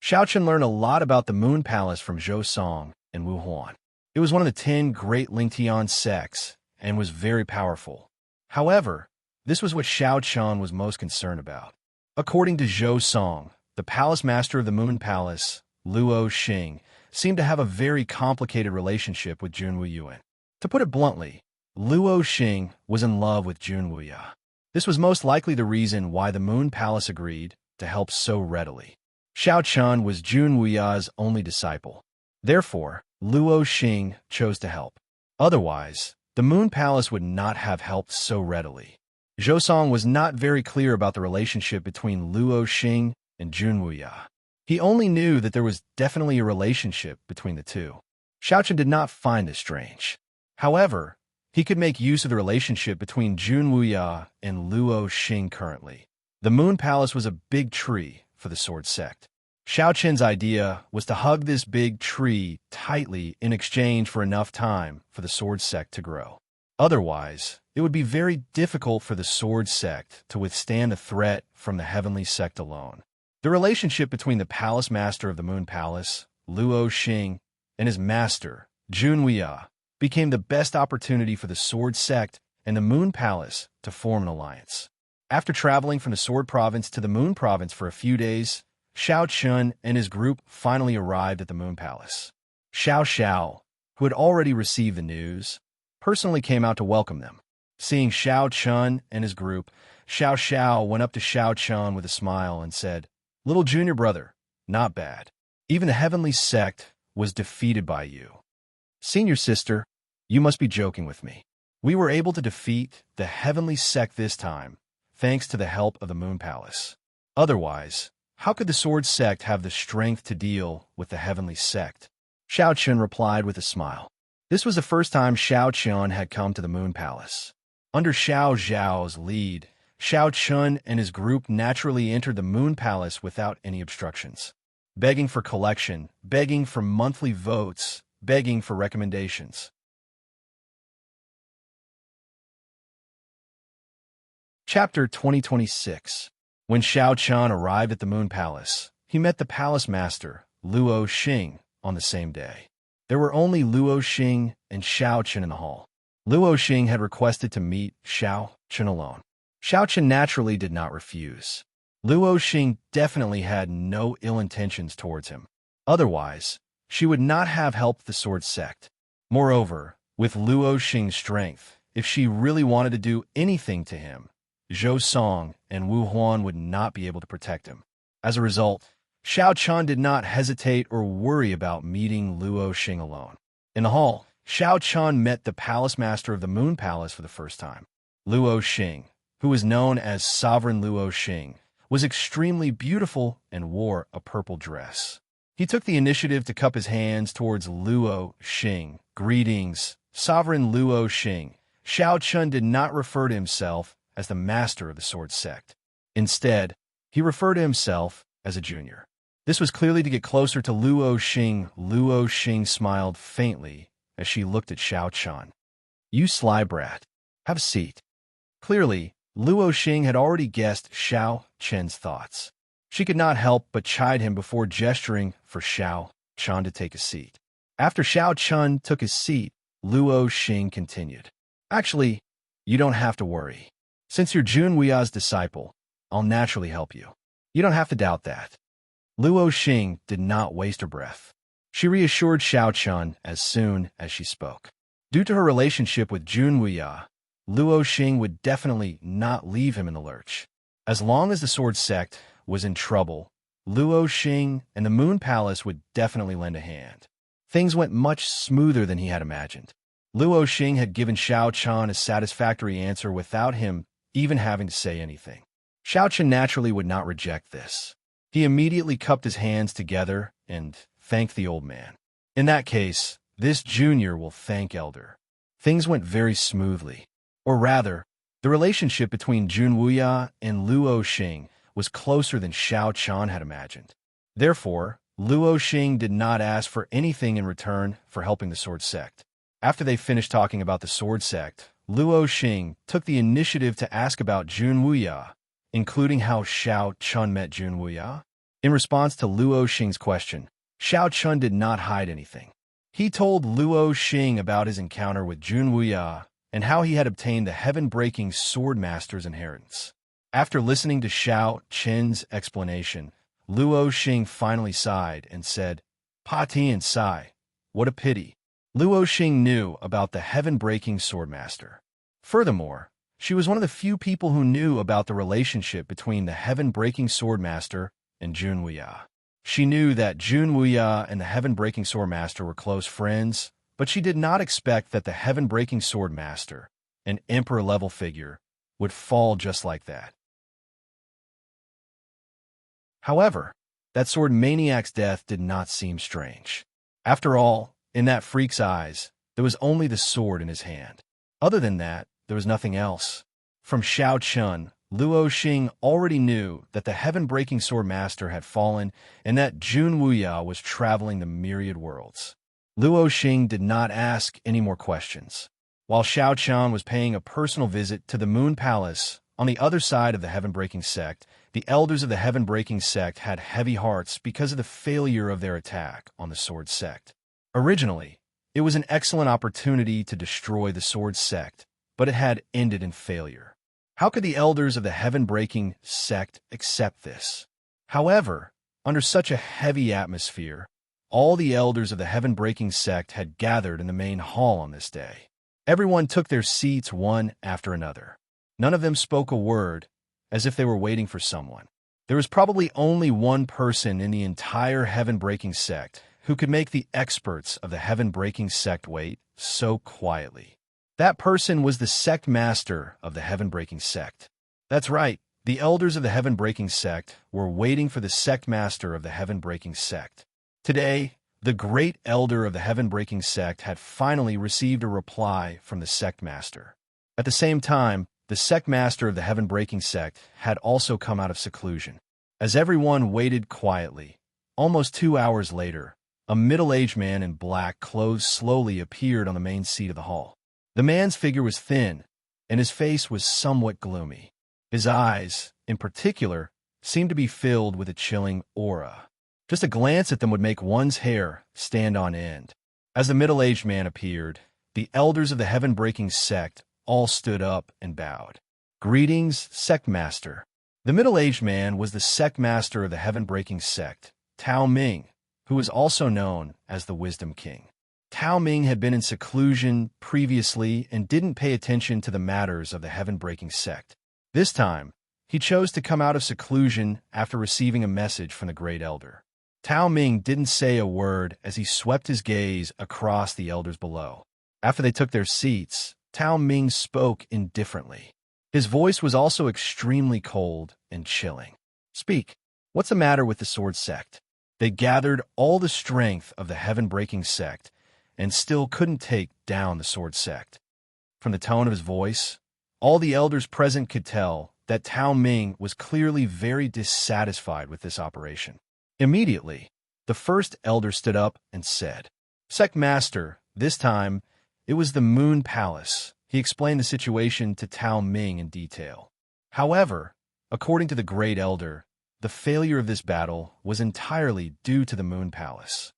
Xiao Chun learned a lot about the Moon Palace from Zhou Song and Wu Huan. It was one of the 10 great Lingtian sects and was very powerful. However, this was what Xiao Chun was most concerned about. According to Zhou Song, the palace master of the Moon Palace, Luo Xing, seemed to have a very complicated relationship with Jun Wuyuan. To put it bluntly, Luo Xing was in love with Jun Wuya. This was most likely the reason why the Moon Palace agreed to help so readily. Xiao Chun was Jun Wuya's only disciple. Therefore, Luo Xing chose to help. Otherwise, the Moon Palace would not have helped so readily. Zhou Song was not very clear about the relationship between Luo Xing and Jun Wuya. He only knew that there was definitely a relationship between the two. Xiao Chun did not find this strange. However, he could make use of the relationship between Jun Wuya and Luo Xing currently. The Moon Palace was a big tree for the Sword Sect. Xiao Chun's idea was to hug this big tree tightly in exchange for enough time for the Sword Sect to grow. Otherwise, it would be very difficult for the Sword Sect to withstand a threat from the Heavenly Sect alone. The relationship between the Palace Master of the Moon Palace, Luo Xing, and his master, Jun Wuya, became the best opportunity for the Sword Sect and the Moon Palace to form an alliance. After traveling from the Sword Province to the Moon Province for a few days, Xiao Chun and his group finally arrived at the Moon Palace. Xiao Xiao, who had already received the news, personally came out to welcome them. Seeing Xiao Chun and his group, Xiao Xiao went up to Xiao Chun with a smile and said, "Little junior brother, not bad. Even the Heavenly Sect was defeated by you. Senior sister, you must be joking with me. We were able to defeat the Heavenly Sect this time, thanks to the help of the Moon Palace. Otherwise, how could the Sword Sect have the strength to deal with the Heavenly Sect?" Xiao Chun replied with a smile. This was the first time Xiao Chun had come to the Moon Palace. Under Xiao Zhao's lead, Xiao Chun and his group naturally entered the Moon Palace without any obstructions. Begging for collection, begging for monthly votes, begging for recommendations. Chapter 2026. When Xiao Chun arrived at the Moon Palace, he met the Palace Master, Luo Xing, on the same day. There were only Luo Xing and Xiao Chun in the hall. Luo Xing had requested to meet Xiao Chun alone. Xiao Chun naturally did not refuse. Luo Xing definitely had no ill intentions towards him. Otherwise, she would not have helped the Sword Sect. Moreover, with Luo Xing's strength, if she really wanted to do anything to him, Zhou Song and Wu Huan would not be able to protect him. As a result, Xiao Chun did not hesitate or worry about meeting Luo Xing alone. In the hall, Xiao Chun met the Palace Master of the Moon Palace for the first time. Luo Xing, who was known as Sovereign Luo Xing, was extremely beautiful and wore a purple dress. He took the initiative to cup his hands towards Luo Xing. "Greetings, Sovereign Luo Xing." Xiao Chun did not refer to himself as the master of the Sword Sect. Instead, he referred to himself as a junior. This was clearly to get closer to Luo Xing. Luo Xing smiled faintly as she looked at Xiao Chun. "You sly brat. Have a seat." Clearly, Luo Xing had already guessed Xiao Chun's thoughts. She could not help but chide him before gesturing for Xiao Chun to take a seat. After Xiao Chun took his seat, Luo Xing continued. "Actually, you don't have to worry. Since you're Jun Wuya's disciple, I'll naturally help you. You don't have to doubt that." Luo Xing did not waste her breath. She reassured Xiao Chun as soon as she spoke. Due to her relationship with Jun Wuya, Luo Xing would definitely not leave him in the lurch. As long as the Sword Sect was in trouble, Luo Xing and the Moon Palace would definitely lend a hand. Things went much smoother than he had imagined. Luo Xing had given Xiao Chun a satisfactory answer without him even having to say anything. Xiao Chun naturally would not reject this. He immediately cupped his hands together and thanked the old man. In that case, this junior will thank elder. Things went very smoothly. Or rather, the relationship between Jun Wuya and Luo Xing was closer than Xiao Chun had imagined. Therefore, Luo Xing did not ask for anything in return for helping the Sword Sect. After they finished talking about the Sword Sect, Luo Xing took the initiative to ask about Jun Wuya, including how Xiao Chun met Jun Wuya. In response to Luo Xing's question, Xiao Chun did not hide anything. He told Luo Xing about his encounter with Jun Wuya and how he had obtained the heaven-breaking Sword Master's inheritance. After listening to Xiao Chun's explanation, Luo Xing finally sighed and said, "Pa Tian Sai, what a pity." Luo Xing knew about the heaven-breaking Sword Master. Furthermore, she was one of the few people who knew about the relationship between the heaven-breaking Sword Master and Jun Wuya. She knew that Jun Wuya and the heaven-breaking Sword Master were close friends, but she did not expect that the heaven-breaking Sword Master, an emperor-level figure, would fall just like that. However, that sword maniac's death did not seem strange. After all, in that freak's eyes, there was only the sword in his hand. Other than that, there was nothing else. From Xiao Chun, Luo Xing already knew that the heaven-breaking Sword Master had fallen and that Jun Wuya was traveling the myriad worlds. Luo Xing did not ask any more questions. While Xiao Chun was paying a personal visit to the Moon Palace on the other side of the heaven-breaking sect, the elders of the heaven-breaking sect had heavy hearts because of the failure of their attack on the Sword Sect. Originally, it was an excellent opportunity to destroy the Sword Sect, but it had ended in failure. How could the elders of the heaven-breaking sect accept this? However, under such a heavy atmosphere, all the elders of the heaven-breaking sect had gathered in the main hall on this day. Everyone took their seats one after another. None of them spoke a word, as if they were waiting for someone. There was probably only one person in the entire heaven-breaking sect who could make the experts of the heaven-breaking sect wait so quietly. That person was the sect master of the heaven-breaking sect. That's right, the elders of the heaven-breaking sect were waiting for the sect master of the heaven-breaking sect. Today, the great elder of the heaven-breaking sect had finally received a reply from the sect master. At the same time, the sect master of the heaven-breaking sect had also come out of seclusion. As everyone waited quietly, almost 2 hours later, a middle-aged man in black clothes slowly appeared on the main seat of the hall. The man's figure was thin, and his face was somewhat gloomy. His eyes, in particular, seemed to be filled with a chilling aura. Just a glance at them would make one's hair stand on end. As the middle-aged man appeared, the elders of the heaven-breaking sect all stood up and bowed. "Greetings, sect master." The middle-aged man was the sect master of the heaven-breaking sect, Tao Ming, who was also known as the Wisdom King. Tao Ming had been in seclusion previously and didn't pay attention to the matters of the heaven-breaking sect. This time, he chose to come out of seclusion after receiving a message from the Great Elder. Tao Ming didn't say a word as he swept his gaze across the elders below. After they took their seats, Tao Ming spoke indifferently. His voice was also extremely cold and chilling. "Speak. What's the matter with the Sword Sect?" They gathered all the strength of the heaven-breaking sect and still couldn't take down the Sword Sect. From the tone of his voice, all the elders present could tell that Tao Ming was clearly very dissatisfied with this operation. Immediately, the first elder stood up and said, "Sect Master, this time, it was the Moon Palace." He explained the situation to Tao Ming in detail. However, according to the Great Elder, the failure of this battle was entirely due to the Moon Palace.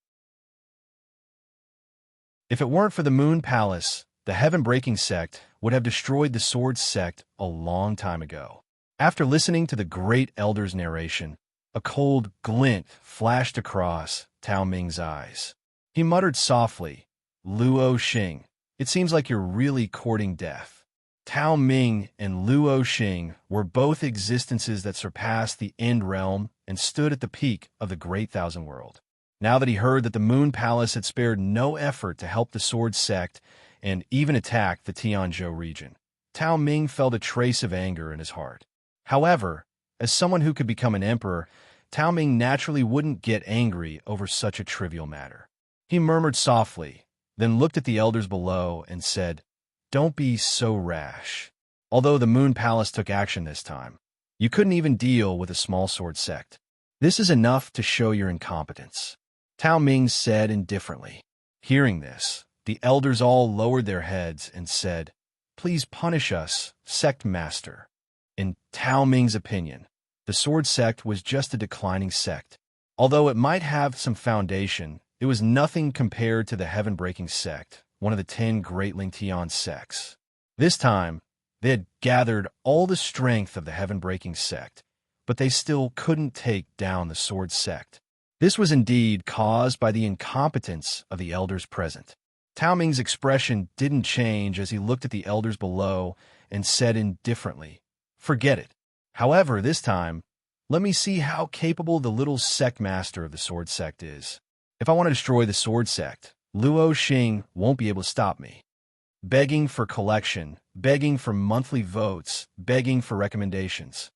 If it weren't for the Moon Palace, the heaven-breaking sect would have destroyed the Sword Sect a long time ago. After listening to the Great Elder's narration, A cold glint flashed across Tao Ming's eyes. He muttered softly, "Luo Xing, it seems like you're really courting death." Tao Ming and Luo Xing were both existences that surpassed the End Realm and stood at the peak of the Great Thousand World. Now that he heard that the Moon Palace had spared no effort to help the Sword Sect and even attacked the Tianzhou region, Tao Ming felt a trace of anger in his heart. However, as someone who could become an emperor, Tao Ming naturally wouldn't get angry over such a trivial matter. He murmured softly, then looked at the elders below and said, "Don't be so rash." Although the Moon Palace took action this time, you couldn't even deal with a small sword sect. This is enough to show your incompetence, Tao Ming said indifferently. Hearing this, the elders all lowered their heads and said, "Please punish us, sect master." In Tao Ming's opinion, the sword sect was just a declining sect. Although it might have some foundation, it was nothing compared to the heaven-breaking sect, one of the 10 great Lingtian sects. This time, they had gathered all the strength of the heaven-breaking sect, but they still couldn't take down the sword sect. This was indeed caused by the incompetence of the elders present. Tao Ming's expression didn't change as he looked at the elders below and said indifferently, "Forget it. However, this time, let me see how capable the little sect master of the sword sect is. If I want to destroy the sword sect, Luo Xing won't be able to stop me." Begging for collection, begging for monthly votes, begging for recommendations.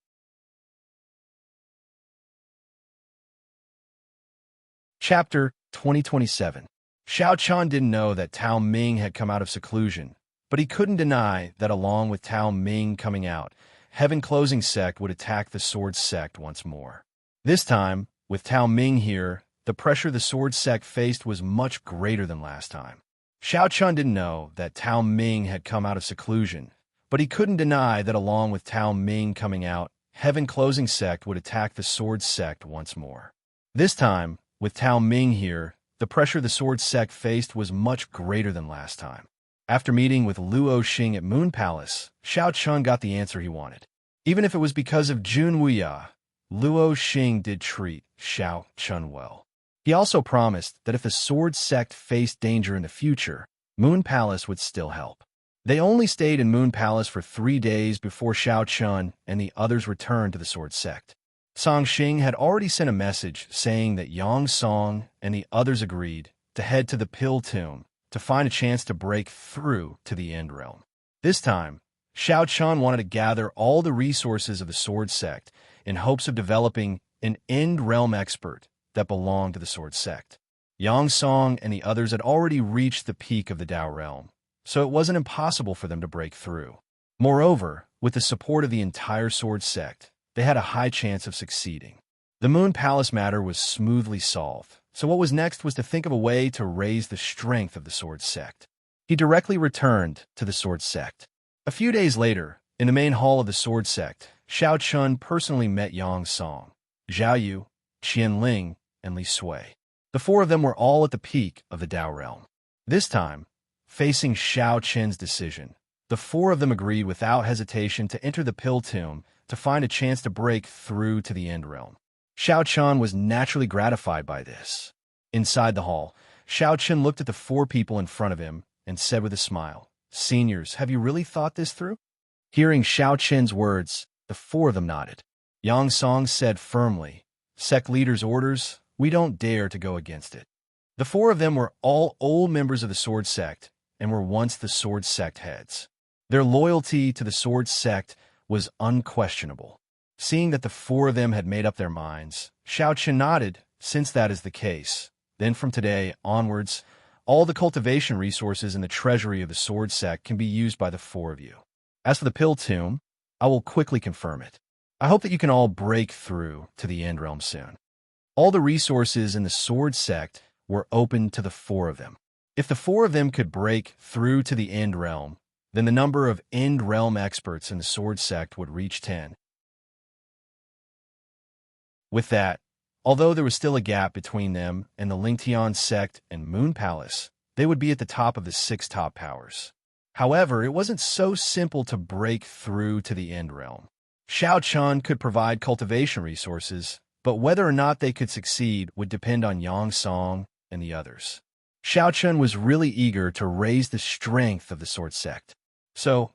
Chapter 2027. Xiao Chan didn't know that Tao Ming had come out of seclusion, but he couldn't deny that along with Tao Ming coming out, Heaven Closing Sect would attack the Sword Sect once more. This time, with Tao Ming here, the pressure the Sword Sect faced was much greater than last time. Xiao Chun didn't know that Tao Ming had come out of seclusion, but he couldn't deny that along with Tao Ming coming out, Heaven Closing Sect would attack the Sword Sect once more. This time, with Tao Ming here, the pressure the Sword Sect faced was much greater than last time. After meeting with Luo Xing at Moon Palace, Xiao Chun got the answer he wanted. Even if it was because of Jun Wuya, Luo Xing did treat Xiao Chun well. He also promised that if the Sword Sect faced danger in the future, Moon Palace would still help. They only stayed in Moon Palace for 3 days before Xiao Chun and the others returned to the Sword Sect. Song Xing had already sent a message saying that Yang Song and the others agreed to head to the Pill Tomb to find a chance to break through to the End Realm. This time, Xiao Chun wanted to gather all the resources of the Sword Sect in hopes of developing an End Realm expert that belonged to the Sword Sect. Yang Song and the others had already reached the peak of the Dao Realm, so it wasn't impossible for them to break through. Moreover, with the support of the entire Sword Sect, they had a high chance of succeeding. The Moon Palace matter was smoothly solved, so what was next was to think of a way to raise the strength of the Sword Sect. He directly returned to the Sword Sect. A few days later, in the main hall of the Sword Sect, Xiao Chun personally met Yang Song, Zhao Yu, Qian Ling, and Li Sui. The 4 of them were all at the peak of the Dao Realm. This time, facing Xiao Chen's decision, the 4 of them agreed without hesitation to enter the Pill Tomb to find a chance to break through to the End Realm. Xiao Chun was naturally gratified by this. Inside the hall, Xiao Chun looked at the 4 people in front of him and said with a smile, "Seniors, have you really thought this through?" Hearing Xiao Chen's words, the 4 of them nodded. Yang Song said firmly, "Sect leader's orders, we don't dare to go against it." The 4 of them were all old members of the Sword Sect and were once the Sword Sect heads. Their loyalty to the Sword Sect was unquestionable. Seeing that the 4 of them had made up their minds, Xiao Chun nodded, since that is the case. Then from today onwards, all the cultivation resources in the treasury of the Sword Sect can be used by the 4 of you. As for the Pill Tomb, I will quickly confirm it. I hope that you can all break through to the End Realm soon. All the resources in the Sword Sect were open to the 4 of them. If the 4 of them could break through to the End Realm, then the number of End Realm experts in the Sword Sect would reach 10. With that, although there was still a gap between them and the Lingtian Sect and Moon Palace, they would be at the top of the 6 top powers. However, it wasn't so simple to break through to the End Realm. Xiao Chun could provide cultivation resources, but whether or not they could succeed would depend on Yang Song and the others. Xiao Chun was really eager to raise the strength of the sword sect. So,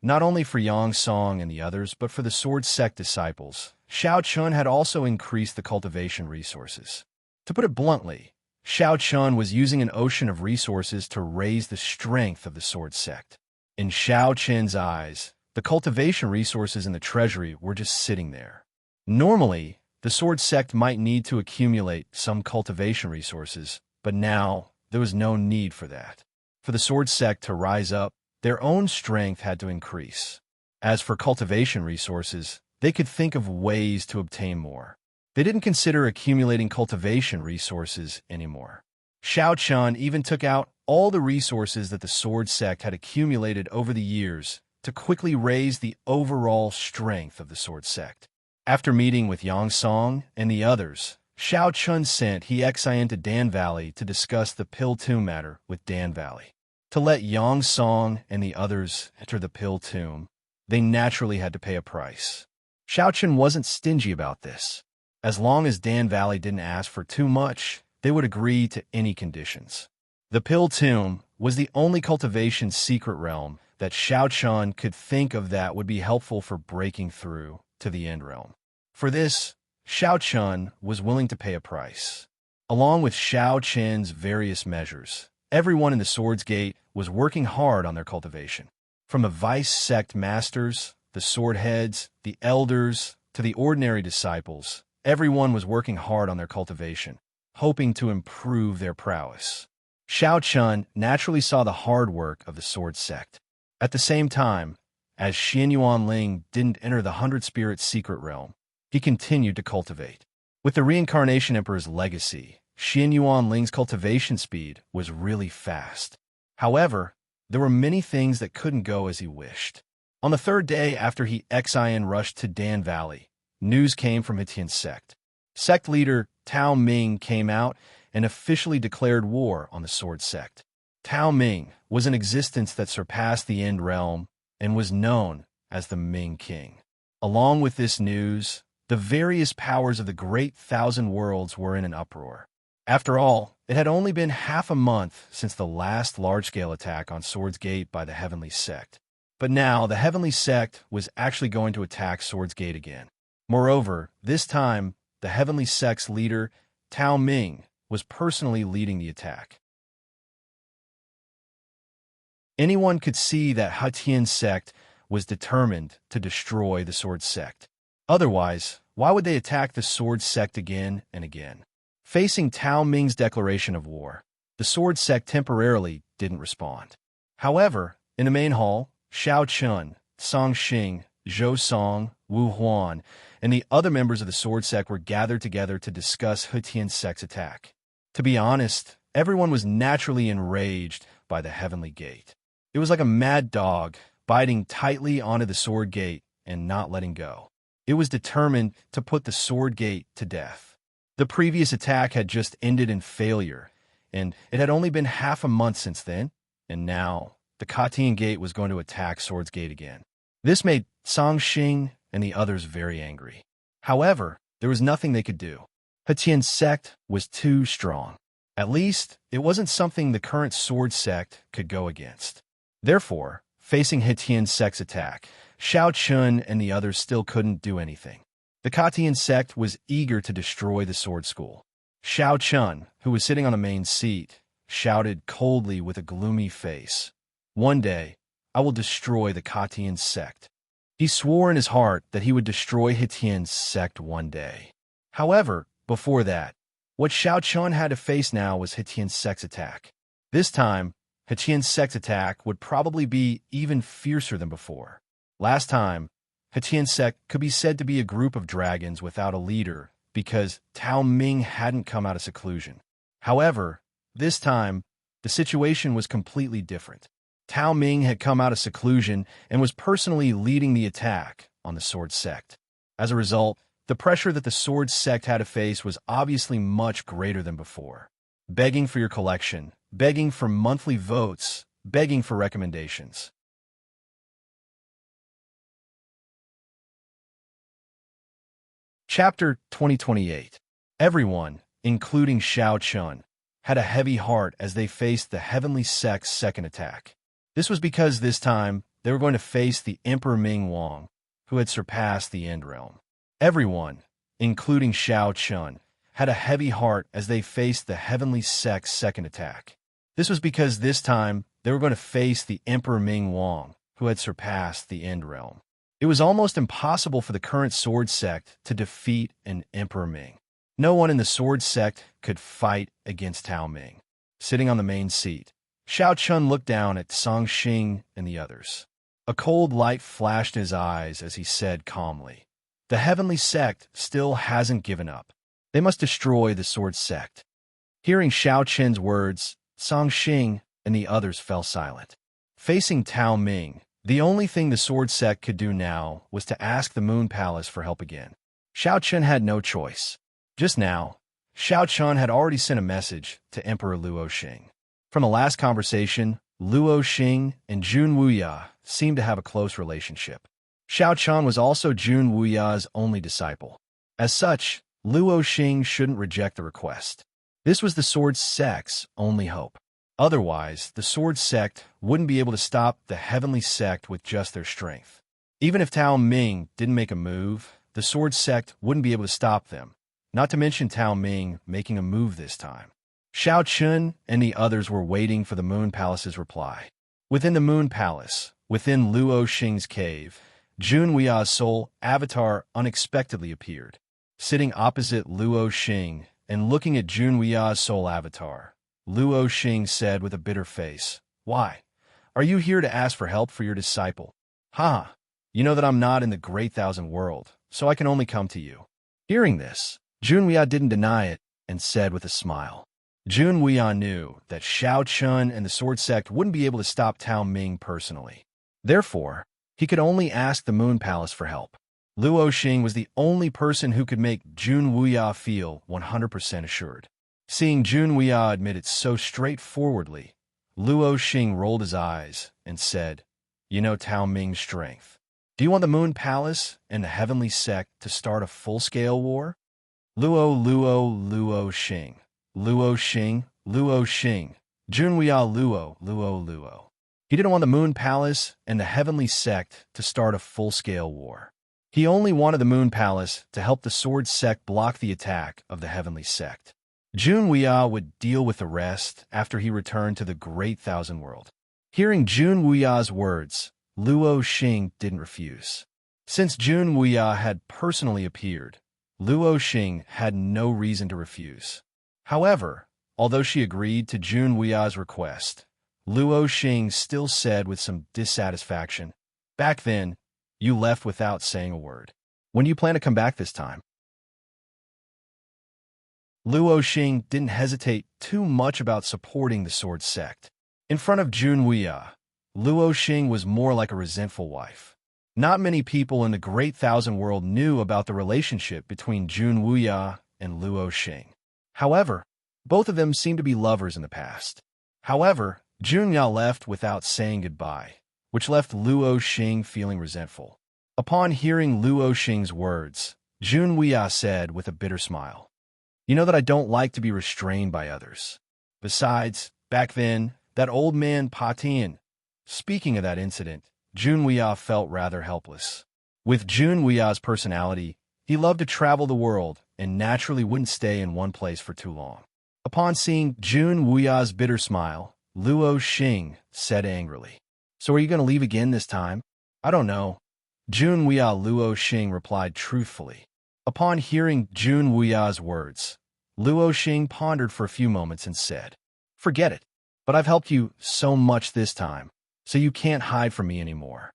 not only for Yang Song and the others, but for the sword sect disciples, Xiao Chun had also increased the cultivation resources. To put it bluntly, Xiao Chun was using an ocean of resources to raise the strength of the sword sect. In Xiao Chun's eyes, the cultivation resources in the treasury were just sitting there. Normally, the sword sect might need to accumulate some cultivation resources, but now there was no need for that. For the sword sect to rise up, their own strength had to increase. As for cultivation resources, they could think of ways to obtain more. They didn't consider accumulating cultivation resources anymore. Xiao Chun even took out all the resources that the sword sect had accumulated over the years to quickly raise the overall strength of the sword sect. After meeting with Yang Song and the others, Xiao Chun sent Xian to Dan Valley to discuss the Pill Tomb matter with Dan Valley. To let Yang Song and the others enter the Pill Tomb, they naturally had to pay a price. Xiao Chun wasn't stingy about this. As long as Dan Valley didn't ask for too much, they would agree to any conditions. The Pill Tomb was the only cultivation secret realm that Xiao Chun could think of that would be helpful for breaking through to the End Realm. For this, Xiao Chun was willing to pay a price. Along with Xiao Chun's various measures, everyone in the Swords Gate was working hard on their cultivation. From the vice sect masters, the sword heads, the elders, to the ordinary disciples, everyone was working hard on their cultivation, hoping to improve their prowess. Xiao Chun naturally saw the hard work of the sword sect. At the same time, as Xian Yuanling didn't enter the 100 Spirit secret realm, he continued to cultivate. With the Reincarnation Emperor's legacy, Xian Yuanling's cultivation speed was really fast. However, there were many things that couldn't go as he wished. On the third day after Xian rushed to Dan Valley, news came from Hetian's sect. Sect leader Tao Ming came out and officially declared war on the sword sect. Tao Ming was an existence that surpassed the End Realm and was known as the Ming King. Along with this news, the various powers of the Great Thousand Worlds were in an uproar. After all, it had only been half a month since the last large-scale attack on Swords Gate by the Heavenly Sect. But now, the Heavenly Sect was actually going to attack Swords Gate again. Moreover, this time, the Heavenly Sect's leader, Tao Ming, was personally leading the attack. Anyone could see that Hetian's sect was determined to destroy the Sword Sect. Otherwise, why would they attack the Sword Sect again and again? Facing Tao Ming's declaration of war, the Sword Sect temporarily didn't respond. However, in the main hall, Xiao Chun, Song Xing, Zhou Song, Wu Huan, and the other members of the Sword Sect were gathered together to discuss Hetian's sect's attack. To be honest, everyone was naturally enraged by the Heavenly Gate. It was like a mad dog biting tightly onto the Sword Gate and not letting go. It was determined to put the Sword Gate to death. The previous attack had just ended in failure, and it had only been half a month since then, and now the Katian Gate was going to attack Swords Gate again. This made Song Xing and the others very angry. However, there was nothing they could do. Hetian's sect was too strong. At least, it wasn't something the current Sword Sect could go against. Therefore, facing Hetian's sect's attack, Xiao Chun and the others still couldn't do anything. The Katian sect was eager to destroy the sword school. Xiao Chun, who was sitting on the main seat, shouted coldly with a gloomy face, "One day, I will destroy the Katian sect." He swore in his heart that he would destroy Hetian's sect one day. However, before that, what Xiao Chun had to face now was Hetian's sect's attack. This time, Hetian's sect's attack would probably be even fiercer than before. Last time, Hetian's sect could be said to be a group of dragons without a leader because Tao Ming hadn't come out of seclusion. However, this time, the situation was completely different. Tao Ming had come out of seclusion and was personally leading the attack on the Sword Sect. As a result, the pressure that the Sword Sect had to face was obviously much greater than before. Begging for your collection, begging for monthly votes, begging for recommendations. Chapter 2028. Everyone, including Xiao Chun, had a heavy heart as they faced the heavenly sect's second attack. This was because this time they were going to face the Emperor Ming Wang, who had surpassed the End Realm. Everyone, including Xiao Chun, had a heavy heart as they faced the heavenly sect's second attack. This was because this time they were going to face the Emperor Ming Wang, who had surpassed the End Realm. It was almost impossible for the current sword sect to defeat an Emperor Ming. No one in the sword sect could fight against Tao Ming. Sitting on the main seat, Xiao Chun looked down at Song Xing and the others. A cold light flashed in his eyes as he said calmly, "The heavenly sect still hasn't given up. They must destroy the sword sect." Hearing Xiao Chun's words, Song Xing and the others fell silent. Facing Tao Ming, the only thing the sword sect could do now was to ask the Moon Palace for help again. Xiao Chun had no choice. Just now, Xiao Chun had already sent a message to Emperor Luo Xing. From the last conversation, Luo Xing and Jun Wuya seemed to have a close relationship. Xiao Chun was also Jun Wuya's only disciple. As such, Luo Xing shouldn't reject the request. This was the sword sect's only hope. Otherwise, the sword sect wouldn't be able to stop the heavenly sect with just their strength. Even if Tao Ming didn't make a move, the sword sect wouldn't be able to stop them, not to mention Tao Ming making a move this time. Xiao Chun and the others were waiting for the Moon Palace's reply. Within the Moon Palace, within Luo Xing's cave, Jun Wuya's soul avatar unexpectedly appeared. Sitting opposite Luo Xing and looking at Jun Wuya's soul avatar, Luo Xing said with a bitter face, "Why? Are you here to ask for help for your disciple? Ha! You know that I'm not in the Great Thousand World, so I can only come to you." Hearing this, Jun Wuya didn't deny it and said with a smile. Jun Wuya knew that Xiao Chun and the sword sect wouldn't be able to stop Tao Ming personally. Therefore, he could only ask the Moon Palace for help. Luo Xing was the only person who could make Jun Wuya feel 100% assured. Seeing Jun Wuya admit it so straightforwardly, Luo Xing rolled his eyes and said, "You know Tao Ming's strength. Do you want the Moon Palace and the Heavenly Sect to start a full-scale war?" Luo Xing. Luo Xing, Luo Xing. Jun Wuya Luo. He didn't want the Moon Palace and the Heavenly Sect to start a full-scale war. He only wanted the Moon Palace to help the Sword Sect block the attack of the Heavenly Sect. Jun Wuya would deal with the rest after he returned to the Great Thousand World. Hearing Jun Wuya's words, Luo Xing didn't refuse. Since Jun Wuya had personally appeared, Luo Xing had no reason to refuse. However, although she agreed to Jun Wuya's request, Luo Xing still said with some dissatisfaction, "Back then, you left without saying a word. When do you plan to come back this time?" Luo Xing didn't hesitate too much about supporting the sword sect. In front of Jun Wuya, Luo Xing was more like a resentful wife. Not many people in the Great Thousand World knew about the relationship between Jun Wuya and Luo Xing. However, both of them seemed to be lovers in the past. However, Jun Wuya left without saying goodbye, which left Luo Xing feeling resentful. Upon hearing Luo Xing's words, Jun Wuya said with a bitter smile, "You know that I don't like to be restrained by others. Besides, back then, that old man Pa Tian." Speaking of that incident, Jun Wuya felt rather helpless. With Jun Wuya's personality, he loved to travel the world and naturally wouldn't stay in one place for too long. Upon seeing Jun Wuya's bitter smile, Luo Xing said angrily, "So are you going to leave again this time?" "I don't know." Jun Wuya Luo Xing replied truthfully. Upon hearing Jun Wuya's words, Luo Xing pondered for a few moments and said, "Forget it, but I've helped you so much this time, so you can't hide from me anymore."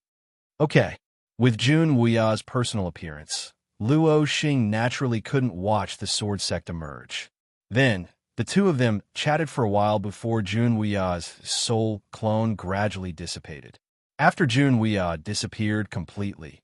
Okay. With Jun Wuya's personal appearance, Luo Xing naturally couldn't watch the sword sect emerge. Then, the two of them chatted for a while before Jun Wuya's soul clone gradually dissipated. After Jun Wuya disappeared completely,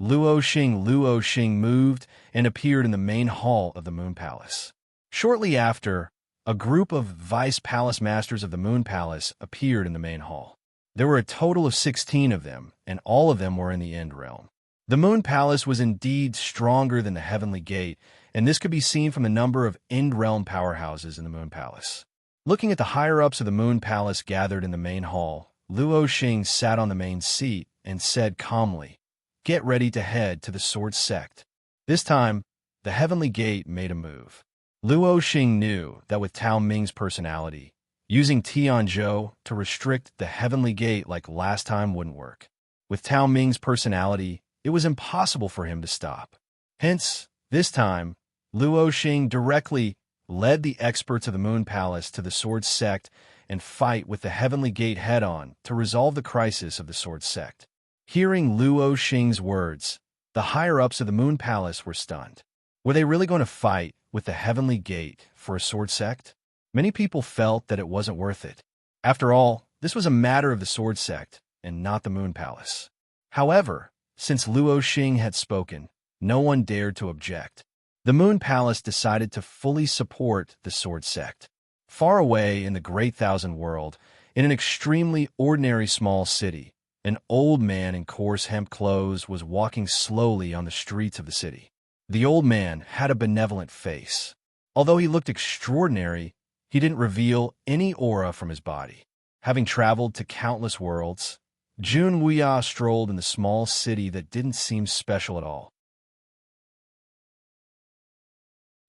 Luo Xing moved and appeared in the main hall of the Moon Palace. Shortly after, a group of vice palace masters of the Moon Palace appeared in the main hall. There were a total of 16 of them, and all of them were in the End Realm. The Moon Palace was indeed stronger than the Heavenly Gate, and this could be seen from the number of end-realm powerhouses in the Moon Palace. Looking at the higher-ups of the Moon Palace gathered in the main hall, Luo Xing sat on the main seat and said calmly, "Get ready to head to the Sword Sect." This time, the Heavenly Gate made a move. Luo Xing knew that with Tao Ming's personality, using Tianzhou to restrict the Heavenly Gate like last time wouldn't work. With Tao Ming's personality, it was impossible for him to stop. Hence, this time, Luo Xing directly led the experts of the Moon Palace to the Sword Sect and fight with the Heavenly Gate head-on to resolve the crisis of the Sword Sect. Hearing Luo Xing's words, the higher-ups of the Moon Palace were stunned. Were they really going to fight with the Heavenly Gate for a Sword Sect? Many people felt that it wasn't worth it. After all, this was a matter of the Sword Sect and not the Moon Palace. However, since Luo Xing had spoken, no one dared to object. The Moon Palace decided to fully support the Sword Sect. Far away in the Great Thousand World, in an extremely ordinary small city, an old man in coarse hemp clothes was walking slowly on the streets of the city. The old man had a benevolent face. Although he looked extraordinary, he didn't reveal any aura from his body. Having traveled to countless worlds, Jun Wuya strolled in the small city that didn't seem special at all.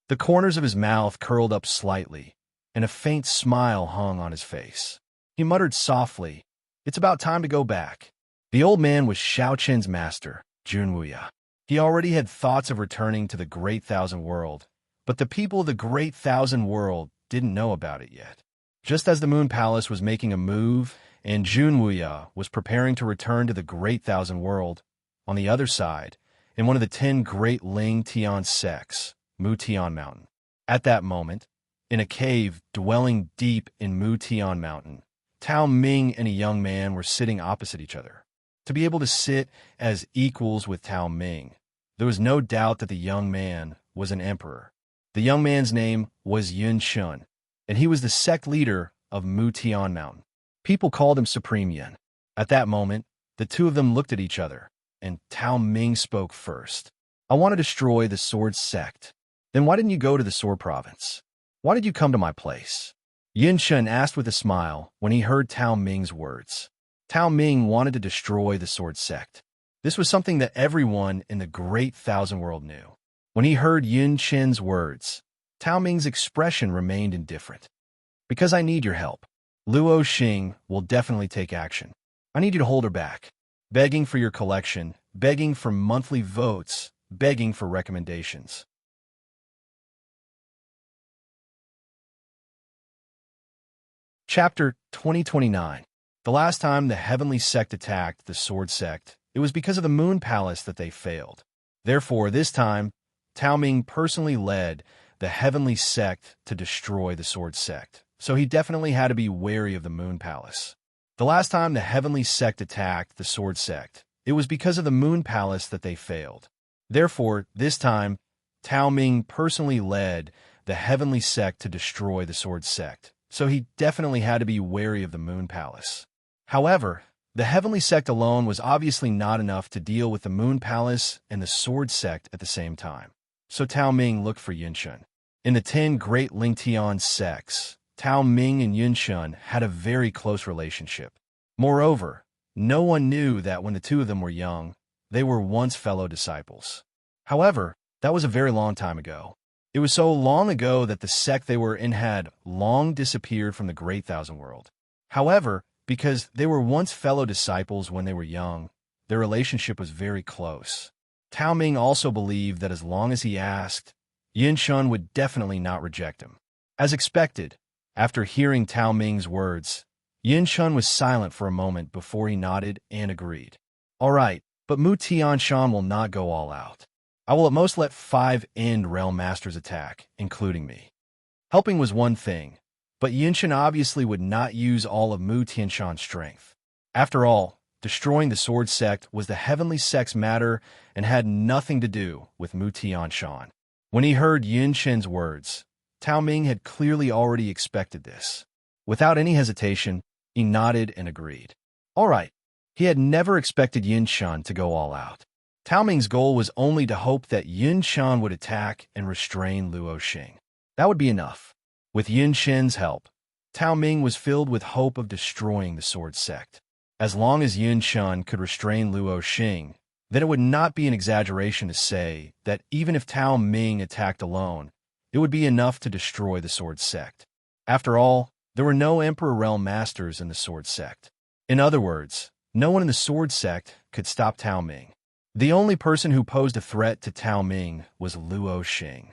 The corners of his mouth curled up slightly, and a faint smile hung on his face. He muttered softly, "It's about time to go back." The old man was Xiao Qin's master, Jun Wuya. He already had thoughts of returning to the Great Thousand World, but the people of the Great Thousand World didn't know about it yet. Just as the Moon Palace was making a move and Jun Wuya was preparing to return to the Great Thousand World, on the other side, in one of the 10 great Ling Tian sects, Mu Tian Mountain. At that moment, in a cave dwelling deep in Mu Tian Mountain, Tao Ming and a young man were sitting opposite each other. To be able to sit as equals with Tao Ming, there was no doubt that the young man was an emperor. The young man's name was Yun Shun, and he was the sect leader of Mu Tian Mountain. People called him Supreme Yun. At that moment, the two of them looked at each other, and Tao Ming spoke first. "I want to destroy the Sword Sect." "Then why didn't you go to the Sword Province? Why did you come to my place?" Yin Shun asked with a smile when he heard Tao Ming's words. Tao Ming wanted to destroy the Sword Sect. This was something that everyone in the Great Thousand World knew. When he heard Yin Chen's words, Tao Ming's expression remained indifferent. "Because I need your help. Luo Xing will definitely take action. I need you to hold her back. Begging for your collection, begging for monthly votes, begging for recommendations." Chapter 2029. The last time the Heavenly Sect attacked the Sword Sect, it was because of the Moon Palace that they failed. Therefore, this time, Tao Ming personally led the Heavenly Sect to destroy the Sword Sect, so he definitely had to be wary of the Moon Palace. The last time the Heavenly Sect attacked the Sword Sect, it was because of the Moon Palace that they failed. Therefore, this time, Tao Ming personally led the Heavenly Sect to destroy the Sword Sect, so he definitely had to be wary of the Moon Palace. However, the Heavenly Sect alone was obviously not enough to deal with the Moon Palace and the Sword Sect at the same time. So Tao Ming looked for Yunshun. In the 10 great Lingtian sects, Tao Ming and Yunshun had a very close relationship. Moreover, no one knew that when the two of them were young, they were once fellow disciples. However, that was a very long time ago. It was so long ago that the sect they were in had long disappeared from the Great Thousand World. However, because they were once fellow disciples when they were young, their relationship was very close. Tao Ming also believed that as long as he asked, Yin Shun would definitely not reject him. As expected, after hearing Tao Ming's words, Yin Shun was silent for a moment before he nodded and agreed. "All right, but Mu Tianshan will not go all out. I will at most let 5 End Realm Masters attack, including me." Helping was one thing, but Yinshan obviously would not use all of Mu Tianshan's strength. After all, destroying the Sword Sect was the Heavenly Sect's matter and had nothing to do with Mu Tianshan. When he heard Yinshan's words, Tao Ming had clearly already expected this. Without any hesitation, he nodded and agreed. All right. He had never expected Yinshan to go all out. Tao Ming's goal was only to hope that Yun Shan would attack and restrain Luo Xing. That would be enough. With Yun Shan's help, Tao Ming was filled with hope of destroying the sword sect. As long as Yun Shan could restrain Luo Xing, then it would not be an exaggeration to say that even if Tao Ming attacked alone, it would be enough to destroy the sword sect. After all, there were no Emperor Realm Masters in the sword sect. In other words, no one in the sword sect could stop Tao Ming. The only person who posed a threat to Tao Ming was Luo Xing.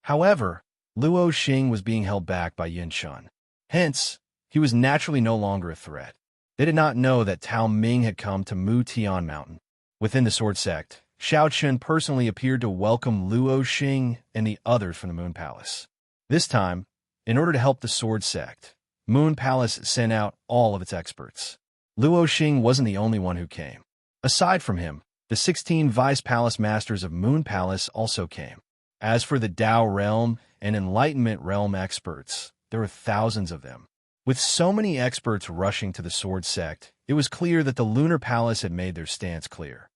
However, Luo Xing was being held back by Yun Shan. Hence, he was naturally no longer a threat. They did not know that Tao Ming had come to Mu Tian Mountain. Within the sword sect, Xiao Chun personally appeared to welcome Luo Xing and the others from the Moon Palace. This time, in order to help the sword sect, Moon Palace sent out all of its experts. Luo Xing wasn't the only one who came. Aside from him, the 16 Vice Palace Masters of Moon Palace also came. As for the Tao Realm and Enlightenment Realm experts, there were thousands of them. With so many experts rushing to the sword sect, it was clear that the Lunar Palace had made their stance clear.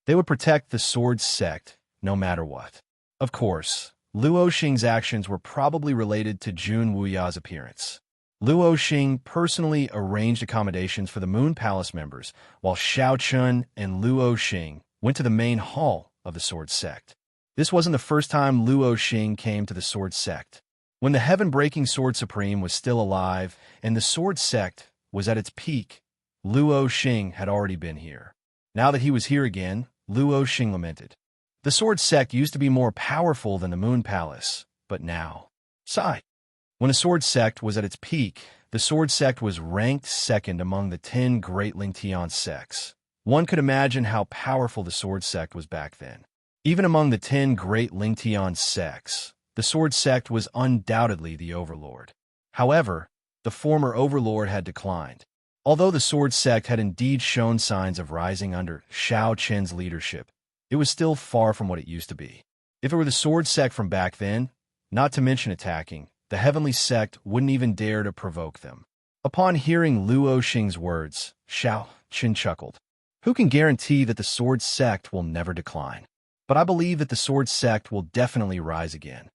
They would protect the sword sect no matter what. Of course, Luo Xing's actions were probably related to Jun Wuya's appearance. Luo Xing personally arranged accommodations for the Moon Palace members, while Xiao Chun and Luo Xing went to the main hall of the sword sect. This wasn't the first time Luo Xing came to the sword sect. When the heaven-breaking Sword Supreme was still alive and the sword sect was at its peak, Luo Xing had already been here. Now that he was here again, Luo Xing lamented. The sword sect used to be more powerful than the Moon Palace, but now... Sigh. When the sword sect was at its peak, the sword sect was ranked second among the 10 great Lingtian sects. One could imagine how powerful the sword sect was back then. Even among the 10 great Lingtian sects, the sword sect was undoubtedly the overlord. However, the former overlord had declined. Although the sword sect had indeed shown signs of rising under Xiao Chen's leadership, it was still far from what it used to be. If it were the sword sect from back then, not to mention attacking, the heavenly sect wouldn't even dare to provoke them. Upon hearing Luo Xing's words, Xiao Chen chuckled. Who can guarantee that the sword sect will never decline? But I believe that the sword sect will definitely rise again.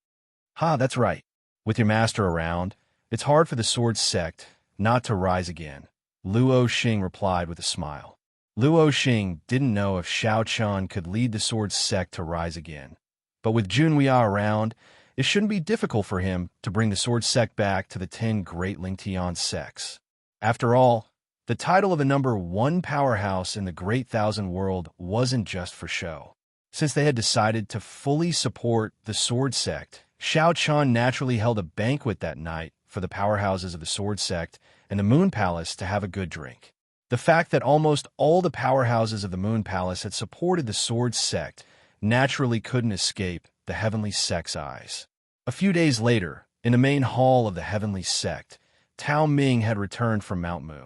That's right. With your master around, it's hard for the sword sect not to rise again, Luo Xing replied with a smile. Luo Xing didn't know if Xiao Chun could lead the sword sect to rise again. But with Junwia around, it shouldn't be difficult for him to bring the sword sect back to the 10 great Lingtian sects. After all, the title of the number 1 powerhouse in the Great Thousand World wasn't just for show. Since they had decided to fully support the sword sect, Xiao Chun naturally held a banquet that night for the powerhouses of the sword sect and the Moon Palace to have a good drink. The fact that almost all the powerhouses of the Moon Palace had supported the sword sect naturally couldn't escape the heavenly sect's eyes. A few days later, in the main hall of the heavenly sect, Tao Ming had returned from Mount Mu.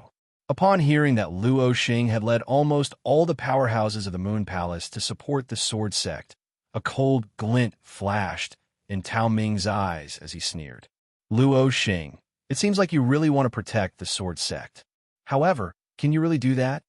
Upon hearing that Luo Xing had led almost all the powerhouses of the Moon Palace to support the sword sect, a cold glint flashed in Tao Ming's eyes as he sneered. Luo Xing, it seems like you really want to protect the sword sect. However, can you really do that?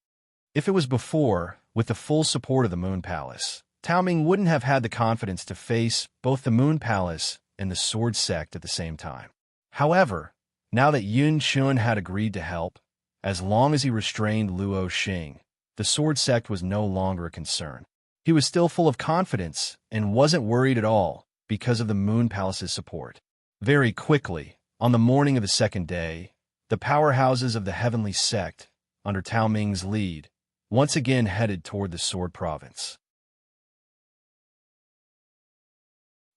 If it was before, with the full support of the Moon Palace, Tao Ming wouldn't have had the confidence to face both the Moon Palace and the sword sect at the same time. However, now that Yun Shun had agreed to help, as long as he restrained Luo Xing, the sword sect was no longer a concern. He was still full of confidence and wasn't worried at all because of the Moon Palace's support. Very quickly, on the morning of the second day, the powerhouses of the heavenly sect, under Tao Ming's lead, once again headed toward the Sword Province.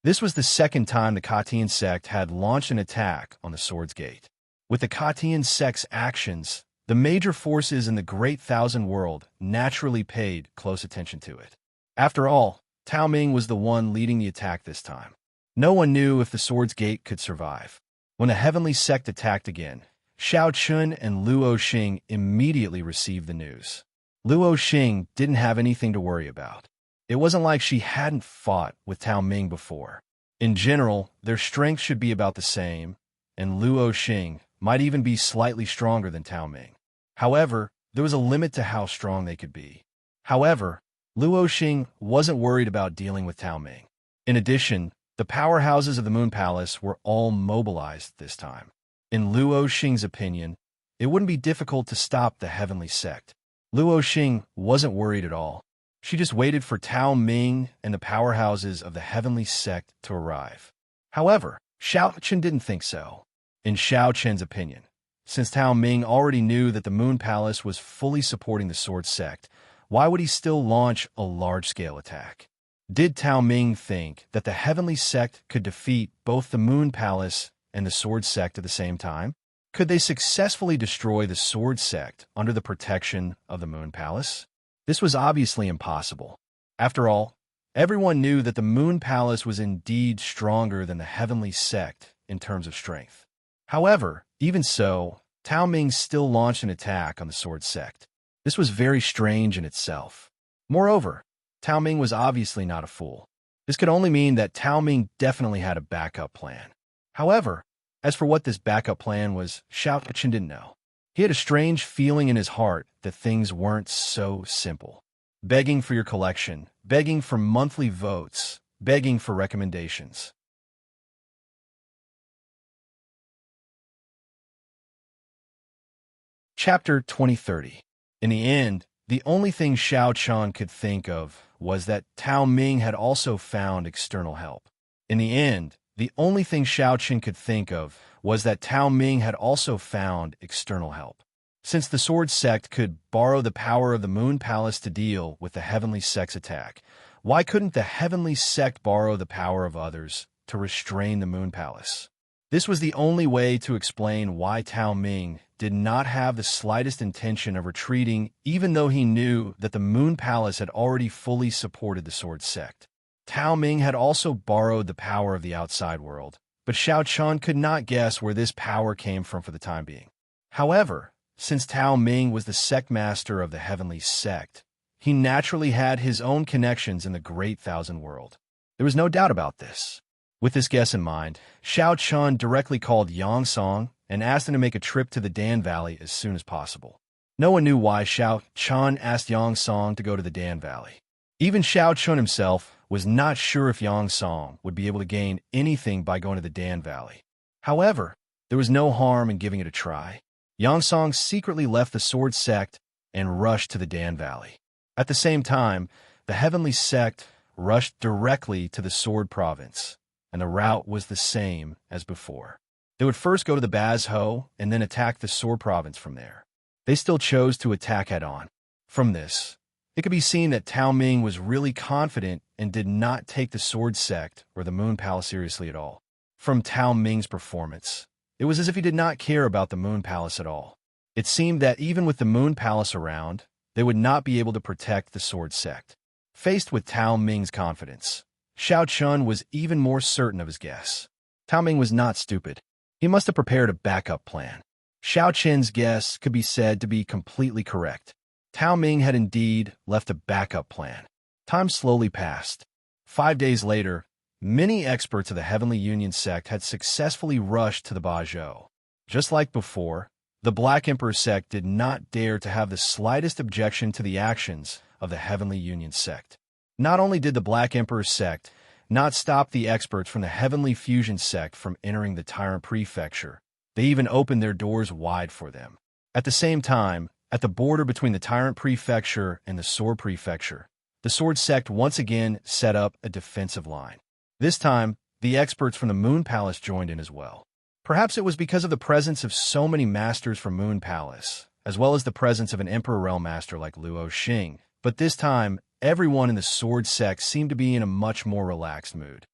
This was the second time the Katian sect had launched an attack on the Sword's Gate. With the Katian sect's actions, the major forces in the Great Thousand World naturally paid close attention to it. After all, Tao Ming was the one leading the attack this time. No one knew if the Sword's Gate could survive. When the heavenly sect attacked again, Xiao Chun and Luo Xing immediately received the news. Luo Xing didn't have anything to worry about. It wasn't like she hadn't fought with Tao Ming before. In general, their strength should be about the same, and Luo Xing might even be slightly stronger than Tao Ming. However, there was a limit to how strong they could be. However, Luo Xing wasn't worried about dealing with Tao Ming. In addition, the powerhouses of the Moon Palace were all mobilized this time. In Luo Xing's opinion, it wouldn't be difficult to stop the heavenly sect. Luo Xing wasn't worried at all. She just waited for Tao Ming and the powerhouses of the heavenly sect to arrive. However, Xiao Chen didn't think so. In Xiao Chen's opinion, since Tao Ming already knew that the Moon Palace was fully supporting the Sword Sect, why would he still launch a large-scale attack? Did Tao Ming think that the heavenly sect could defeat both the Moon Palace and the Sword Sect at the same time? Could they successfully destroy the Sword Sect under the protection of the Moon Palace? This was obviously impossible. After all, everyone knew that the Moon Palace was indeed stronger than the heavenly sect in terms of strength. However, even so, Tao Ming still launched an attack on the Sword Sect. This was very strange in itself. Moreover, Tao Ming was obviously not a fool. This could only mean that Tao Ming definitely had a backup plan. However, as for what this backup plan was, Xiao Chen didn't know. He had a strange feeling in his heart that things weren't so simple. Begging for your collection, begging for monthly votes, begging for recommendations. Chapter 2030. In the end, the only thing Xiao Chen could think of was that Tao Ming had also found external help. In the end, the only thing Xiao Chen could think of was that Tao Ming had also found external help. Since the Sword Sect could borrow the power of the Moon Palace to deal with the Heavenly Sect's attack, why couldn't the Heavenly Sect borrow the power of others to restrain the Moon Palace? This was the only way to explain why Tao Ming did not have the slightest intention of retreating, even though he knew that the Moon Palace had already fully supported the Sword Sect. Tao Ming had also borrowed the power of the outside world, but Xiao Chen could not guess where this power came from for the time being. However, since Tao Ming was the sect master of the Heavenly Sect, he naturally had his own connections in the Great Thousand World. There was no doubt about this. With this guess in mind, Xiao Chen directly called Yang Song and asked him to make a trip to the Dan Valley as soon as possible. No one knew why Xiao Chen asked Yang Song to go to the Dan Valley. Even Xiao Chen himself was not sure if Yang Song would be able to gain anything by going to the Dan Valley. However, there was no harm in giving it a try. Yang Song secretly left the Sword Sect and rushed to the Dan Valley. At the same time, the Heavenly Sect rushed directly to the Sword Province, and the route was the same as before. They would first go to the Baz Ho and then attack the Sword Province from there. They still chose to attack head-on. From this, it could be seen that Tao Ming was really confident and did not take the Sword Sect or the Moon Palace seriously at all. From Tao Ming's performance, it was as if he did not care about the Moon Palace at all. It seemed that even with the Moon Palace around, they would not be able to protect the Sword Sect. Faced with Tao Ming's confidence, Xiao Chen was even more certain of his guess. Tao Ming was not stupid. He must have prepared a backup plan. Xiao Chen's guess could be said to be completely correct. Tao Ming had indeed left a backup plan. Time slowly passed. 5 days later, many experts of the Heavenly Union sect had successfully rushed to the Bajou. Just like before, the Black Emperor sect did not dare to have the slightest objection to the actions of the Heavenly Union sect. Not only did the Black Emperor sect not stop the experts from the Heavenly Fusion sect from entering the Tyrant Prefecture, they even opened their doors wide for them. At the same time, at the border between the Tyrant Prefecture and the Sword Prefecture, the Sword Sect once again set up a defensive line. This time, the experts from the Moon Palace joined in as well. Perhaps it was because of the presence of so many masters from Moon Palace, as well as the presence of an Emperor Realm Master like Luo Xing, but this time, everyone in the Sword Sect seemed to be in a much more relaxed mood.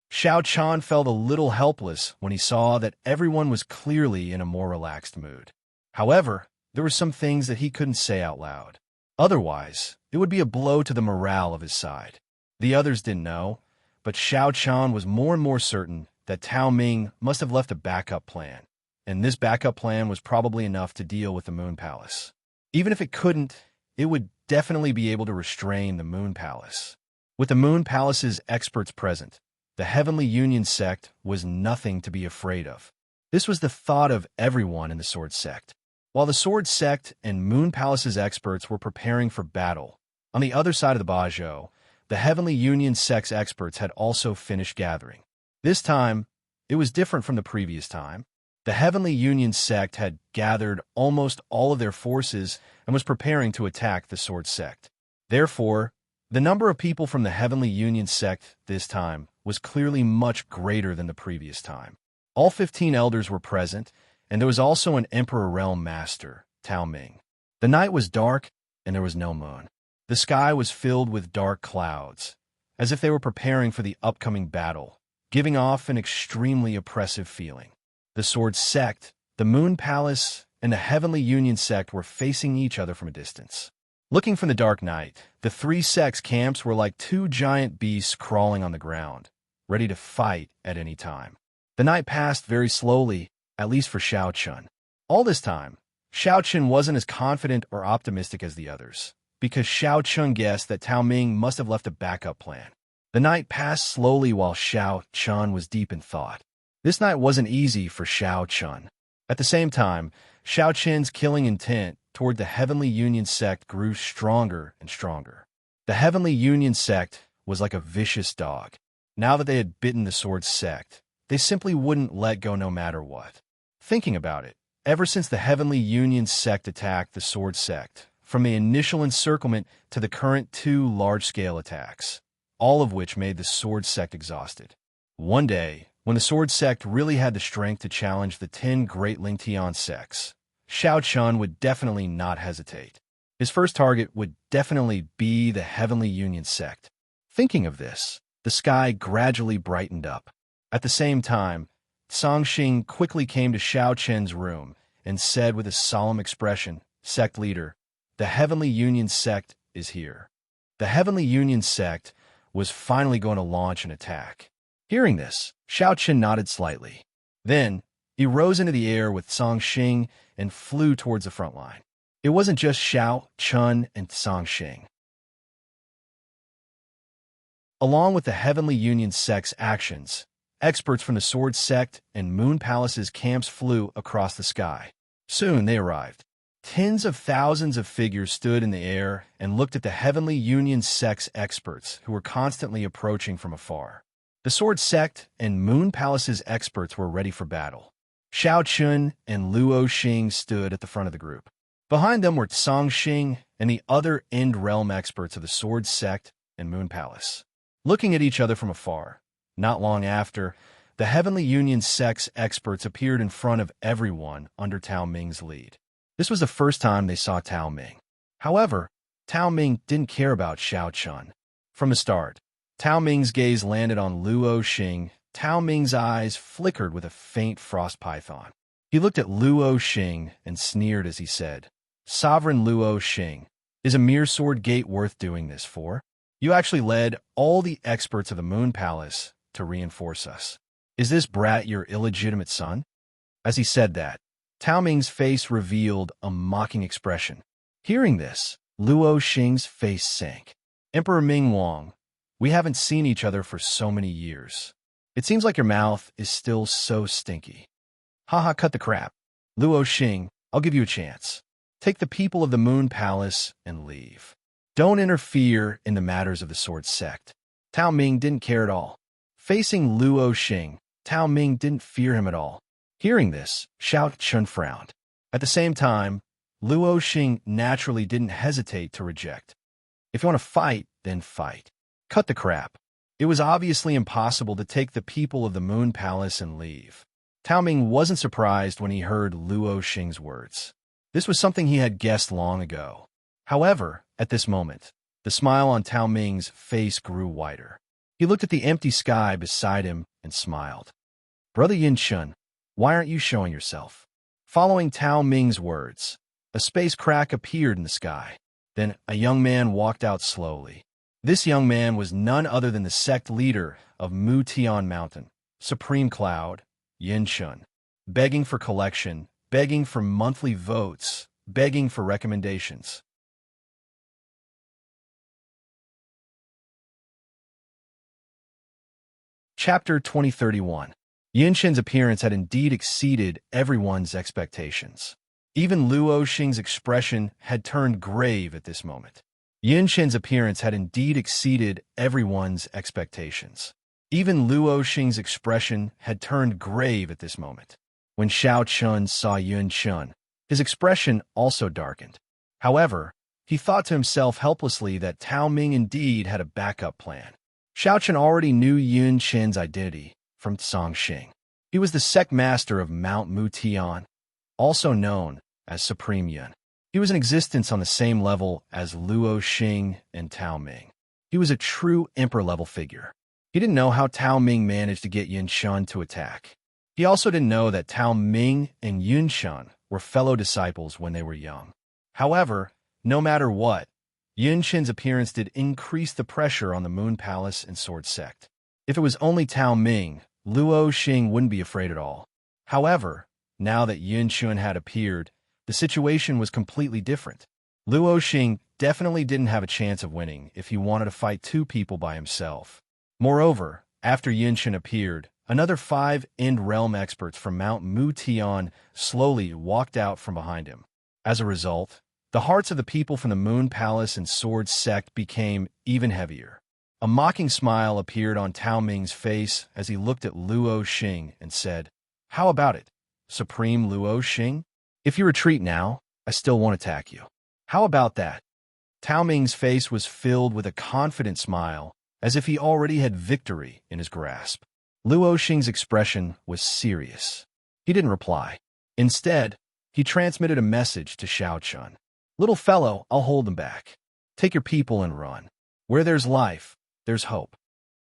Xiao Chen felt a little helpless when he saw that everyone was clearly in a more relaxed mood. However, there were some things that he couldn't say out loud. Otherwise, it would be a blow to the morale of his side. The others didn't know, but Xiao Chen was more and more certain that Tao Ming must have left a backup plan, and this backup plan was probably enough to deal with the Moon Palace. Even if it couldn't, it would definitely be able to restrain the Moon Palace. With the Moon Palace's experts present, the Heavenly Union sect was nothing to be afraid of. This was the thought of everyone in the Sword Sect. While the Sword Sect and Moon Palace's experts were preparing for battle, on the other side of the Bajo, the Heavenly Union Sect's experts had also finished gathering. This time, it was different from the previous time. The Heavenly Union Sect had gathered almost all of their forces and was preparing to attack the Sword Sect. Therefore, the number of people from the Heavenly Union Sect this time was clearly much greater than the previous time. All 15 elders were present, and there was also an Emperor Realm Master, Tao Ming. The night was dark, and there was no moon. The sky was filled with dark clouds, as if they were preparing for the upcoming battle, giving off an extremely oppressive feeling. The Sword Sect, the Moon Palace, and the Heavenly Union Sect were facing each other from a distance. Looking from the dark night, the three sects' camps were like two giant beasts crawling on the ground, ready to fight at any time. The night passed very slowly, at least for Xiao Chun. All this time, Xiao Chun wasn't as confident or optimistic as the others, because Xiao Chun guessed that Tao Ming must have left a backup plan. The night passed slowly while Xiao Chun was deep in thought. This night wasn't easy for Xiao Chun. At the same time, Xiao Chun's killing intent toward the Heavenly Union Sect grew stronger and stronger. The Heavenly Union Sect was like a vicious dog. Now that they had bitten the Sword Sect, they simply wouldn't let go no matter what. Thinking about it, ever since the Heavenly Union Sect attacked the Sword Sect, from the initial encirclement to the current two large-scale attacks, all of which made the Sword Sect exhausted. One day, when the Sword Sect really had the strength to challenge the 10 Great Lingtian sects, Xiao Chun would definitely not hesitate. His first target would definitely be the Heavenly Union Sect. Thinking of this, the sky gradually brightened up. At the same time, Songxing quickly came to Xiao Chen's room and said with a solemn expression, "Sect leader, the Heavenly Union Sect is here." The Heavenly Union Sect was finally going to launch an attack. Hearing this, Xiao Chen nodded slightly. Then, he rose into the air with Songxing and flew towards the front line. It wasn't just Xiao Chun and Songxing. Along with the Heavenly Union Sect's actions, experts from the Sword Sect and Moon Palace's camps flew across the sky. Soon they arrived. Tens of thousands of figures stood in the air and looked at the Heavenly Union Sect's experts who were constantly approaching from afar. The Sword Sect and Moon Palace's experts were ready for battle. Xiao Chun and Luo Xing stood at the front of the group. Behind them were Songxing and the other End Realm experts of the Sword Sect and Moon Palace. Looking at each other from afar, not long after, the Heavenly Union Sect's experts appeared in front of everyone under Tao Ming's lead. This was the first time they saw Tao Ming. However, Tao Ming didn't care about Xiao Chun. From the start, Tao Ming's gaze landed on Luo Xing. Tao Ming's eyes flickered with a faint frost python. He looked at Luo Xing and sneered as he said, "Sovereign Luo Xing, is a mere sword gate worth doing this for? You actually led all the experts of the Moon Palace to reinforce us. Is this brat your illegitimate son?" As he said that, Tao Ming's face revealed a mocking expression. Hearing this, Luo Xing's face sank. "Emperor Ming Wang, we haven't seen each other for so many years. It seems like your mouth is still so stinky. Haha, cut the crap. Luo Xing, I'll give you a chance. Take the people of the Moon Palace and leave. Don't interfere in the matters of the Sword Sect." Tao Ming didn't care at all. Facing Luo Xing, Tao Ming didn't fear him at all. Hearing this, Xiao Chun frowned. At the same time, Luo Xing naturally didn't hesitate to reject. If you want to fight, then fight. Cut the crap. It was obviously impossible to take the people of the Moon Palace and leave. Tao Ming wasn't surprised when he heard Luo Xing's words. This was something he had guessed long ago. However, at this moment, the smile on Tao Ming's face grew wider. He looked at the empty sky beside him and smiled. "Brother Yin Chun, why aren't you showing yourself?" Following Tao Ming's words, a space crack appeared in the sky. Then a young man walked out slowly. This young man was none other than the sect leader of Mu Tian Mountain, Supreme Cloud, Yin Chun, begging for collection, begging for monthly votes, begging for recommendations. Chapter 2031. Yunshin's appearance had indeed exceeded everyone's expectations. Even Luo Xing's expression had turned grave at this moment. Yunshin's appearance had indeed exceeded everyone's expectations. Even Luo Xing's expression had turned grave at this moment. When Xiao Chun saw Yunshin, his expression also darkened. However, he thought to himself helplessly that Tao Ming indeed had a backup plan. Xiao Chun already knew Yunshin's identity from Songxing. He was the sect master of Mount Mutian, also known as Supreme Yun. He was in existence on the same level as Luo Xing and Tao Ming. He was a true emperor-level figure. He didn't know how Tao Ming managed to get Yunshin to attack. He also didn't know that Tao Ming and Yunshin were fellow disciples when they were young. However, no matter what, Yunshin's appearance did increase the pressure on the Moon Palace and Sword Sect. If it was only Tao Ming, Luo Xing wouldn't be afraid at all. However, now that Yunshin had appeared, the situation was completely different. Luo Xing definitely didn't have a chance of winning if he wanted to fight two people by himself. Moreover, after Yunshin appeared, another 5 End Realm experts from Mount Mutian slowly walked out from behind him. As a result, the hearts of the people from the Moon Palace and Sword Sect became even heavier. A mocking smile appeared on Tao Ming's face as he looked at Luo Xing and said, "How about it, Supreme Luo Xing? If you retreat now, I still won't attack you. How about that?" Tao Ming's face was filled with a confident smile, as if he already had victory in his grasp. Luo Xing's expression was serious. He didn't reply. Instead, he transmitted a message to Xiao Chun. "Little fellow, I'll hold them back. Take your people and run. Where there's life, there's hope."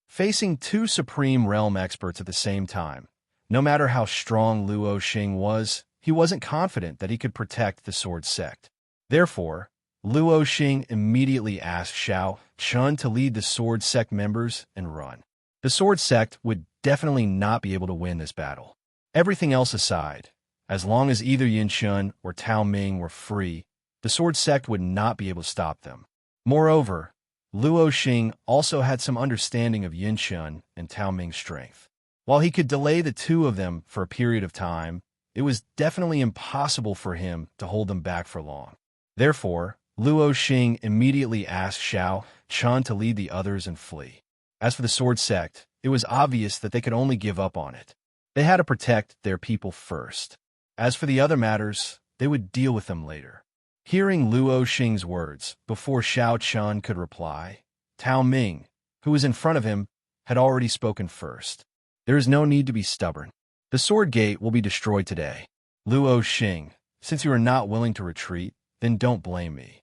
Facing two Supreme Realm experts at the same time, no matter how strong Luo Xing was, he wasn't confident that he could protect the Sword Sect. Therefore, Luo Xing immediately asked Xiao Chun to lead the Sword Sect members and run. The Sword Sect would definitely not be able to win this battle. Everything else aside, as long as either Yunshin or Tao Ming were free, the Sword Sect would not be able to stop them. Moreover, Luo Xing also had some understanding of Yunshin and Tao Ming's strength. While he could delay the two of them for a period of time, it was definitely impossible for him to hold them back for long. Therefore, Luo Xing immediately asked Xiao Chun to lead the others and flee. As for the Sword Sect, it was obvious that they could only give up on it. They had to protect their people first. As for the other matters, they would deal with them later. Hearing Luo Xing's words, before Xiao Chun could reply, Tao Ming, who was in front of him, had already spoken first. "There is no need to be stubborn. The Sword Gate will be destroyed today. Luo Xing, since you are not willing to retreat, then don't blame me."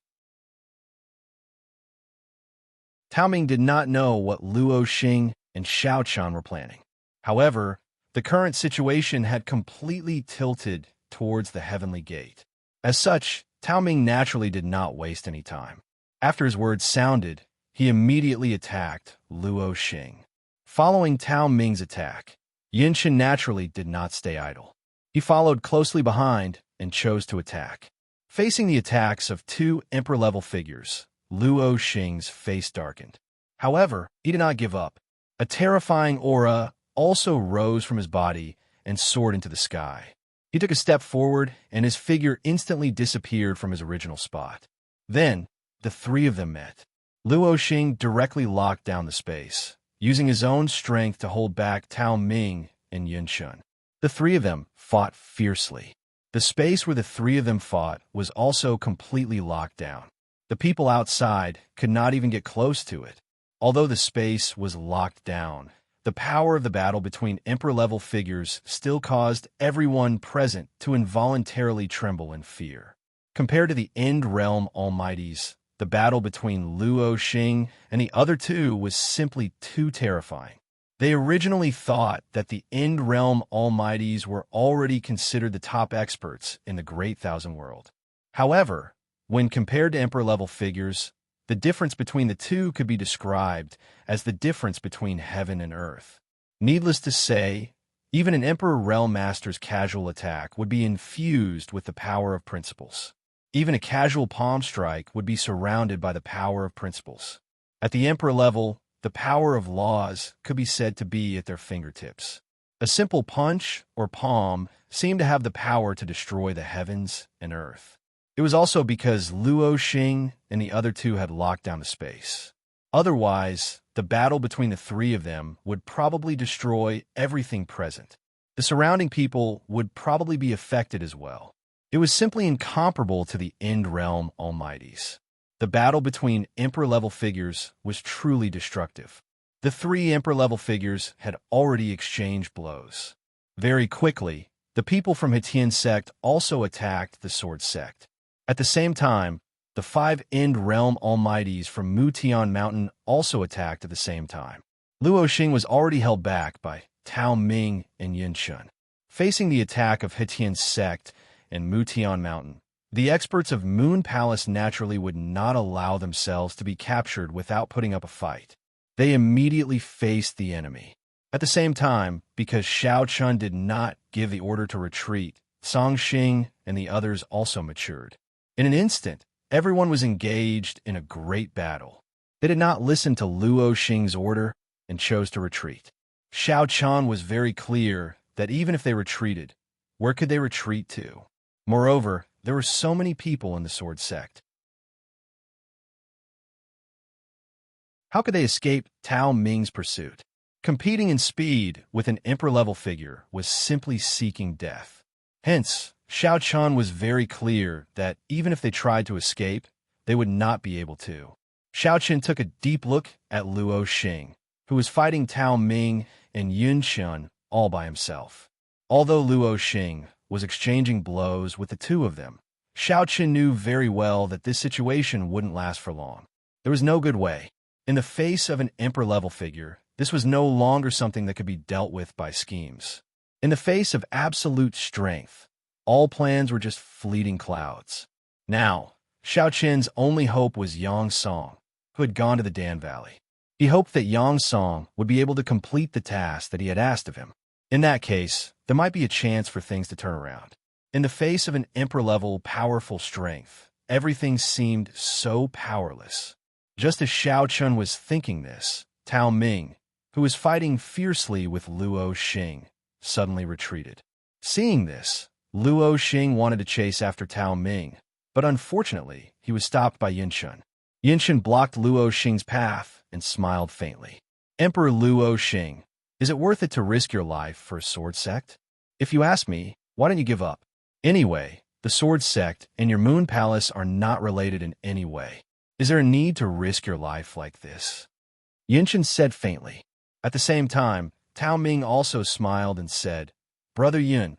Tao Ming did not know what Luo Xing and Xiao Chun were planning. However, the current situation had completely tilted towards the Heavenly Gate. As such, Tao Ming naturally did not waste any time. After his words sounded, he immediately attacked Luo Xing. Following Tao Ming's attack, Yunshin naturally did not stay idle. He followed closely behind and chose to attack. Facing the attacks of two emperor-level figures, Luo Xing's face darkened. However, he did not give up. A terrifying aura also rose from his body and soared into the sky. He took a step forward, and his figure instantly disappeared from his original spot. Then, the three of them met. Luo Xing directly locked down the space, using his own strength to hold back Tao Ming and Yunshin. The three of them fought fiercely. The space where the three of them fought was also completely locked down. The people outside could not even get close to it. Although the space was locked down, the power of the battle between emperor-level figures still caused everyone present to involuntarily tremble in fear. Compared to the End Realm Almighties, the battle between Luo Xing and the other two was simply too terrifying. They originally thought that the End Realm Almighties were already considered the top experts in the Great Thousand World. However, when compared to emperor-level figures, the difference between the two could be described as the difference between heaven and earth. Needless to say, even an Emperor Realm Master's casual attack would be infused with the power of principles. Even a casual palm strike would be surrounded by the power of principles. At the Emperor level, the power of laws could be said to be at their fingertips. A simple punch or palm seemed to have the power to destroy the heavens and earth. It was also because Luo Xing and the other two had locked down the space. Otherwise, the battle between the three of them would probably destroy everything present. The surrounding people would probably be affected as well. It was simply incomparable to the End Realm Almighties. The battle between Emperor-level figures was truly destructive. The three Emperor-level figures had already exchanged blows. Very quickly, the people from Hetian sect also attacked the Sword sect. At the same time, the 5 End Realm Almighties from Mutian Mountain also attacked at the same time. Luo Xing was already held back by Tao Ming and Yinshun. Facing the attack of Hetian sect and Mutian Mountain, the experts of Moon Palace naturally would not allow themselves to be captured without putting up a fight. They immediately faced the enemy. At the same time, because Xiao Chun did not give the order to retreat, Song Xing and the others also matured. In an instant, everyone was engaged in a great battle. They did not listen to Luo Xing's order and chose to retreat. Xiao Chun was very clear that even if they retreated, where could they retreat to? Moreover, there were so many people in the Sword sect. How could they escape Tao Ming's pursuit? Competing in speed with an Emperor-level figure was simply seeking death. Hence, Xiao Chun was very clear that even if they tried to escape, they would not be able to. Xiao Chun took a deep look at Luo Xing, who was fighting Tao Ming and Yunshun all by himself. Although Luo Xing was exchanging blows with the two of them, Xiao Chun knew very well that this situation wouldn't last for long. There was no good way. In the face of an Emperor-level figure, this was no longer something that could be dealt with by schemes. In the face of absolute strength, all plans were just fleeting clouds. Now, Xiao Chen's only hope was Yang Song, who had gone to the Dan Valley. He hoped that Yang Song would be able to complete the task that he had asked of him. In that case, there might be a chance for things to turn around. In the face of an Emperor-level powerful strength, everything seemed so powerless. Just as Xiao Chun was thinking this, Tao Ming, who was fighting fiercely with Luo Xing, suddenly retreated. Seeing this, Luo Xing wanted to chase after Tao Ming, but unfortunately, he was stopped by Yinshun. Yinshun blocked Luo Xing's path and smiled faintly. Emperor Luo Xing, is it worth it to risk your life for a sword sect? If you ask me, why don't you give up? Anyway, the sword sect and your moon palace are not related in any way. Is there a need to risk your life like this? Yinshun said faintly. At the same time, Tao Ming also smiled and said, Brother Yun,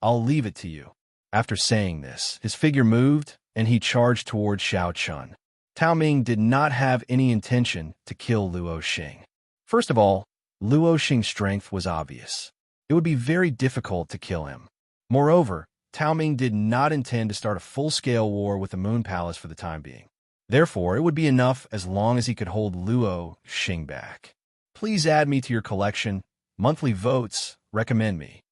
I'll leave it to you. After saying this, his figure moved, and he charged toward Xiao Chun. Tao Ming did not have any intention to kill Luo Xing. First of all, Luo Xing's strength was obvious. It would be very difficult to kill him. Moreover, Tao Ming did not intend to start a full-scale war with the Moon Palace for the time being. Therefore, it would be enough as long as he could hold Luo Xing back. Please add me to your collection. Monthly votes recommend me.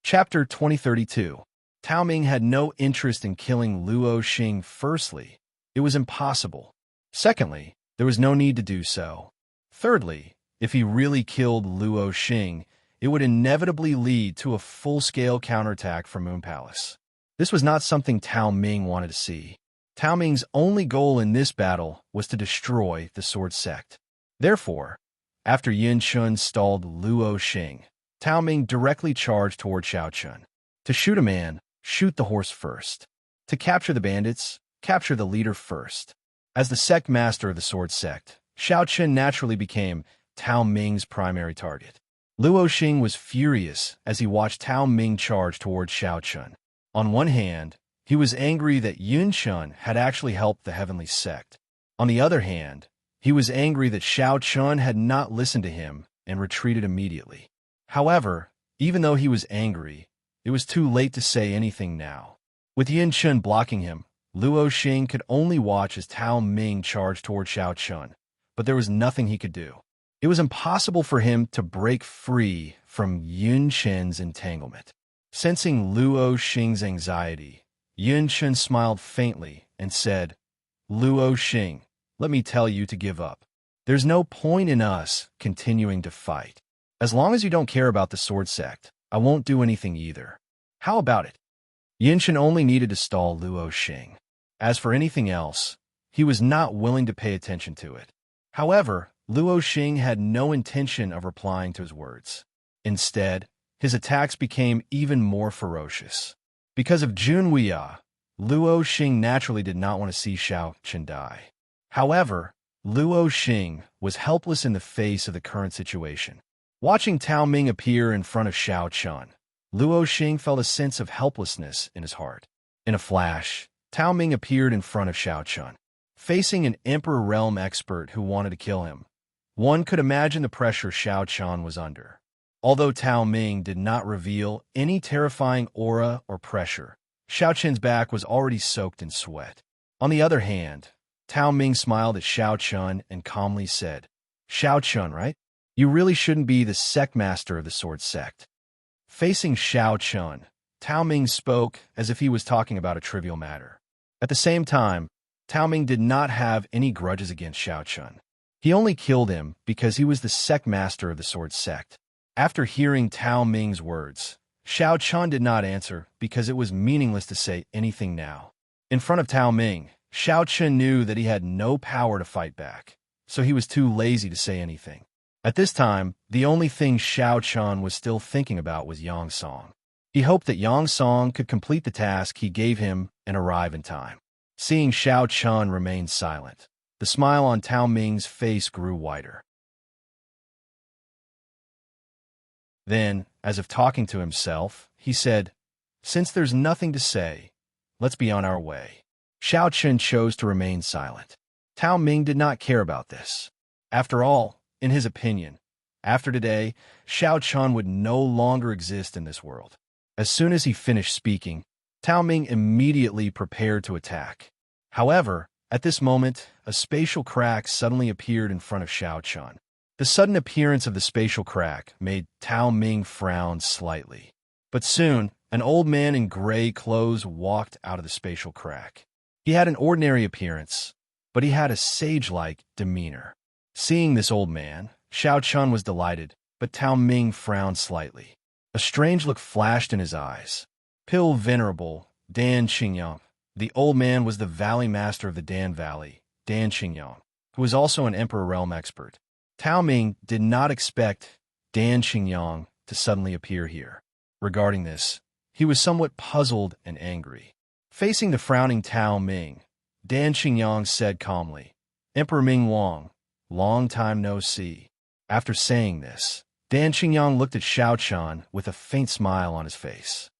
Chapter 2032. Tao Ming had no interest in killing Luo Xing. Firstly, it was impossible. Secondly, there was no need to do so. Thirdly, if he really killed Luo Xing, it would inevitably lead to a full-scale counterattack from Moon Palace. This was not something Tao Ming wanted to see. Tao Ming's only goal in this battle was to destroy the Sword Sect. Therefore, after Yinshun stalled Luo Xing, Tao Ming directly charged toward Xiao Chun. To shoot a man, shoot the horse first. To capture the bandits, capture the leader first. As the sect master of the Sword Sect, Xiao Chun naturally became Tao Ming's primary target. Luo Xing was furious as he watched Tao Ming charge toward Xiao Chun. On one hand, he was angry that Yunshun had actually helped the Heavenly Sect. On the other hand, he was angry that Xiao Chun had not listened to him and retreated immediately. However, even though he was angry, it was too late to say anything now. With Yinshun blocking him, Luo Xing could only watch as Tao Ming charged toward Xiao Chun, but there was nothing he could do. It was impossible for him to break free from Yunshun's entanglement. Sensing Luo Xing's anxiety, Yunshun smiled faintly and said, Luo Xing, let me tell you to give up. There's no point in us continuing to fight. As long as you don't care about the sword sect, I won't do anything either. How about it? Yinshin only needed to stall Luo Xing. As for anything else, he was not willing to pay attention to it. However, Luo Xing had no intention of replying to his words. Instead, his attacks became even more ferocious. Because of Jun Wuya, Luo Xing naturally did not want to see Xiao Chen die. However, Luo Xing was helpless in the face of the current situation. Watching Tao Ming appear in front of Xiao Chen, Luo Xing felt a sense of helplessness in his heart. In a flash, Tao Ming appeared in front of Xiao Chen, facing an Emperor Realm expert who wanted to kill him. One could imagine the pressure Xiao Chen was under. Although Tao Ming did not reveal any terrifying aura or pressure, Xiao Chen's back was already soaked in sweat. On the other hand, Tao Ming smiled at Xiao Chen and calmly said, "Xiao Chen, right? You really shouldn't be the sect master of the sword sect." Facing Xiao Chen, Tao Ming spoke as if he was talking about a trivial matter. At the same time, Tao Ming did not have any grudges against Xiao Chen. He only killed him because he was the sect master of the sword sect. After hearing Tao Ming's words, Xiao Chen did not answer because it was meaningless to say anything now. In front of Tao Ming, Xiao Chen knew that he had no power to fight back, so he was too lazy to say anything. At this time, the only thing Xiao Chen was still thinking about was Yang Song. He hoped that Yang Song could complete the task he gave him and arrive in time. Seeing Xiao Chen remain silent, the smile on Tao Ming's face grew wider. Then, as if talking to himself, he said, "Since there's nothing to say, let's be on our way." Xiao Chen chose to remain silent. Tao Ming did not care about this. After all, in his opinion, after today, Xiao Chen would no longer exist in this world. As soon as he finished speaking, Tao Ming immediately prepared to attack. However, at this moment, a spatial crack suddenly appeared in front of Xiao Chen. The sudden appearance of the spatial crack made Tao Ming frown slightly. But soon, an old man in gray clothes walked out of the spatial crack. He had an ordinary appearance, but he had a sage-like demeanor. Seeing this old man, Xiao Chen was delighted, but Tao Ming frowned slightly. A strange look flashed in his eyes. Pill Venerable, Dan Qingyang. The old man was the valley master of the Dan Valley, Dan Qingyang, who was also an Emperor Realm expert. Tao Ming did not expect Dan Qingyang to suddenly appear here. Regarding this, he was somewhat puzzled and angry. Facing the frowning Tao Ming, Dan Qingyang said calmly, "Emperor Ming Wang, long time no see." After saying this, Dan Qingyang looked at Xiao Chen with a faint smile on his face.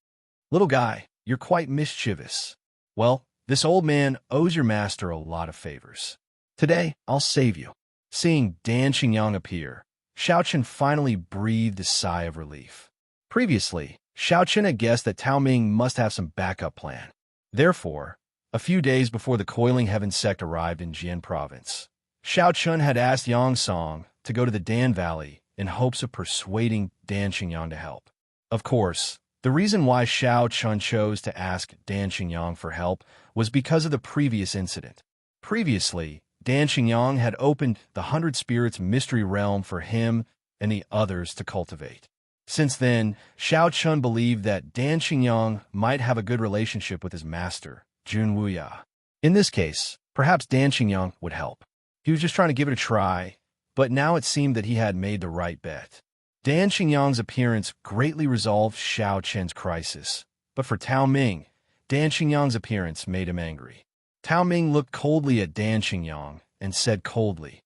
"Little guy, you're quite mischievous. Well, this old man owes your master a lot of favors. Today, I'll save you." Seeing Dan Qingyang appear, Xiao Chen finally breathed a sigh of relief. Previously, Xiao Chen had guessed that Tao Ming must have some backup plan. Therefore, a few days before the Coiling Heaven sect arrived in Jian province, Xiao Chen had asked Yang Song to go to the Dan Valley in hopes of persuading Dan Qingyang to help. Of course, the reason why Xiao Chen chose to ask Dan Qingyang for help was because of the previous incident. Previously, Dan Qingyang had opened the 100 Spirits Mystery Realm for him and the others to cultivate. Since then, Xiao Chen believed that Dan Qingyang might have a good relationship with his master, Jun Wuya. In this case, perhaps Dan Qingyang would help. He was just trying to give it a try, but now it seemed that he had made the right bet. Dan Qingyang's appearance greatly resolved Xiao Chen's crisis, but for Tao Ming, Dan Qingyang's appearance made him angry. Tao Ming looked coldly at Dan Qingyang and said coldly,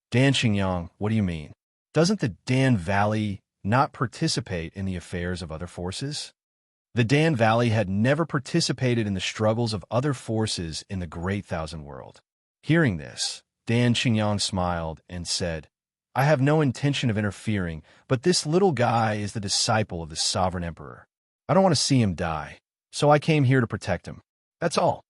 "Dan Qingyang, what do you mean? Doesn't the Dan Valley not participate in the affairs of other forces?" The Dan Valley had never participated in the struggles of other forces in the Great Thousand World. Hearing this, Dan Qingyang smiled and said, "I have no intention of interfering, but this little guy is the disciple of the Sovereign Emperor. I don't want to see him die, so I came here to protect him. That's all."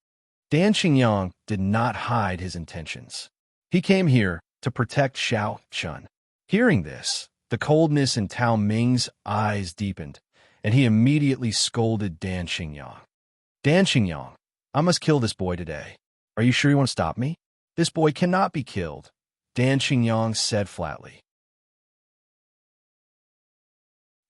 Dan Qingyang did not hide his intentions. He came here to protect Xiao Chen. Hearing this, the coldness in Tao Ming's eyes deepened, and he immediately scolded Dan Qingyang. "Dan Qingyang, I must kill this boy today. Are you sure you want to stop me?" "This boy cannot be killed," Dan Xingyang said flatly.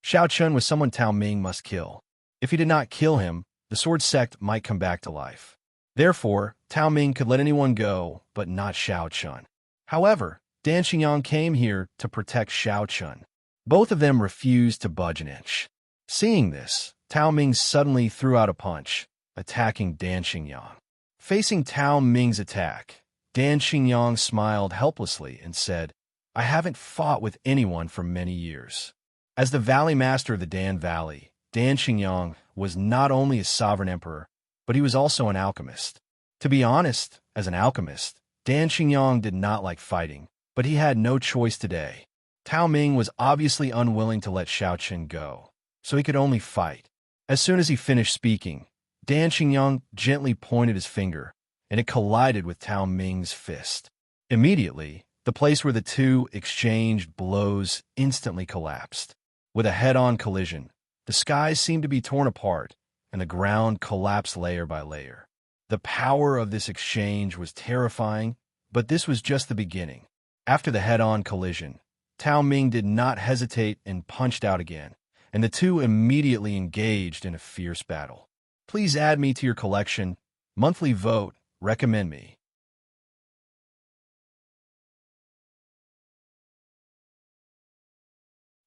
Xiao Chun was someone Tao Ming must kill. If he did not kill him, the sword sect might come back to life. Therefore, Tao Ming could let anyone go, but not Xiao Chun. However, Dan Xingyang came here to protect Xiao Chun. Both of them refused to budge an inch. Seeing this, Tao Ming suddenly threw out a punch, attacking Dan Xingyang. Facing Tao Ming's attack, Dan Xingyang smiled helplessly and said, "I haven't fought with anyone for many years." As the Valley Master of the Dan Valley, Dan Xingyang was not only a sovereign emperor, but he was also an alchemist. To be honest, as an alchemist, Dan Xingyang did not like fighting, but he had no choice today. Tao Ming was obviously unwilling to let Xiao Chun go, so he could only fight. As soon as he finished speaking, Dan Xingyang gently pointed his finger, and it collided with Tao Ming's fist. Immediately, the place where the two exchanged blows instantly collapsed. With a head-on collision, the skies seemed to be torn apart, and the ground collapsed layer by layer. The power of this exchange was terrifying, but this was just the beginning. After the head-on collision, Tao Ming did not hesitate and punched out again, and the two immediately engaged in a fierce battle. Please add me to your collection. Monthly vote, recommend me.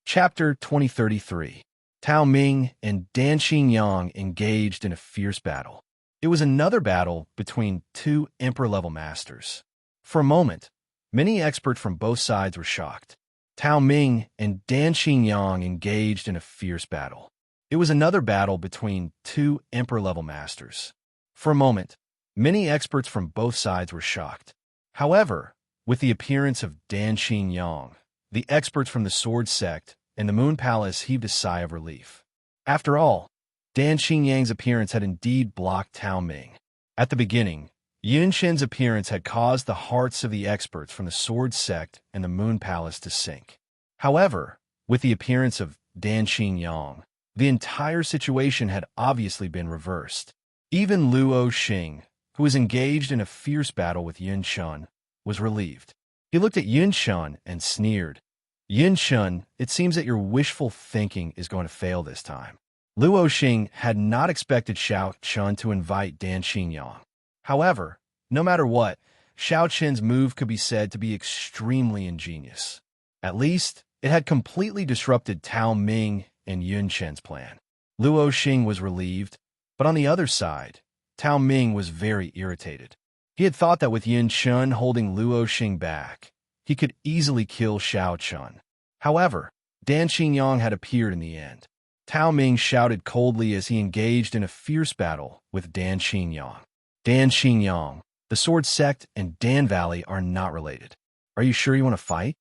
Chapter 2033. Tao Ming and Dan Xingyang engaged in a fierce battle. It was another battle between two emperor-level masters. For a moment, many experts from both sides were shocked. Tao Ming and Dan Xingyang engaged in a fierce battle. It was another battle between two emperor-level masters. For a moment, many experts from both sides were shocked. However, with the appearance of Dan Xingyang, the experts from the Sword Sect and the Moon Palace heaved a sigh of relief. After all, Dan Xingyang's appearance had indeed blocked Tao Ming. At the beginning, Yun Shen's appearance had caused the hearts of the experts from the Sword Sect and the Moon Palace to sink. However, with the appearance of Dan Xingyang, the entire situation had obviously been reversed. Even Luo Xing, who was engaged in a fierce battle with Yun Shen, was relieved. He looked at Yun Shen and sneered. "Yun Shen, it seems that your wishful thinking is going to fail this time." Luo Xing had not expected Xiao Chun to invite Dan Xingyang. However, no matter what, Xiao Chun's move could be said to be extremely ingenious. At least, it had completely disrupted Tao Ming and Yun Shen's plan. Luo Xing was relieved, but on the other side, Tao Ming was very irritated. He had thought that with Yun Shen holding Luo Xing back, he could easily kill Xiao Chun. However, Dan Xingyang had appeared in the end. Tao Ming shouted coldly as he engaged in a fierce battle with Dan Xingyang. "Dan Xingyang, the Sword Sect and Dan Valley are not related. Are you sure you want to fight?"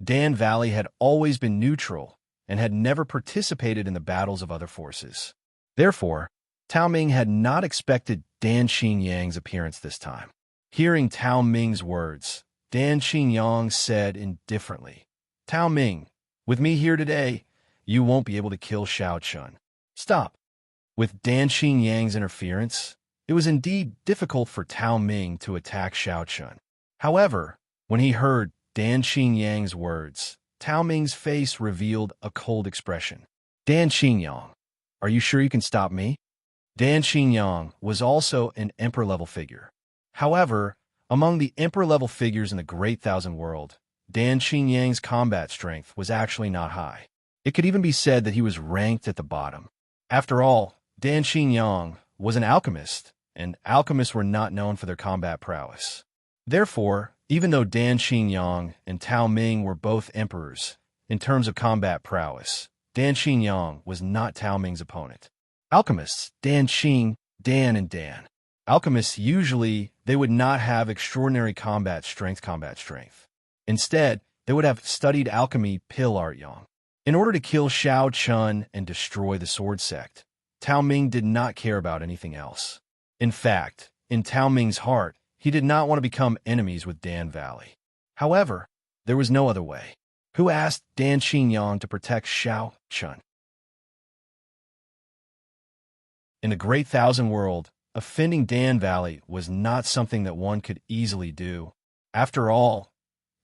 Dan Valley had always been neutral and had never participated in the battles of other forces. Therefore, Tao Ming had not expected Dan Xingyang's appearance this time. Hearing Tao Ming's words, Dan Xingyang said indifferently, "Tao Ming, with me here today, you won't be able to kill Xiao Chun." Stop. With Dan Xingyang's interference, it was indeed difficult for Tao Ming to attack Xiao Chun. However, when he heard Dan Xingyang's words, Tao Ming's face revealed a cold expression. "Dan Xingyang, are you sure you can stop me?" Dan Xingyang was also an emperor-level figure. However, among the emperor-level figures in the Great Thousand World, Dan Xingyang's combat strength was actually not high. It could even be said that he was ranked at the bottom. After all, Dan Xingyang was an alchemist, and alchemists were not known for their combat prowess. Therefore, even though Dan Xingyang and Tao Ming were both emperors, in terms of combat prowess, Dan Xingyang was not Tao Ming's opponent. Alchemists, Dan Xing, Dan and Dan. Alchemists usually, they would not have extraordinary combat strength. Instead, they would have studied alchemy pill art young. In order to kill Xiao Chun and destroy the Sword Sect, Tao Ming did not care about anything else. In fact, in Tao Ming's heart, he did not want to become enemies with Dan Valley. However, there was no other way. Who asked Dan Xingyang to protect Xiao Chun? In the Great Thousand World, offending Dan Valley was not something that one could easily do. After all,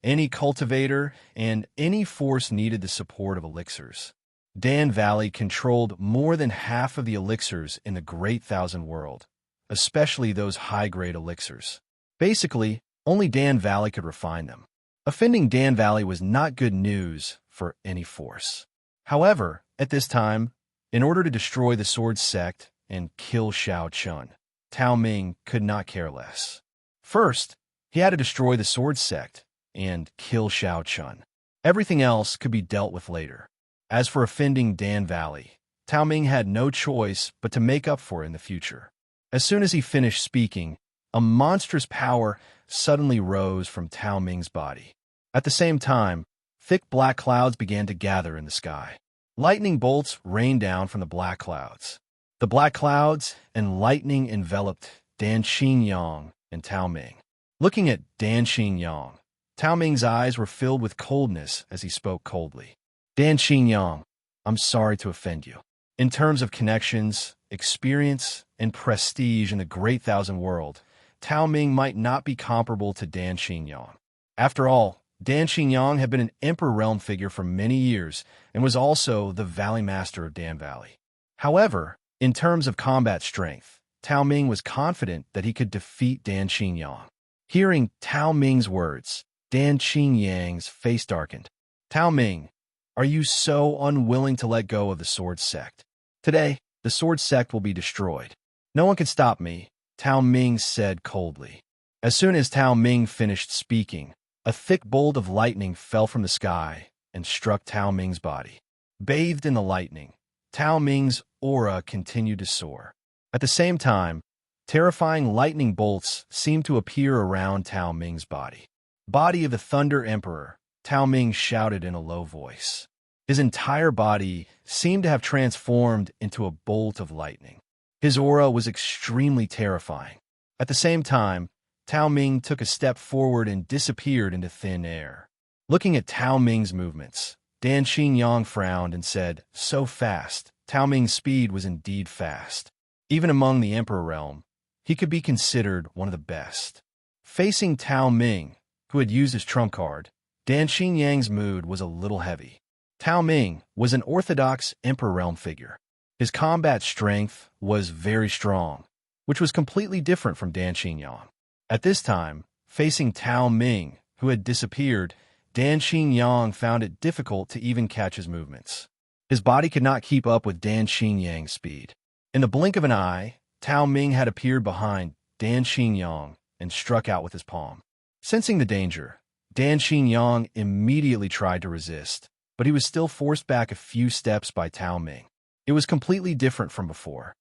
any cultivator and any force needed the support of elixirs. Dan Valley controlled more than half of the elixirs in the Great Thousand World, especially those high-grade elixirs. Basically, only Dan Valley could refine them. Offending Dan Valley was not good news for any force. However, at this time, in order to destroy the Sword Sect and kill Shao Chun, Tao Ming could not care less. First, he had to destroy the Sword Sect and kill Shao Chun. Everything else could be dealt with later. As for offending Dan Valley, Tao Ming had no choice but to make up for it in the future. As soon as he finished speaking, a monstrous power suddenly rose from Tao Ming's body. At the same time, thick black clouds began to gather in the sky. Lightning bolts rained down from the black clouds. The black clouds and lightning enveloped Dan Xingyang and Tao Ming. Looking at Dan Xingyang, Tao Ming's eyes were filled with coldness as he spoke coldly. Dan Xingyang, I'm sorry to offend you. In terms of connections, experience, and prestige in the Great Thousand World, Tao Ming might not be comparable to Dan Xingyang. After all, Dan Xingyang had been an Emperor Realm figure for many years and was also the Valley Master of Dan Valley. However, in terms of combat strength, Tao Ming was confident that he could defeat Dan Xingyang. Hearing Tao Ming's words, Dan Xingyang's face darkened. Tao Ming, are you so unwilling to let go of the Sword Sect? Today, the Sword Sect will be destroyed. No one can stop me, Tao Ming said coldly. As soon as Tao Ming finished speaking, a thick bolt of lightning fell from the sky and struck Tao Ming's body. Bathed in the lightning, Tao Ming's aura continued to soar. At the same time, terrifying lightning bolts seemed to appear around Tao Ming's body. Body of the Thunder Emperor, Tao Ming shouted in a low voice. His entire body seemed to have transformed into a bolt of lightning. His aura was extremely terrifying. At the same time, Tao Ming took a step forward and disappeared into thin air. Looking at Tao Ming's movements, Dan Xingyang frowned and said, so fast. Tao Ming's speed was indeed fast. Even among the Emperor Realm, he could be considered one of the best. Facing Tao Ming, who had used his trump card, Dan Xingyang's mood was a little heavy. Tao Ming was an orthodox Emperor Realm figure. His combat strength was very strong, which was completely different from Dan Xingyang. At this time, facing Tao Ming, who had disappeared, Dan Xingyang found it difficult to even catch his movements. His body could not keep up with Dan Xingyang's speed. In the blink of an eye, Tao Ming had appeared behind Dan Xingyang and struck out with his palm. Sensing the danger, Dan Xingyang immediately tried to resist, but he was still forced back a few steps by Tao Ming. It was completely different from before.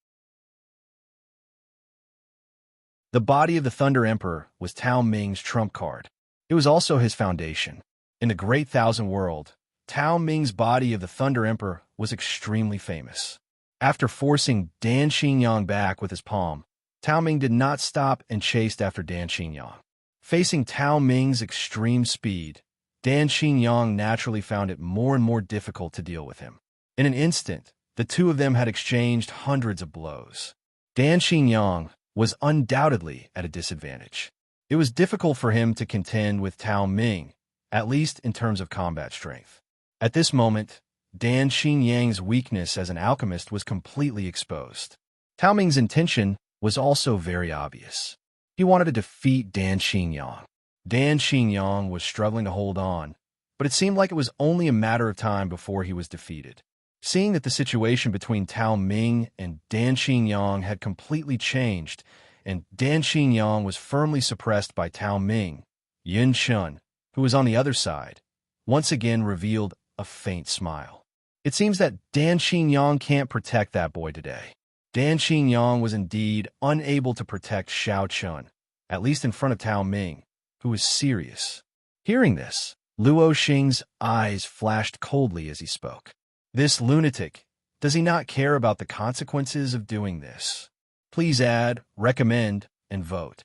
The body of the Thunder Emperor was Tao Ming's trump card. It was also his foundation. In the Great Thousand World, Tao Ming's body of the Thunder Emperor was extremely famous. After forcing Dan Xingyang back with his palm, Tao Ming did not stop and chased after Dan Xingyang. Facing Tao Ming's extreme speed, Dan Xingyang naturally found it more and more difficult to deal with him. In an instant, the two of them had exchanged hundreds of blows. Dan Xingyang was undoubtedly at a disadvantage. It was difficult for him to contend with Tao Ming, at least in terms of combat strength. At this moment, Dan Xingyang's weakness as an alchemist was completely exposed. Tao Ming's intention was also very obvious. He wanted to defeat Dan Xingyang. Dan Xingyang was struggling to hold on, but it seemed like it was only a matter of time before he was defeated. Seeing that the situation between Tao Ming and Dan Xingyang had completely changed, and Dan Xingyang was firmly suppressed by Tao Ming, Yin Chun, who was on the other side, once again revealed a faint smile. It seems that Dan Xingyang can't protect that boy today. Dan Xingyang was indeed unable to protect Shao Chun, at least in front of Tao Ming, who was serious. Hearing this, Luo Xing's eyes flashed coldly as he spoke. This lunatic, does he not care about the consequences of doing this? Please add, recommend, and vote.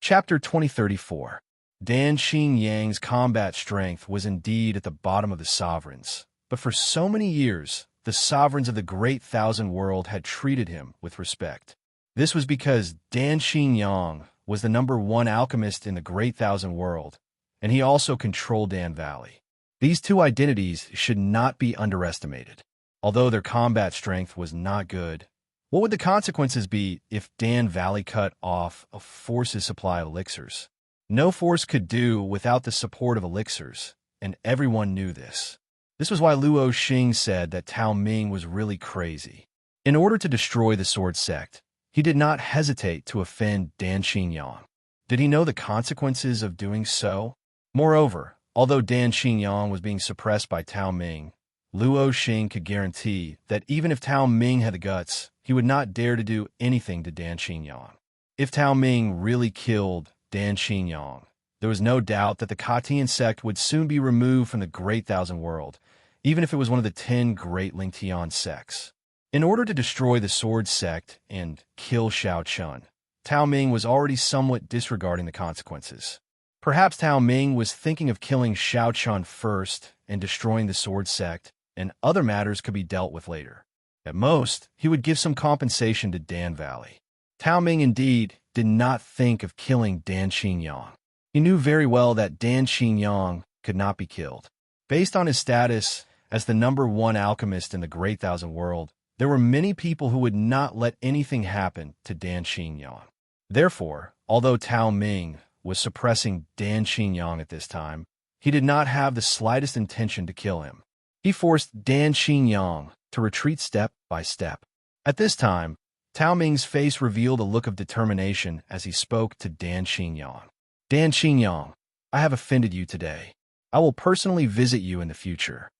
Chapter 2034. Dan Xingyang's combat strength was indeed at the bottom of the sovereigns, but for so many years, the sovereigns of the Great Thousand World had treated him with respect. This was because Dan Xingyang was the #1 alchemist in the Great Thousand World, and he also controlled Dan Valley. These two identities should not be underestimated. Although their combat strength was not good, what would the consequences be if Dan Valley cut off a force's supply of elixirs? No force could do without the support of elixirs, and everyone knew this. This was why Luo Xing said that Tao Ming was really crazy. In order to destroy the Sword Sect, he did not hesitate to offend Dan Xingyang. Did he know the consequences of doing so? Moreover, although Dan Xingyang was being suppressed by Tao Ming, Luo Xing could guarantee that even if Tao Ming had the guts, he would not dare to do anything to Dan Xingyang. If Tao Ming really killed Dan Xingyang, there was no doubt that the Katian sect would soon be removed from the Great Thousand World, even if it was one of the 10 great Lingtian sects. In order to destroy the Sword Sect and kill Shao Chun, Tao Ming was already somewhat disregarding the consequences. Perhaps Tao Ming was thinking of killing Shao Chun first and destroying the Sword Sect, and other matters could be dealt with later. At most, he would give some compensation to Dan Valley. Tao Ming indeed did not think of killing Dan Xingyang. He knew very well that Dan Xingyang could not be killed. Based on his status as the #1 alchemist in the Great Thousand World, there were many people who would not let anything happen to Dan Xingyang. Therefore, although Tao Ming was suppressing Dan Xingyang at this time, he did not have the slightest intention to kill him. He forced Dan Xingyang to retreat step by step. At this time, Tao Ming's face revealed a look of determination as he spoke to Dan Xingyang. Dan Xingyang, I have offended you today. I will personally visit you in the future.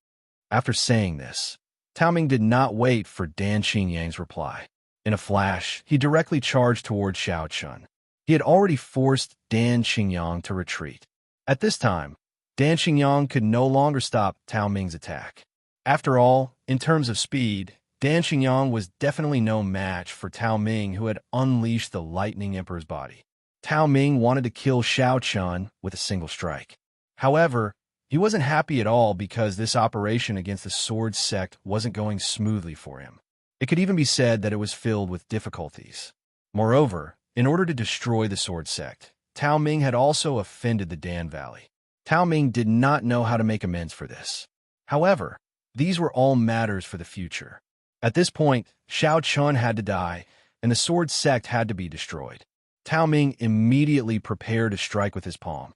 After saying this, Tao Ming did not wait for Dan Xingyang's reply. In a flash, he directly charged toward Shao Chun. He had already forced Dan Xingyang to retreat. At this time, Dan Xingyang could no longer stop Tao Ming's attack. After all, in terms of speed, Dan Xingyang was definitely no match for Tao Ming, who had unleashed the Lightning Emperor's body. Tao Ming wanted to kill Shao Chun with a single strike. However, he wasn't happy at all because this operation against the Sword Sect wasn't going smoothly for him. It could even be said that it was filled with difficulties. Moreover, in order to destroy the Sword Sect, Tao Ming had also offended the Dan Valley. Tao Ming did not know how to make amends for this. However, these were all matters for the future. At this point, Shao Chun had to die, and the Sword Sect had to be destroyed. Tao Ming immediately prepared to strike with his palm.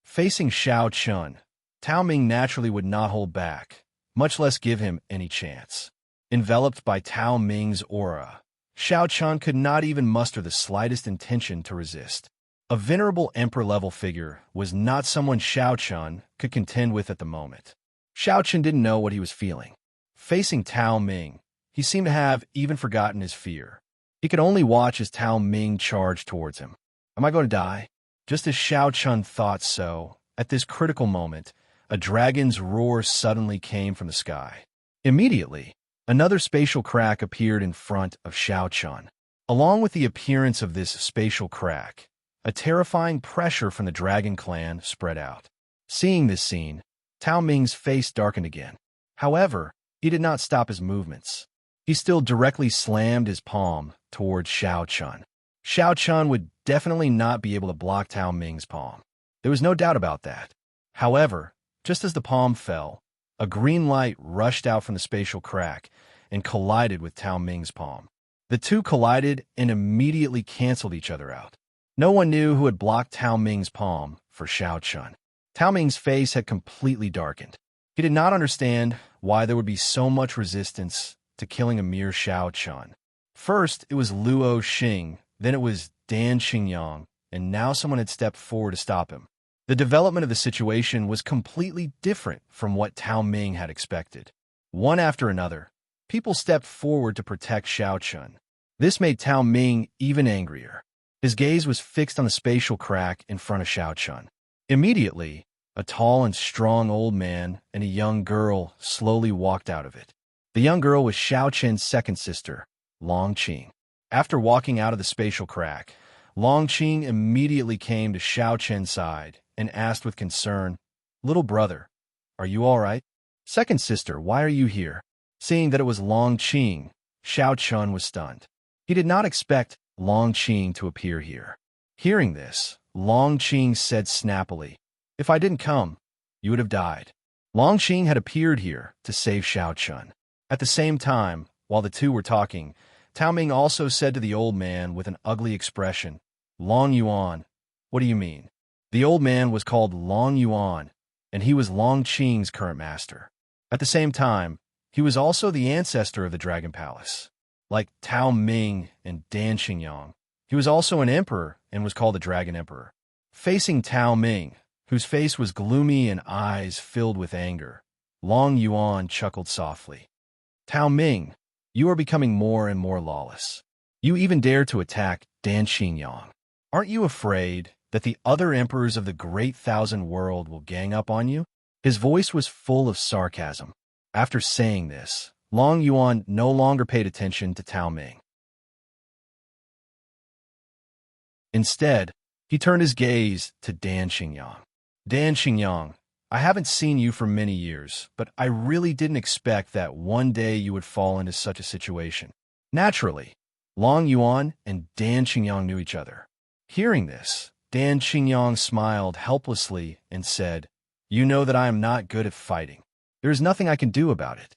Facing Shao Chun, Tao Ming naturally would not hold back, much less give him any chance. Enveloped by Tao Ming's aura, Shao Chun could not even muster the slightest intention to resist. A venerable emperor-level figure was not someone Shao Chun could contend with at the moment. Shao Chun didn't know what he was feeling. Facing Tao Ming, he seemed to have even forgotten his fear. He could only watch as Tao Ming charged towards him. Am I going to die? Just as Shao Chun thought so, at this critical moment, a dragon's roar suddenly came from the sky. Immediately, another spatial crack appeared in front of Shao Chun. Along with the appearance of this spatial crack, a terrifying pressure from the Dragon Clan spread out. Seeing this scene, Tao Ming's face darkened again. However, he did not stop his movements. He still directly slammed his palm towards Shao Chun. Shao Chun would definitely not be able to block Tao Ming's palm. There was no doubt about that. However, just as the palm fell, a green light rushed out from the spatial crack and collided with Tao Ming's palm. The two collided and immediately canceled each other out. No one knew who had blocked Tao Ming's palm for Shao Chun. Tao Ming's face had completely darkened. He did not understand why there would be so much resistance to killing a mere Shao Chun. First, it was Luo Xing, then it was Dan Xingyang, and now someone had stepped forward to stop him. The development of the situation was completely different from what Tao Ming had expected. One after another, people stepped forward to protect Shao Chun. This made Tao Ming even angrier. His gaze was fixed on the spatial crack in front of Shao Chun. Immediately, a tall and strong old man and a young girl slowly walked out of it. The young girl was Shao Chun's second sister, Long Qing. After walking out of the spatial crack, Long Qing immediately came to Shao Chun's side and asked with concern, Little brother, are you all right? Second sister, why are you here? Seeing that it was Long Qing, Xiao Chun was stunned. He did not expect Long Qing to appear here. Hearing this, Long Qing said snappily, if I didn't come, you would have died. Long Qing had appeared here to save Xiao Chun. At the same time, while the two were talking, Tao Ming also said to the old man with an ugly expression, Long Yuan, what do you mean? The old man was called Long Yuan, and he was Long Qing's current master. At the same time, he was also the ancestor of the Dragon Palace. Like Tao Ming and Dan Xingyang, he was also an emperor and was called the Dragon Emperor. Facing Tao Ming, whose face was gloomy and eyes filled with anger, Long Yuan chuckled softly. Tao Ming, you are becoming more and more lawless. You even dare to attack Dan Xingyang. Aren't you afraid that the other emperors of the Great Thousand World will gang up on you? His voice was full of sarcasm. After saying this, Long Yuan no longer paid attention to Tao Ming. Instead, he turned his gaze to Dan Xingyang. Dan Xingyang, I haven't seen you for many years, but I really didn't expect that one day you would fall into such a situation. Naturally, Long Yuan and Dan Xingyang knew each other. Hearing this, Dan Xingyang smiled helplessly and said, you know that I am not good at fighting. There is nothing I can do about it.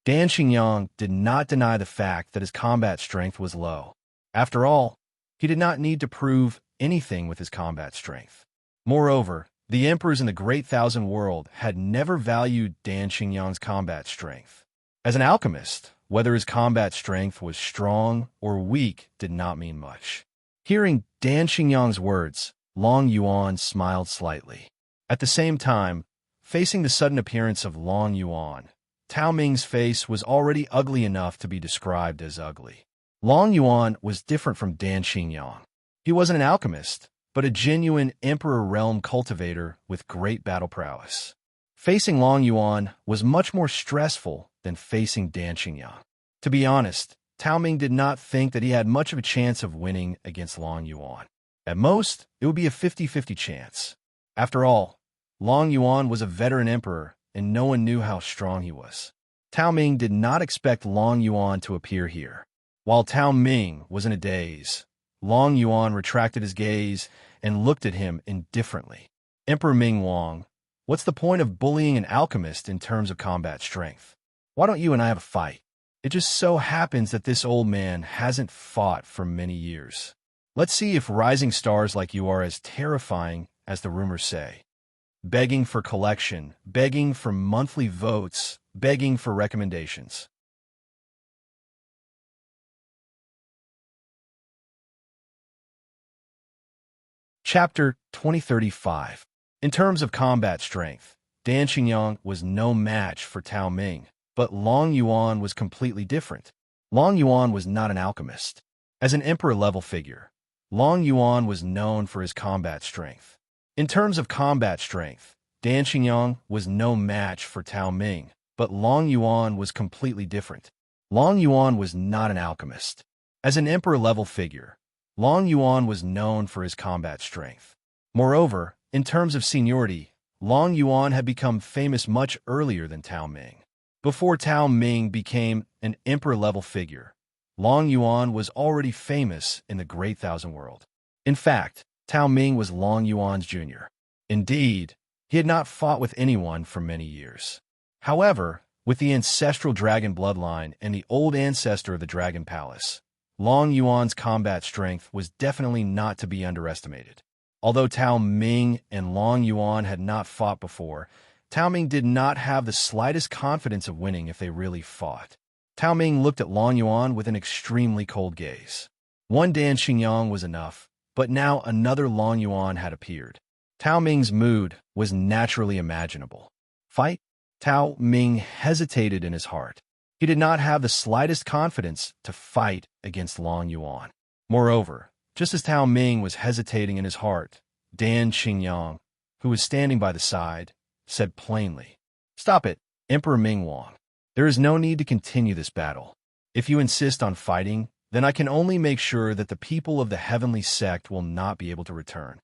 Dan Xingyang did not deny the fact that his combat strength was low. After all, he did not need to prove anything with his combat strength. Moreover, the emperors in the Great Thousand World had never valued Dan Xingyang's combat strength. As an alchemist, whether his combat strength was strong or weak did not mean much. Hearing Dan Xingyang's words, Long Yuan smiled slightly. At the same time, facing the sudden appearance of Long Yuan, Tao Ming's face was already ugly enough to be described as ugly. Long Yuan was different from Dan Xingyang. He wasn't an alchemist, but a genuine Emperor Realm cultivator with great battle prowess. Facing Long Yuan was much more stressful than facing Dan Xingyang. To be honest, Tao Ming did not think that he had much of a chance of winning against Long Yuan. At most, it would be a 50-50 chance. After all, Long Yuan was a veteran emperor, and no one knew how strong he was. Tao Ming did not expect Long Yuan to appear here. While Tao Ming was in a daze, Long Yuan retracted his gaze and looked at him indifferently. Emperor Ming Wang, what's the point of bullying an alchemist in terms of combat strength? Why don't you and I have a fight? It just so happens that this old man hasn't fought for many years. Let's see if rising stars like you are as terrifying as the rumors say. Begging for collection, begging for monthly votes, begging for recommendations. Chapter 2035. In terms of combat strength, Dan Xingyang was no match for Tao Ming, but Long Yuan was completely different. Long Yuan was not an alchemist. As an emperor-level figure, Long Yuan was known for his combat strength. In terms of combat strength, Dan Xingyang was no match for Tao Ming, but Long Yuan was completely different. Long Yuan was not an alchemist. As an emperor-level figure, Long Yuan was known for his combat strength. Moreover, in terms of seniority, Long Yuan had become famous much earlier than Tao Ming. Before Tao Ming became an emperor-level figure, Long Yuan was already famous in the Great Thousand World. In fact, Tao Ming was Long Yuan's junior. Indeed, he had not fought with anyone for many years. However, with the ancestral dragon bloodline and the old ancestor of the Dragon Palace, Long Yuan's combat strength was definitely not to be underestimated. Although Tao Ming and Long Yuan had not fought before, Tao Ming did not have the slightest confidence of winning if they really fought. Tao Ming looked at Long Yuan with an extremely cold gaze. One Dan Xingyang was enough, but now another Long Yuan had appeared. Tao Ming's mood was naturally imaginable. Fight? Tao Ming hesitated in his heart. He did not have the slightest confidence to fight against Long Yuan. Moreover, just as Tao Ming was hesitating in his heart, Dan Xingyang, who was standing by the side, said plainly, "Stop it, Emperor Ming Wang. There is no need to continue this battle. If you insist on fighting, then I can only make sure that the people of the heavenly sect will not be able to return."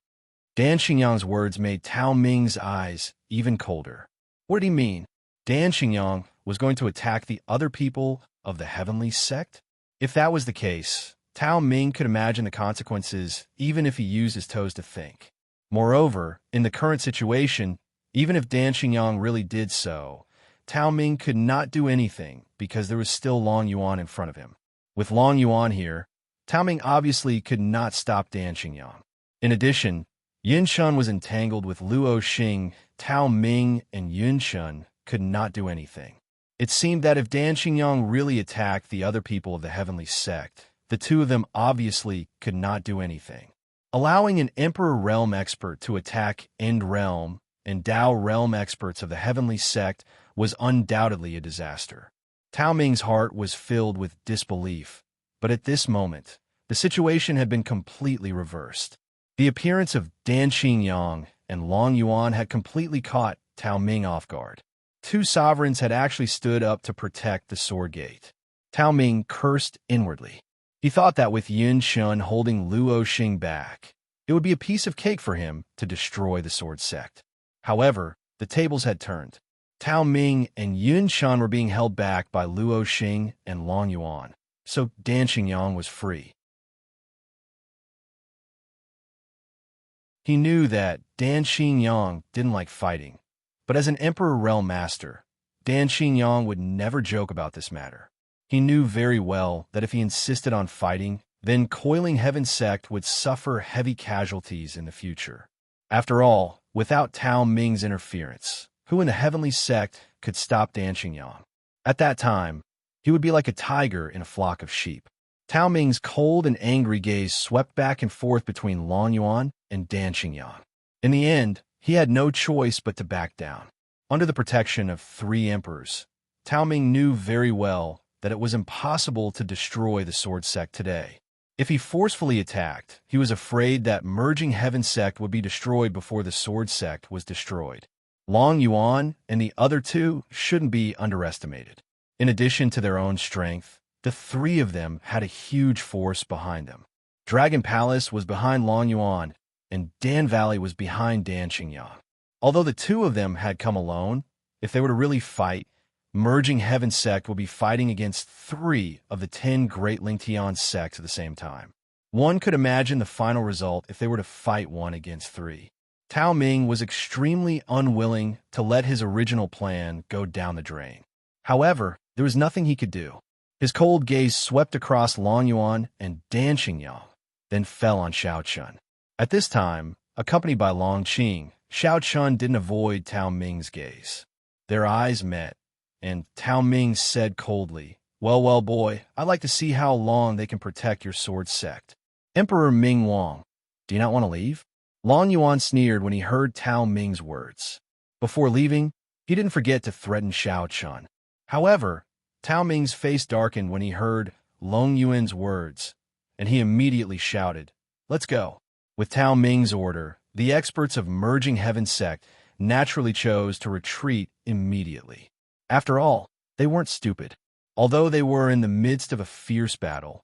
Dan Xingyang's words made Tao Ming's eyes even colder. What did he mean? Dan Xingyang was going to attack the other people of the heavenly sect? If that was the case, Tao Ming could imagine the consequences even if he used his toes to think. Moreover, in the current situation, even if Dan Xingyang really did so, Tao Ming could not do anything because there was still Long Yuan in front of him. With Long Yuan here, Tao Ming obviously could not stop Dan Xingyang. In addition, Yin Shun was entangled with Luo Xing. Tao Ming and Yun Shun could not do anything. It seemed that if Dan Xingyang really attacked the other people of the heavenly sect, the two of them obviously could not do anything. Allowing an Emperor Realm expert to attack End Realm and Dao Realm experts of the heavenly sect was undoubtedly a disaster. Tao Ming's heart was filled with disbelief, but at this moment, the situation had been completely reversed. The appearance of Dan Xingyang and Long Yuan had completely caught Tao Ming off guard. Two sovereigns had actually stood up to protect the sword gate. Tao Ming cursed inwardly. He thought that with Yun Shun holding Luo Xing back, it would be a piece of cake for him to destroy the sword sect. However, the tables had turned. Tao Ming and Yun Shun were being held back by Luo Xing and Long Yuan, so Dan Xingyang was free. He knew that Dan Xingyang didn't like fighting, but as an Emperor Realm Master, Dan Xingyang would never joke about this matter. He knew very well that if he insisted on fighting, then Coiling Heaven Sect would suffer heavy casualties in the future. After all, without Tao Ming's interference, who in the Heavenly Sect could stop Dan Xingyang? At that time, he would be like a tiger in a flock of sheep. Tao Ming's cold and angry gaze swept back and forth between Long Yuan and Dan Xingyang. In the end, he had no choice but to back down. Under the protection of three emperors, Tao Ming knew very well that it was impossible to destroy the Sword Sect today. If he forcefully attacked, he was afraid that merging Heaven Sect would be destroyed before the Sword Sect was destroyed. Long Yuan and the other two shouldn't be underestimated. In addition to their own strength, the three of them had a huge force behind them. Dragon Palace was behind Long Yuan, and Dan Valley was behind Dan Xingyang. Although the two of them had come alone, if they were to really fight, merging Heaven Sect would be fighting against 3 of the 10 great Lingtian sects at the same time. One could imagine the final result if they were to fight 1 against 3. Tao Ming was extremely unwilling to let his original plan go down the drain. However, there was nothing he could do. His cold gaze swept across Long Yuan and Dan Xingyang, then fell on Xiao Chun. At this time, accompanied by Long Qing, Xiao Chun didn't avoid Tao Ming's gaze. Their eyes met, and Tao Ming said coldly, well, boy, I'd like to see how long they can protect your sword sect. Emperor Ming Wang, do you not want to leave? Long Yuan sneered when he heard Tao Ming's words. Before leaving, he didn't forget to threaten Xiao Chun. However, Tao Ming's face darkened when he heard Long Yuan's words, and he immediately shouted, let's go. With Tao Ming's order, the experts of merging Heaven Sect naturally chose to retreat immediately. After all, they weren't stupid. Although they were in the midst of a fierce battle,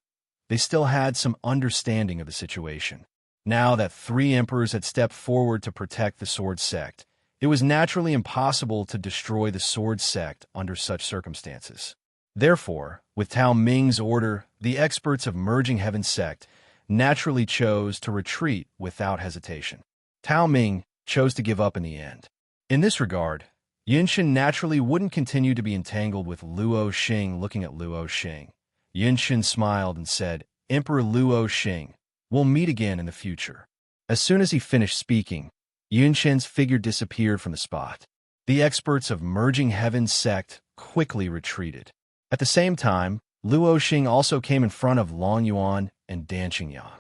they still had some understanding of the situation. Now that 3 emperors had stepped forward to protect the Sword Sect, it was naturally impossible to destroy the Sword Sect under such circumstances. Therefore, with Tao Ming's order, the experts of merging Heaven Sect naturally chose to retreat without hesitation. Tao Ming chose to give up in the end. In this regard, Yunshin naturally wouldn't continue to be entangled with Luo Xing. Looking at Luo Xing, Yunshin smiled and said, Emperor Luo Xing, we'll meet again in the future. As soon as he finished speaking, Yunshin's figure disappeared from the spot. The experts of merging Heaven Sect quickly retreated. At the same time, Luo Xing also came in front of Long Yuan and Dan Xingyang.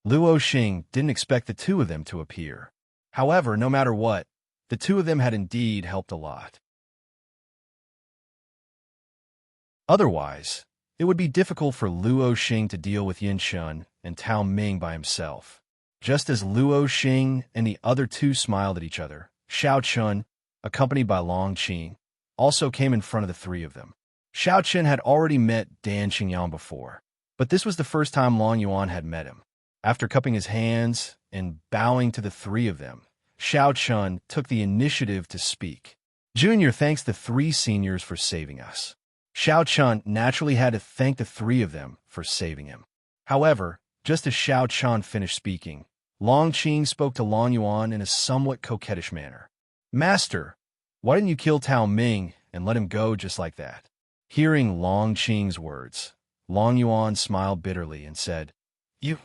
Luo Xing didn't expect the two of them to appear. However, no matter what, the two of them had indeed helped a lot. Otherwise, it would be difficult for Luo Xing to deal with Yin Shun and Tao Ming by himself. Just as Luo Xing and the other two smiled at each other, Xiao Chun, accompanied by Long Qing, also came in front of the 3 of them. Xiao Chun had already met Dan Xingyang before, but this was the first time Long Yuan had met him. After cupping his hands, and bowing to the three of them, Xiao Chun took the initiative to speak. Junior thanks the three seniors for saving us. Xiao Chun naturally had to thank the three of them for saving him. However, just as Xiao Chun finished speaking, Long Qing spoke to Long Yuan in a somewhat coquettish manner. Master, why didn't you kill Tao Ming and let him go just like that? Hearing Long Qing's words, Long Yuan smiled bitterly and said, Do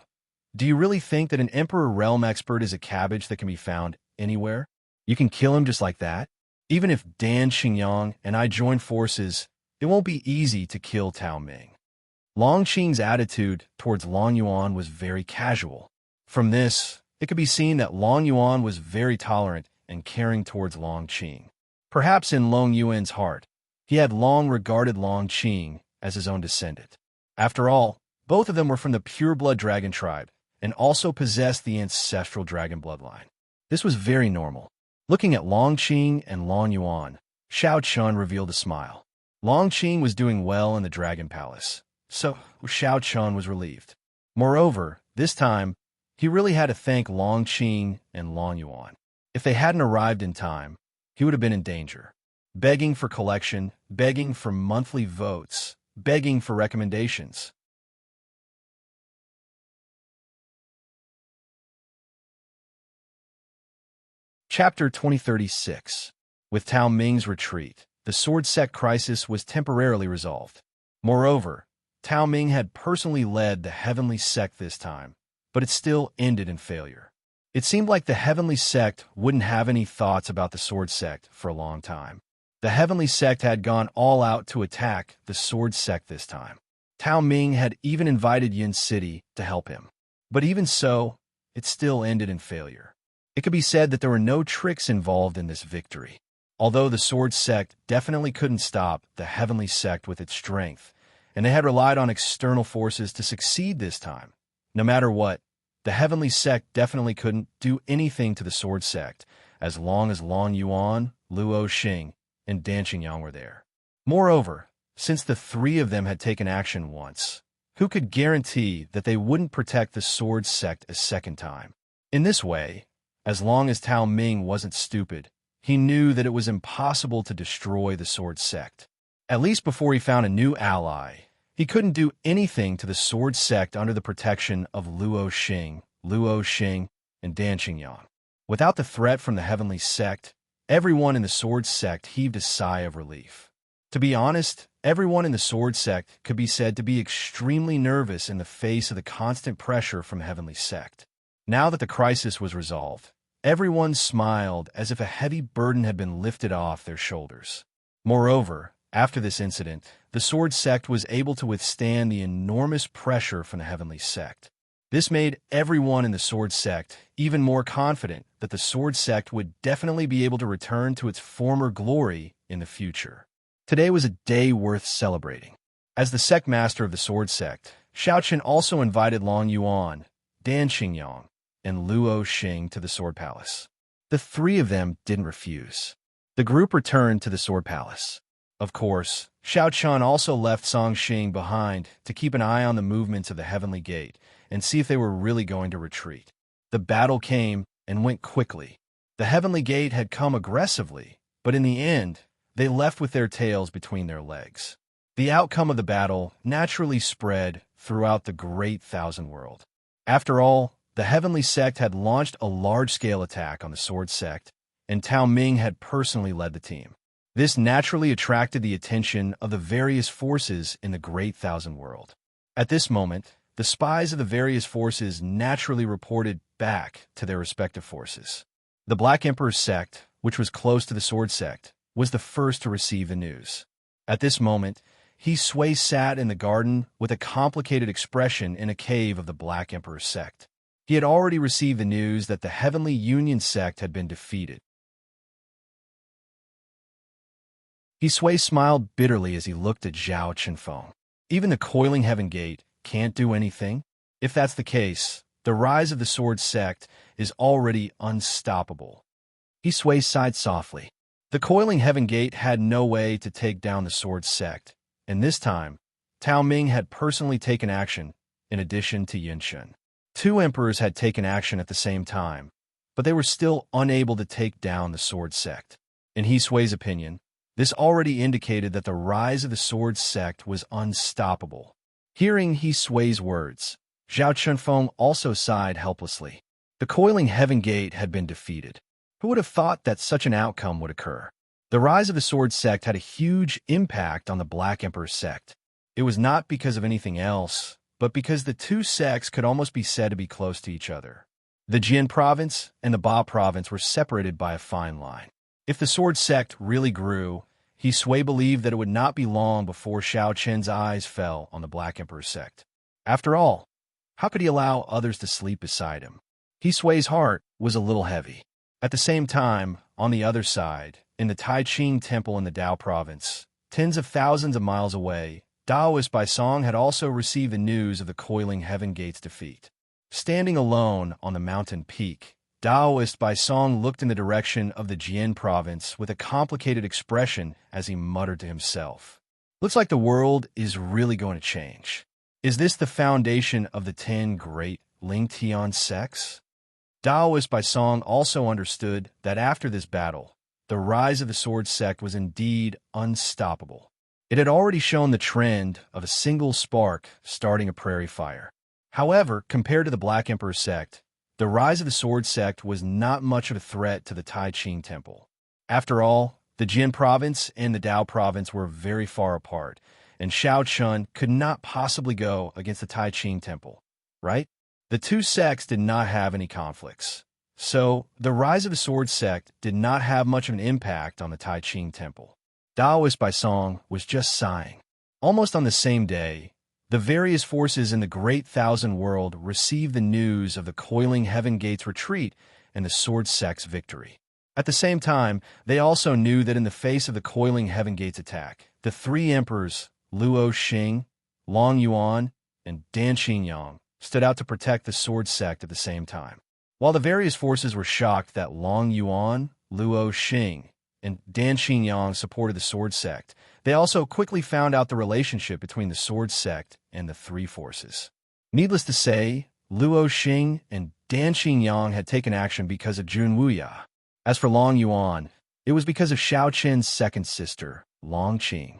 you really think that an Emperor Realm expert is a cabbage that can be found anywhere? You can kill him just like that? Even if Dan Xingyang and I join forces, it won't be easy to kill Tao Ming. Long Qing's attitude towards Long Yuan was very casual. From this, it could be seen that Long Yuan was very tolerant and caring towards Long Qing. Perhaps in Long Yuan's heart, he had long regarded Long Qing as his own descendant. After all, both of them were from the pure-blood dragon tribe and also possessed the ancestral dragon bloodline. This was very normal. Looking at Long Qing and Long Yuan, Xiao Chun revealed a smile. Long Qing was doing well in the Dragon Palace, so Xiao Chun was relieved. Moreover, this time, he really had to thank Long Qing and Long Yuan. If they hadn't arrived in time, he would have been in danger. Begging for collection, begging for monthly votes, begging for recommendations. Chapter 2036. With Tao Ming's retreat, the sword sect crisis was temporarily resolved. Moreover, Tao Ming had personally led the heavenly sect this time, but it still ended in failure. It seemed like the heavenly sect wouldn't have any thoughts about the sword sect for a long time. The heavenly sect had gone all out to attack the sword sect this time. Tao Ming had even invited Yin City to help him. But even so, it still ended in failure. It could be said that there were no tricks involved in this victory. Although the sword sect definitely couldn't stop the heavenly sect with its strength, and they had relied on external forces to succeed this time. No matter what, the heavenly sect definitely couldn't do anything to the sword sect as long as Long Yuan, Luo Xing, and Dan Xingyang were there. Moreover, since the three of them had taken action once, who could guarantee that they wouldn't protect the sword sect a second time? In this way, as long as Tao Ming wasn't stupid, he knew that it was impossible to destroy the sword sect. At least before he found a new ally, he couldn't do anything to the sword sect under the protection of Luo Xing, and Dan Xingyang. Without the threat from the heavenly sect, everyone in the sword sect heaved a sigh of relief. To be honest, everyone in the sword sect could be said to be extremely nervous in the face of the constant pressure from heavenly sect. Now that the crisis was resolved, everyone smiled as if a heavy burden had been lifted off their shoulders. Moreover, after this incident, the sword sect was able to withstand the enormous pressure from the heavenly sect. This made everyone in the sword sect even more confident that the sword sect would definitely be able to return to its former glory in the future. Today was a day worth celebrating. As the sect master of the sword sect, Xiaoqin also invited Long Yuan, Dan Xingyang, and Luo Xing to the sword palace. The three of them didn't refuse. The group returned to the sword palace. Of course, Xiao Chun also left Song Xing behind to keep an eye on the movements of the heavenly gate and see if they were really going to retreat. The battle came and went quickly. The heavenly gate had come aggressively, but in the end, they left with their tails between their legs. The outcome of the battle naturally spread throughout the great Thousand World. After all, the heavenly sect had launched a large-scale attack on the sword sect, and Tao Ming had personally led the team. This naturally attracted the attention of the various forces in the Great Thousand World. At this moment, the spies of the various forces naturally reported back to their respective forces. The Black Emperor's sect, which was close to the Sword sect, was the first to receive the news. At this moment, He Sui sat in the garden with a complicated expression in a cave of the Black Emperor's sect. He had already received the news that the Heavenly Union sect had been defeated. He Sui smiled bitterly as he looked at Zhao Chenfeng. Even the coiling heaven gate can't do anything? If that's the case, the rise of the sword sect is already unstoppable. He Sui sighed softly. The coiling heaven gate had no way to take down the sword sect, and this time, Tao Ming had personally taken action, in addition to Yin Shen. Two emperors had taken action at the same time, but they were still unable to take down the sword sect. In He Sui's opinion, this already indicated that the rise of the sword sect was unstoppable. Hearing He Sui's words, Zhao Chunfeng also sighed helplessly. The coiling heaven gate had been defeated. Who would have thought that such an outcome would occur? The rise of the sword sect had a huge impact on the Black Emperor sect. It was not because of anything else, but because the two sects could almost be said to be close to each other. The Jin province and the Ba province were separated by a fine line. If the sword sect really grew, He Sui believed that it would not be long before Xiao Qian's eyes fell on the Black Emperor sect. After all, how could he allow others to sleep beside him? He Sui's heart was a little heavy. At the same time, on the other side, in the Taiqing Temple in the Dao province, tens of thousands of miles away, Daoist Baisong had also received the news of the coiling heaven gate's defeat. Standing alone on the mountain peak, Daoist Baisong looked in the direction of the Jian province with a complicated expression as he muttered to himself. Looks like the world is really going to change. Is this the foundation of the 10 great Lingtian sects? Daoist Baisong also understood that after this battle, the rise of the sword sect was indeed unstoppable. It had already shown the trend of a single spark starting a prairie fire. However, compared to the Black Emperor sect, the rise of the sword sect was not much of a threat to the Taiqing Temple. After all, the Jin province and the Dao province were very far apart, and Xiao Chun could not possibly go against the Taiqing Temple, right? The two sects did not have any conflicts. So, the rise of the sword sect did not have much of an impact on the Taiqing Temple. Daoist Baisong was just sighing. Almost on the same day, the various forces in the Great Thousand World received the news of the coiling heaven gate's retreat and the sword sect's victory. At the same time, they also knew that in the face of the coiling heaven gate's attack, the three emperors, Luo Xing, Long Yuan, and Dan Xinyang, stood out to protect the sword sect at the same time. While the various forces were shocked that Long Yuan, Luo Xing, and Dan Xinyang supported the sword sect, they also quickly found out the relationship between the sword sect and the three forces. Needless to say, Luo Xing and Dan Xinyang had taken action because of Jun Wuya. As for Long Yuan, it was because of Xiao Qian's second sister, Long Qing.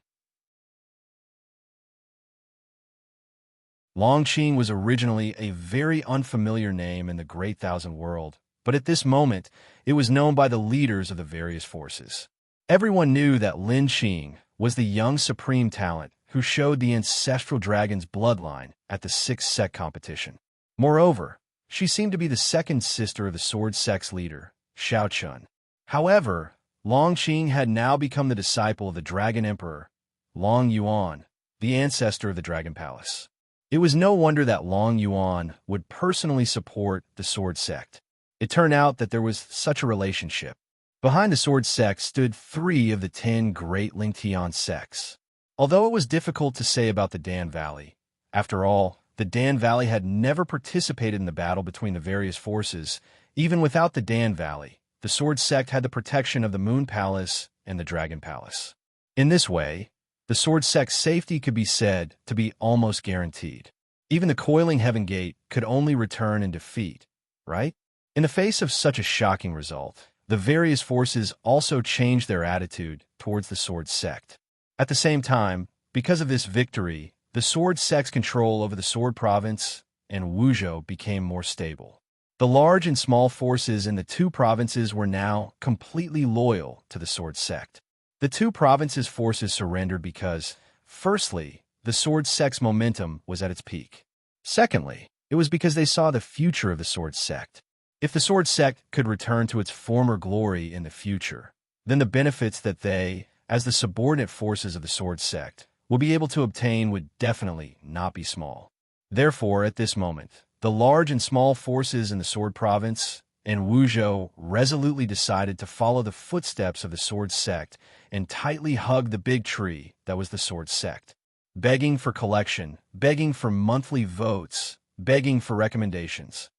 Long Qing was originally a very unfamiliar name in the Great Thousand World, but at this moment, it was known by the leaders of the various forces. Everyone knew that Lin Qing was the young supreme talent who showed the ancestral dragon's bloodline at the Sixth Sect competition. Moreover, she seemed to be the second sister of the sword sect's leader, Xiao Chun. However, Long Qing had now become the disciple of the Dragon Emperor, Long Yuan, the ancestor of the Dragon Palace. It was no wonder that Long Yuan would personally support the sword sect. It turned out that there was such a relationship. Behind the sword sect stood 3 of the 10 great Lingtian sects. Although it was difficult to say about the Dan Valley, after all, the Dan Valley had never participated in the battle between the various forces. Even without the Dan Valley, the sword sect had the protection of the Moon Palace and the Dragon Palace. In this way, the sword sect's safety could be said to be almost guaranteed. Even the coiling heaven gate could only return in defeat, right? In the face of such a shocking result, the various forces also changed their attitude towards the sword sect. At the same time, because of this victory, the sword sect's control over the sword province and Wuzhou became more stable. The large and small forces in the 2 provinces were now completely loyal to the sword sect. The 2 provinces' forces surrendered because, firstly, the sword sect's momentum was at its peak. Secondly, it was because they saw the future of the sword sect. If the sword sect could return to its former glory in the future, then the benefits that they, as the subordinate forces of the sword sect, will be able to obtain would definitely not be small. Therefore, at this moment, the large and small forces in the sword province and Wuzhou resolutely decided to follow the footsteps of the sword sect and tightly hug the big tree that was the sword sect, begging for collection, begging for monthly votes, begging for recommendations.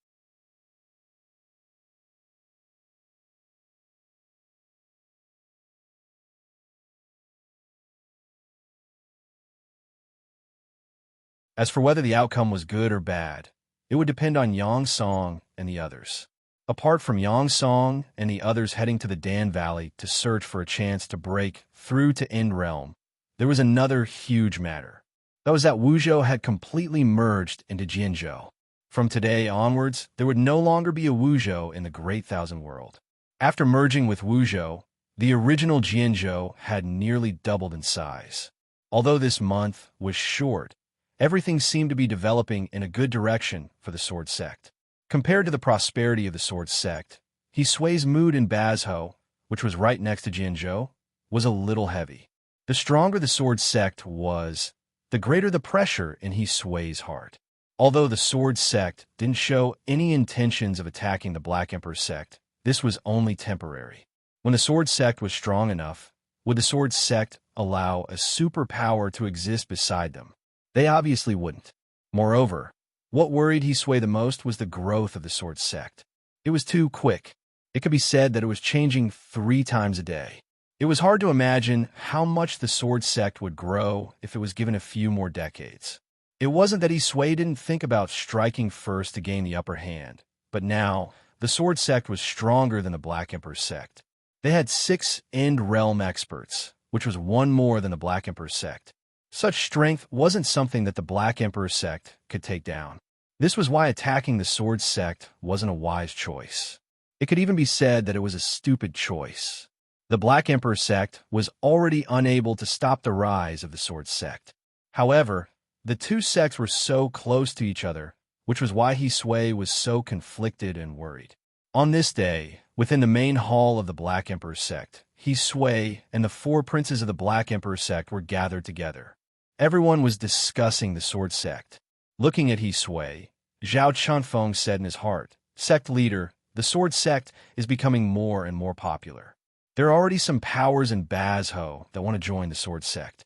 As for whether the outcome was good or bad, it would depend on Yang Song and the others. Apart from Yang Song and the others heading to the Dan Valley to search for a chance to break through to End Realm, there was another huge matter. That was that Wuzhou had completely merged into Jianzhou. From today onwards, there would no longer be a Wuzhou in the Great Thousand World. After merging with Wuzhou, the original Jianzhou had nearly doubled in size. Although this month was short, everything seemed to be developing in a good direction for the Sword Sect. Compared to the prosperity of the Sword Sect, He Sui's mood in Bazhou, which was right next to Jianzhou, was a little heavy. The stronger the Sword Sect was, the greater the pressure in He Sui's heart. Although the Sword Sect didn't show any intentions of attacking the Black Emperor Sect, this was only temporary. When the Sword Sect was strong enough, would the Sword Sect allow a superpower to exist beside them? They obviously wouldn't. Moreover, what worried He Sui the most was the growth of the Sword Sect. It was too quick. It could be said that it was changing 3 times a day. It was hard to imagine how much the Sword Sect would grow if it was given a few more decades. It wasn't that He Sui didn't think about striking first to gain the upper hand, but now, the Sword Sect was stronger than the Black Emperor Sect. They had 6 End Realm experts, which was 1 more than the Black Emperor Sect. Such strength wasn't something that the Black Emperor Sect could take down. This was why attacking the Sword Sect wasn't a wise choice. It could even be said that it was a stupid choice. The Black Emperor Sect was already unable to stop the rise of the Sword Sect. However, the 2 sects were so close to each other, which was why He Sui was so conflicted and worried. On this day, within the main hall of the Black Emperor Sect, He Sui and the 4 princes of the Black Emperor Sect were gathered together. Everyone was discussing the Sword Sect. Looking at He Sui, Zhao Chunfeng said in his heart, "Sect leader, the Sword Sect is becoming more and more popular. There are already some powers in Bazhou that want to join the Sword Sect.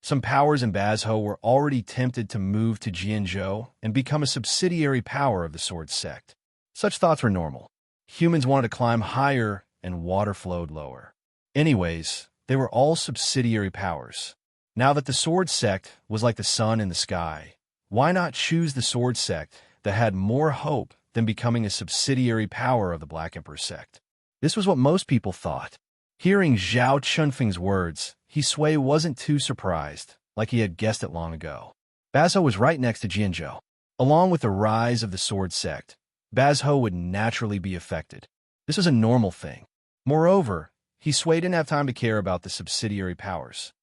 Some powers in Bazhou were already tempted to move to Jianzhou and become a subsidiary power of the Sword Sect. Such thoughts were normal. Humans wanted to climb higher and water flowed lower. Anyways, they were all subsidiary powers. Now that the Sword Sect was like the sun in the sky, why not choose the Sword Sect that had more hope than becoming a subsidiary power of the Black Emperor Sect? This was what most people thought. Hearing Zhao Chunfeng's words, He Sui wasn't too surprised, like he had guessed it long ago. Bazhou was right next to Jianzhou. Along with the rise of the Sword Sect, Bazhou would naturally be affected. This was a normal thing. Moreover, He Sui didn't have time to care about the subsidiary powers.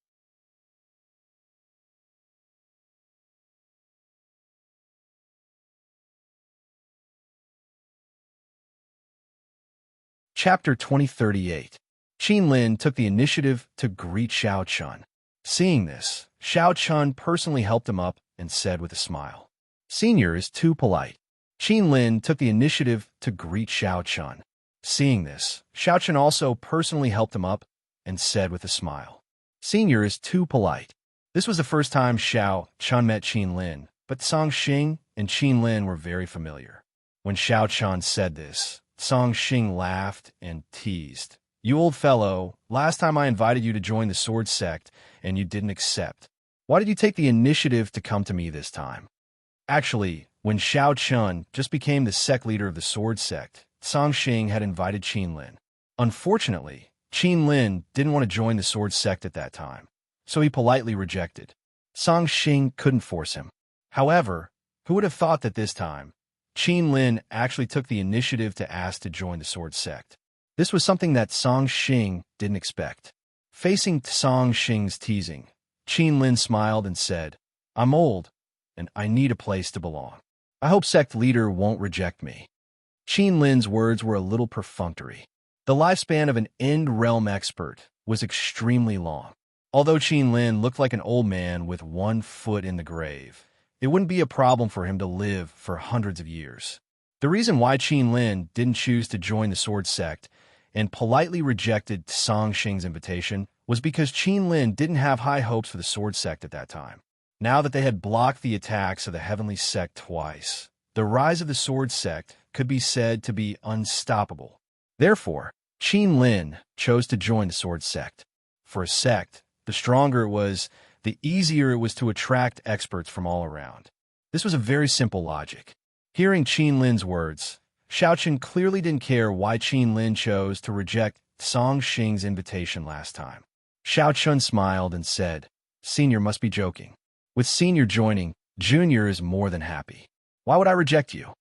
Chapter 2038. Qin Lin took the initiative to greet Xiao Chun. Seeing this, Xiao Chun personally helped him up and said with a smile, "Senior is too polite." Qin Lin took the initiative to greet Xiao Chun. Seeing this, Xiao Chun also personally helped him up and said with a smile, "Senior is too polite." This was the first time Xiao Chun met Qin Lin, but Song Xing and Qin Lin were very familiar. When Xiao Chun said this, Song Xing laughed and teased, "You old fellow, last time I invited you to join the Sword Sect, and you didn't accept. Why did you take the initiative to come to me this time?" Actually, when Xiao Chun just became the sect leader of the Sword Sect, Song Xing had invited Qin Lin. Unfortunately, Qin Lin didn't want to join the Sword Sect at that time, so he politely rejected. Song Xing couldn't force him. However, who would have thought that this time, Qin Lin actually took the initiative to ask to join the Sword Sect. This was something that Song Xing didn't expect. Facing Song Xing's teasing, Qin Lin smiled and said, "I'm old, and I need a place to belong. I hope sect leader won't reject me." Qin Lin's words were a little perfunctory. The lifespan of an End Realm expert was extremely long. Although Qin Lin looked like an old man with 1 foot in the grave, it wouldn't be a problem for him to live for hundreds of years. The reason why Qin Lin didn't choose to join the Sword Sect and politely rejected Song Xing's invitation was because Qin Lin didn't have high hopes for the Sword Sect at that time. Now that they had blocked the attacks of the Heavenly Sect twice, the rise of the Sword Sect could be said to be unstoppable. Therefore, Qin Lin chose to join the Sword Sect. For a sect, the stronger it was, the easier it was to attract experts from all around. This was a very simple logic. Hearing Qin Lin's words, Xiaochen clearly didn't care why Qin Lin chose to reject Song Xing's invitation last time. Xiaochen smiled and said, "Senior must be joking. With Senior joining, Junior is more than happy. Why would I reject you?"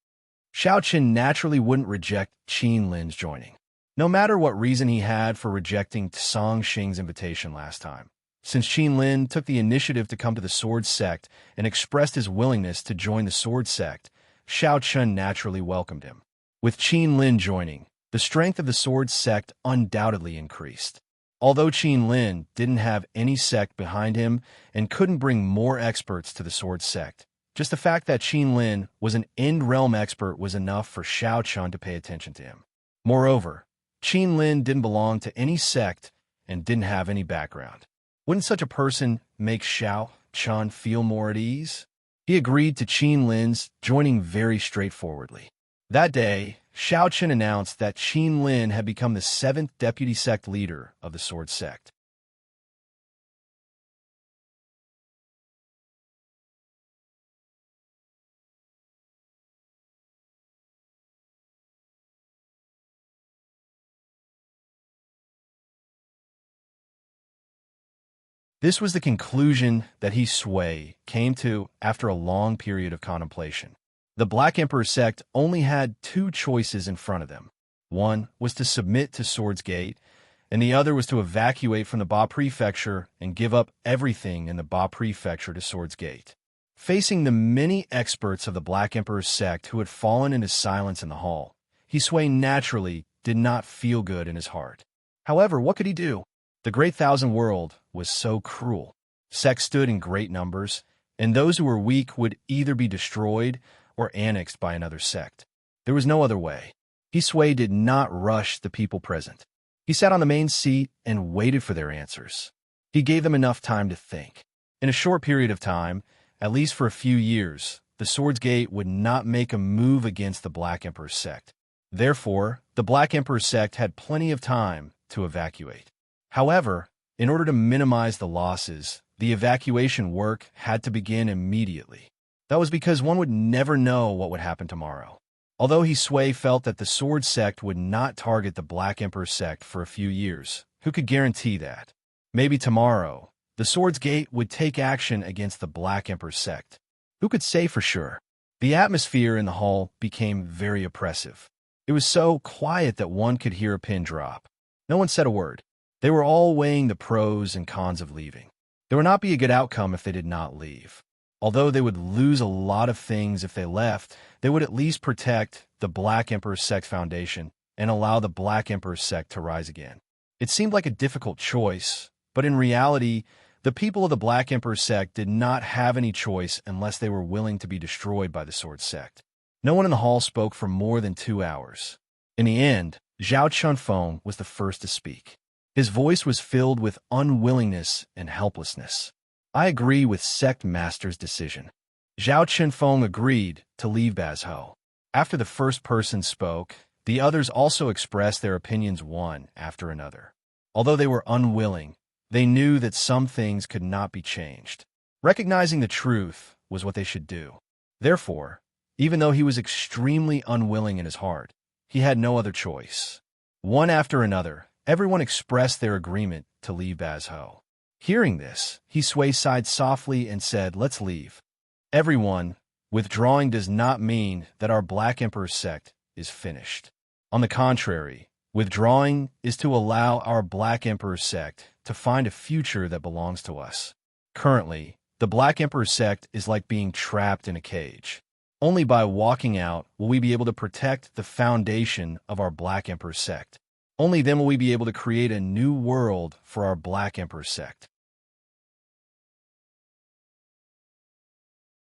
Xiaochen naturally wouldn't reject Qin Lin's joining, no matter what reason he had for rejecting Song Xing's invitation last time. Since Qin Lin took the initiative to come to the Sword Sect and expressed his willingness to join the Sword Sect, Xiaochen naturally welcomed him. With Qin Lin joining, the strength of the Sword Sect undoubtedly increased. Although Qin Lin didn't have any sect behind him and couldn't bring more experts to the Sword Sect, just the fact that Qin Lin was an End Realm expert was enough for Xiaochen to pay attention to him. Moreover, Qin Lin didn't belong to any sect and didn't have any background. Wouldn't such a person make Xiaochen feel more at ease? He agreed to Qin Lin's joining very straightforwardly. That day, Xiaochen announced that Qin Lin had become the 7th deputy sect leader of the Sword Sect. This was the conclusion that He Sui came to after a long period of contemplation. The Black Emperor sect only had two choices in front of them. One was to submit to Sword's Gate, and the other was to evacuate from the Ba Prefecture and give up everything in the Ba Prefecture to Sword's Gate. Facing the many experts of the Black Emperor sect who had fallen into silence in the hall, He Sui naturally did not feel good in his heart. However, what could he do? The Great Thousand World was so cruel. Sects stood in great numbers, and those who were weak would either be destroyed or annexed by another sect. There was no other way. He Sui did not rush the people present. He sat on the main seat and waited for their answers. He gave them enough time to think. In a short period of time, at least for a few years, the Sword's Gate would not make a move against the Black Emperor sect. Therefore, the Black Emperor sect had plenty of time to evacuate. However, in order to minimize the losses, the evacuation work had to begin immediately. That was because one would never know what would happen tomorrow. Although He Sui felt that the Sword Sect would not target the Black Emperor sect for a few years, who could guarantee that? Maybe tomorrow, the Sword's Gate would take action against the Black Emperor sect. Who could say for sure? The atmosphere in the hall became very oppressive. It was so quiet that one could hear a pin drop. No one said a word. They were all weighing the pros and cons of leaving. There would not be a good outcome if they did not leave. Although they would lose a lot of things if they left, they would at least protect the Black Emperor Sect Foundation and allow the Black Emperor Sect to rise again. It seemed like a difficult choice, but in reality, the people of the Black Emperor Sect did not have any choice unless they were willing to be destroyed by the Sword Sect. No one in the hall spoke for more than 2 hours. In the end, Zhao Chunfeng was the first to speak. His voice was filled with unwillingness and helplessness. "I agree with Sect Master's decision." Zhao Chunfeng agreed to leave Bazhou. After the first person spoke, the others also expressed their opinions one after another. Although they were unwilling, they knew that some things could not be changed. Recognizing the truth was what they should do. Therefore, even though he was extremely unwilling in his heart, he had no other choice. One after another, everyone expressed their agreement to leave Bazhou. Hearing this, He Sui sighed softly and said, "Let's leave." Everyone, withdrawing does not mean that our Black Emperor sect is finished. On the contrary, withdrawing is to allow our Black Emperor sect to find a future that belongs to us. Currently, the Black Emperor sect is like being trapped in a cage. Only by walking out will we be able to protect the foundation of our Black Emperor sect. Only then will we be able to create a new world for our Black Emperor sect.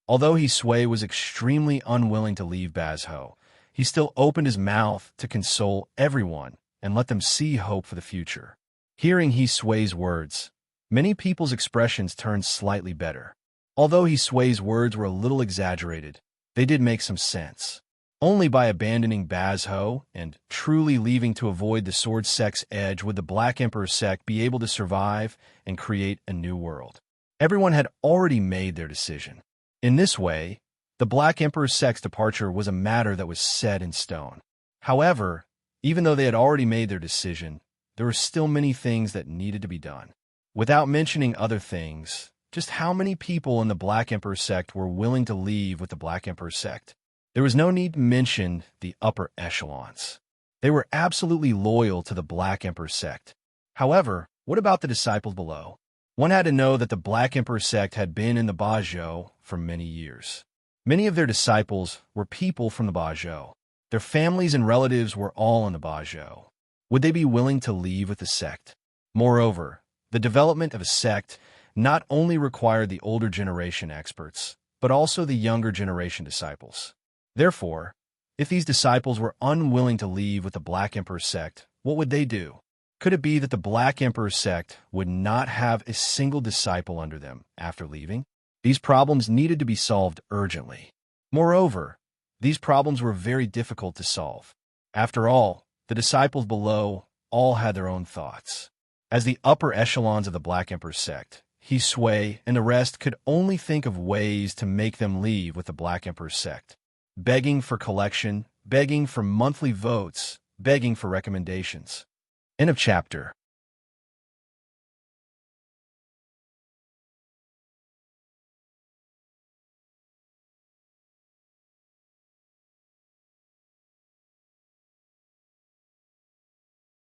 Although He Sui was extremely unwilling to leave Bazhou, he still opened his mouth to console everyone and let them see hope for the future. Hearing He Sui's words, many people's expressions turned slightly better. Although He Sui's words were a little exaggerated, they did make some sense. Only by abandoning Bazhou and truly leaving to avoid the Sword Sect's edge would the Black Emperor sect be able to survive and create a new world. Everyone had already made their decision. In this way, The Black Emperor's sect's departure was a matter that was set in stone. However, even though they had already made their decision, there were still many things that needed to be done. Without mentioning other things, just how many people in the Black Emperor's sect were willing to leave with the Black Emperor's sect? There was no need to mention the upper echelons. They were absolutely loyal to the Black Emperor's sect. However, what about the disciples below? One had to know that the Black Emperor's sect had been in the Bajau for many years. Many of their disciples were people from the Bajau. Their families and relatives were all in the Bajau. Would they be willing to leave with the sect? Moreover, the development of a sect not only required the older generation experts, but also the younger generation disciples. Therefore, if these disciples were unwilling to leave with the Black Emperor's sect, what would they do? Could it be that the Black Emperor's sect would not have a single disciple under them after leaving? These problems needed to be solved urgently. Moreover, these problems were very difficult to solve. After all, the disciples below all had their own thoughts. As the upper echelons of the Black Emperor's sect, Sui and the rest could only think of ways to make them leave with the Black Emperor's sect. Begging for collection, begging for monthly votes, begging for recommendations. End of chapter.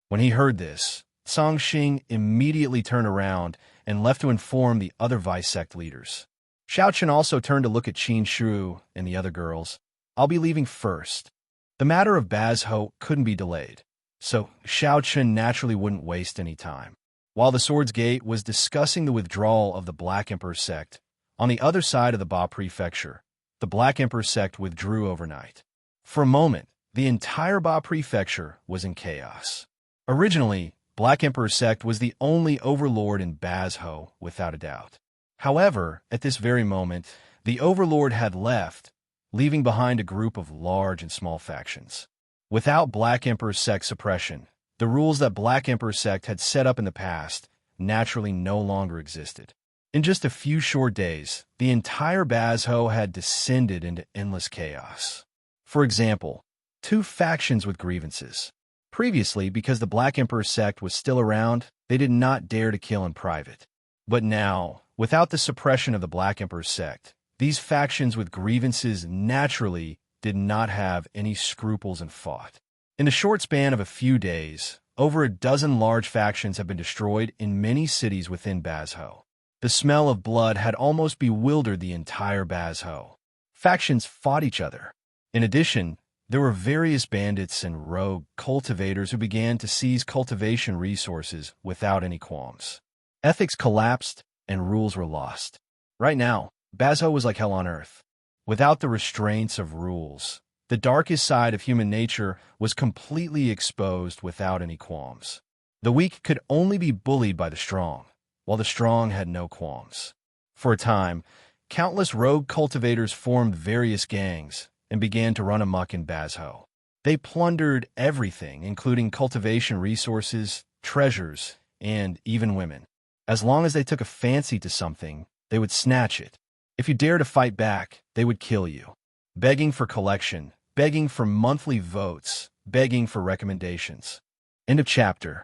When he heard this, Songxing immediately turned around and left to inform the other vice sect leaders. Xiao Chen also turned to look at Qin Shu and the other girls. I'll be leaving first. The matter of Bazhou couldn't be delayed, so Xiao Chen naturally wouldn't waste any time. While the Swords Gate was discussing the withdrawal of the Black Emperor's sect, on the other side of the Ba Prefecture, the Black Emperor's sect withdrew overnight. For a moment, the entire Ba Prefecture was in chaos. Originally, Black Emperor's sect was the only overlord in Bazhou, without a doubt. However, at this very moment, the overlord had left, leaving behind a group of large and small factions. Without Black Emperor's sect suppression, the rules that Black Emperor's sect had set up in the past naturally no longer existed. In just a few short days, the entire Bazhou had descended into endless chaos. For example, two factions with grievances. Previously, because the Black Emperor's sect was still around, they did not dare to kill in private. But now, without the suppression of the Black Emperor's sect, these factions with grievances naturally did not have any scruples and fought. In the short span of a few days, over a dozen large factions have been destroyed in many cities within Bazhou. The smell of blood had almost bewildered the entire Bazhou. Factions fought each other. In addition, there were various bandits and rogue cultivators who began to seize cultivation resources without any qualms. Ethics collapsed and rules were lost. Right now, Bazhou was like hell on earth. Without the restraints of rules, the darkest side of human nature was completely exposed without any qualms. The weak could only be bullied by the strong, while the strong had no qualms. For a time, countless rogue cultivators formed various gangs and began to run amok in Bazhou. They plundered everything, including cultivation resources, treasures, and even women. As long as they took a fancy to something, they would snatch it. If you dare to fight back, they would kill you. Begging for collection, begging for monthly votes, begging for recommendations. End of chapter.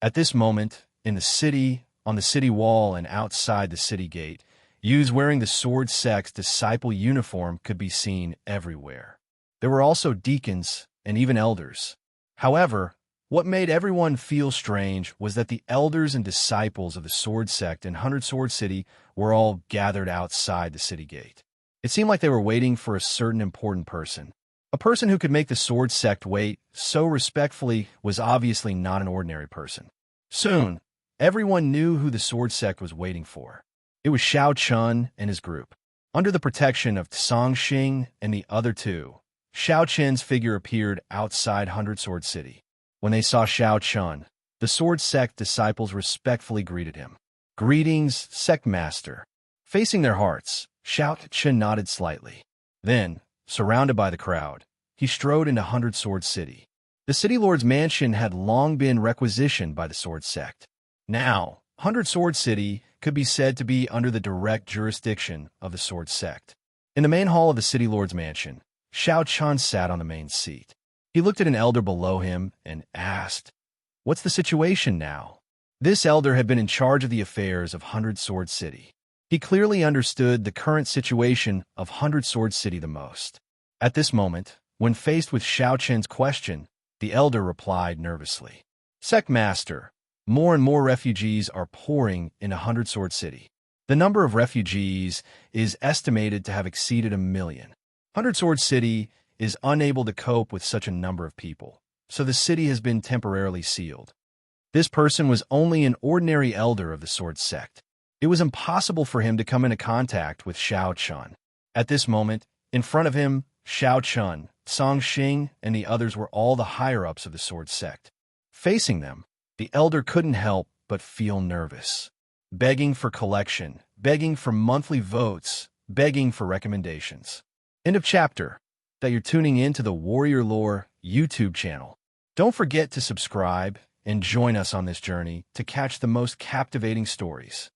At this moment, in the city, on the city wall and outside the city gate, youths wearing the Sword Sect's disciple uniform could be seen everywhere. There were also deacons and even elders. However, what made everyone feel strange was that the elders and disciples of the Sword Sect in Hundred Sword City were all gathered outside the city gate. It seemed like they were waiting for a certain important person. A person who could make the Sword Sect wait so respectfully was obviously not an ordinary person. Soon, everyone knew who the Sword Sect was waiting for. It was Xiao Chun and his group. Under the protection of Songxing and the other two, Xiao Chen's figure appeared outside Hundred Sword City. When they saw Xiao Chun, the Sword Sect disciples respectfully greeted him. "Greetings, Sect Master." Facing their hearts, Xiao Chen nodded slightly. Then, surrounded by the crowd, he strode into Hundred Sword City. The City Lord's mansion had long been requisitioned by the Sword Sect. Now, Hundred Sword City could be said to be under the direct jurisdiction of the Sword Sect. In the main hall of the City Lord's mansion, Xiao Chun sat on the main seat. He looked at an elder below him and asked, "What's the situation now?" This elder had been in charge of the affairs of Hundred Sword City. He clearly understood the current situation of Hundred Sword City the most. At this moment, when faced with Xiao Chen's question, the elder replied nervously, "Sect Master, more and more refugees are pouring into Hundred Sword City. The number of refugees is estimated to have exceeded 1,000,000. Hundred Sword City is unable to cope with such a number of people, so the city has been temporarily sealed." This person was only an ordinary elder of the Sword Sect. It was impossible for him to come into contact with Xiao Chun. At this moment, in front of him, Xiao Chun, Song Xing, and the others were all the higher-ups of the Sword Sect. Facing them, the elder couldn't help but feel nervous. Begging for collection, begging for monthly votes, begging for recommendations. End of chapter. That you're tuning in to the Warrior Lore YouTube channel. Don't forget to subscribe and join us on this journey to catch the most captivating stories.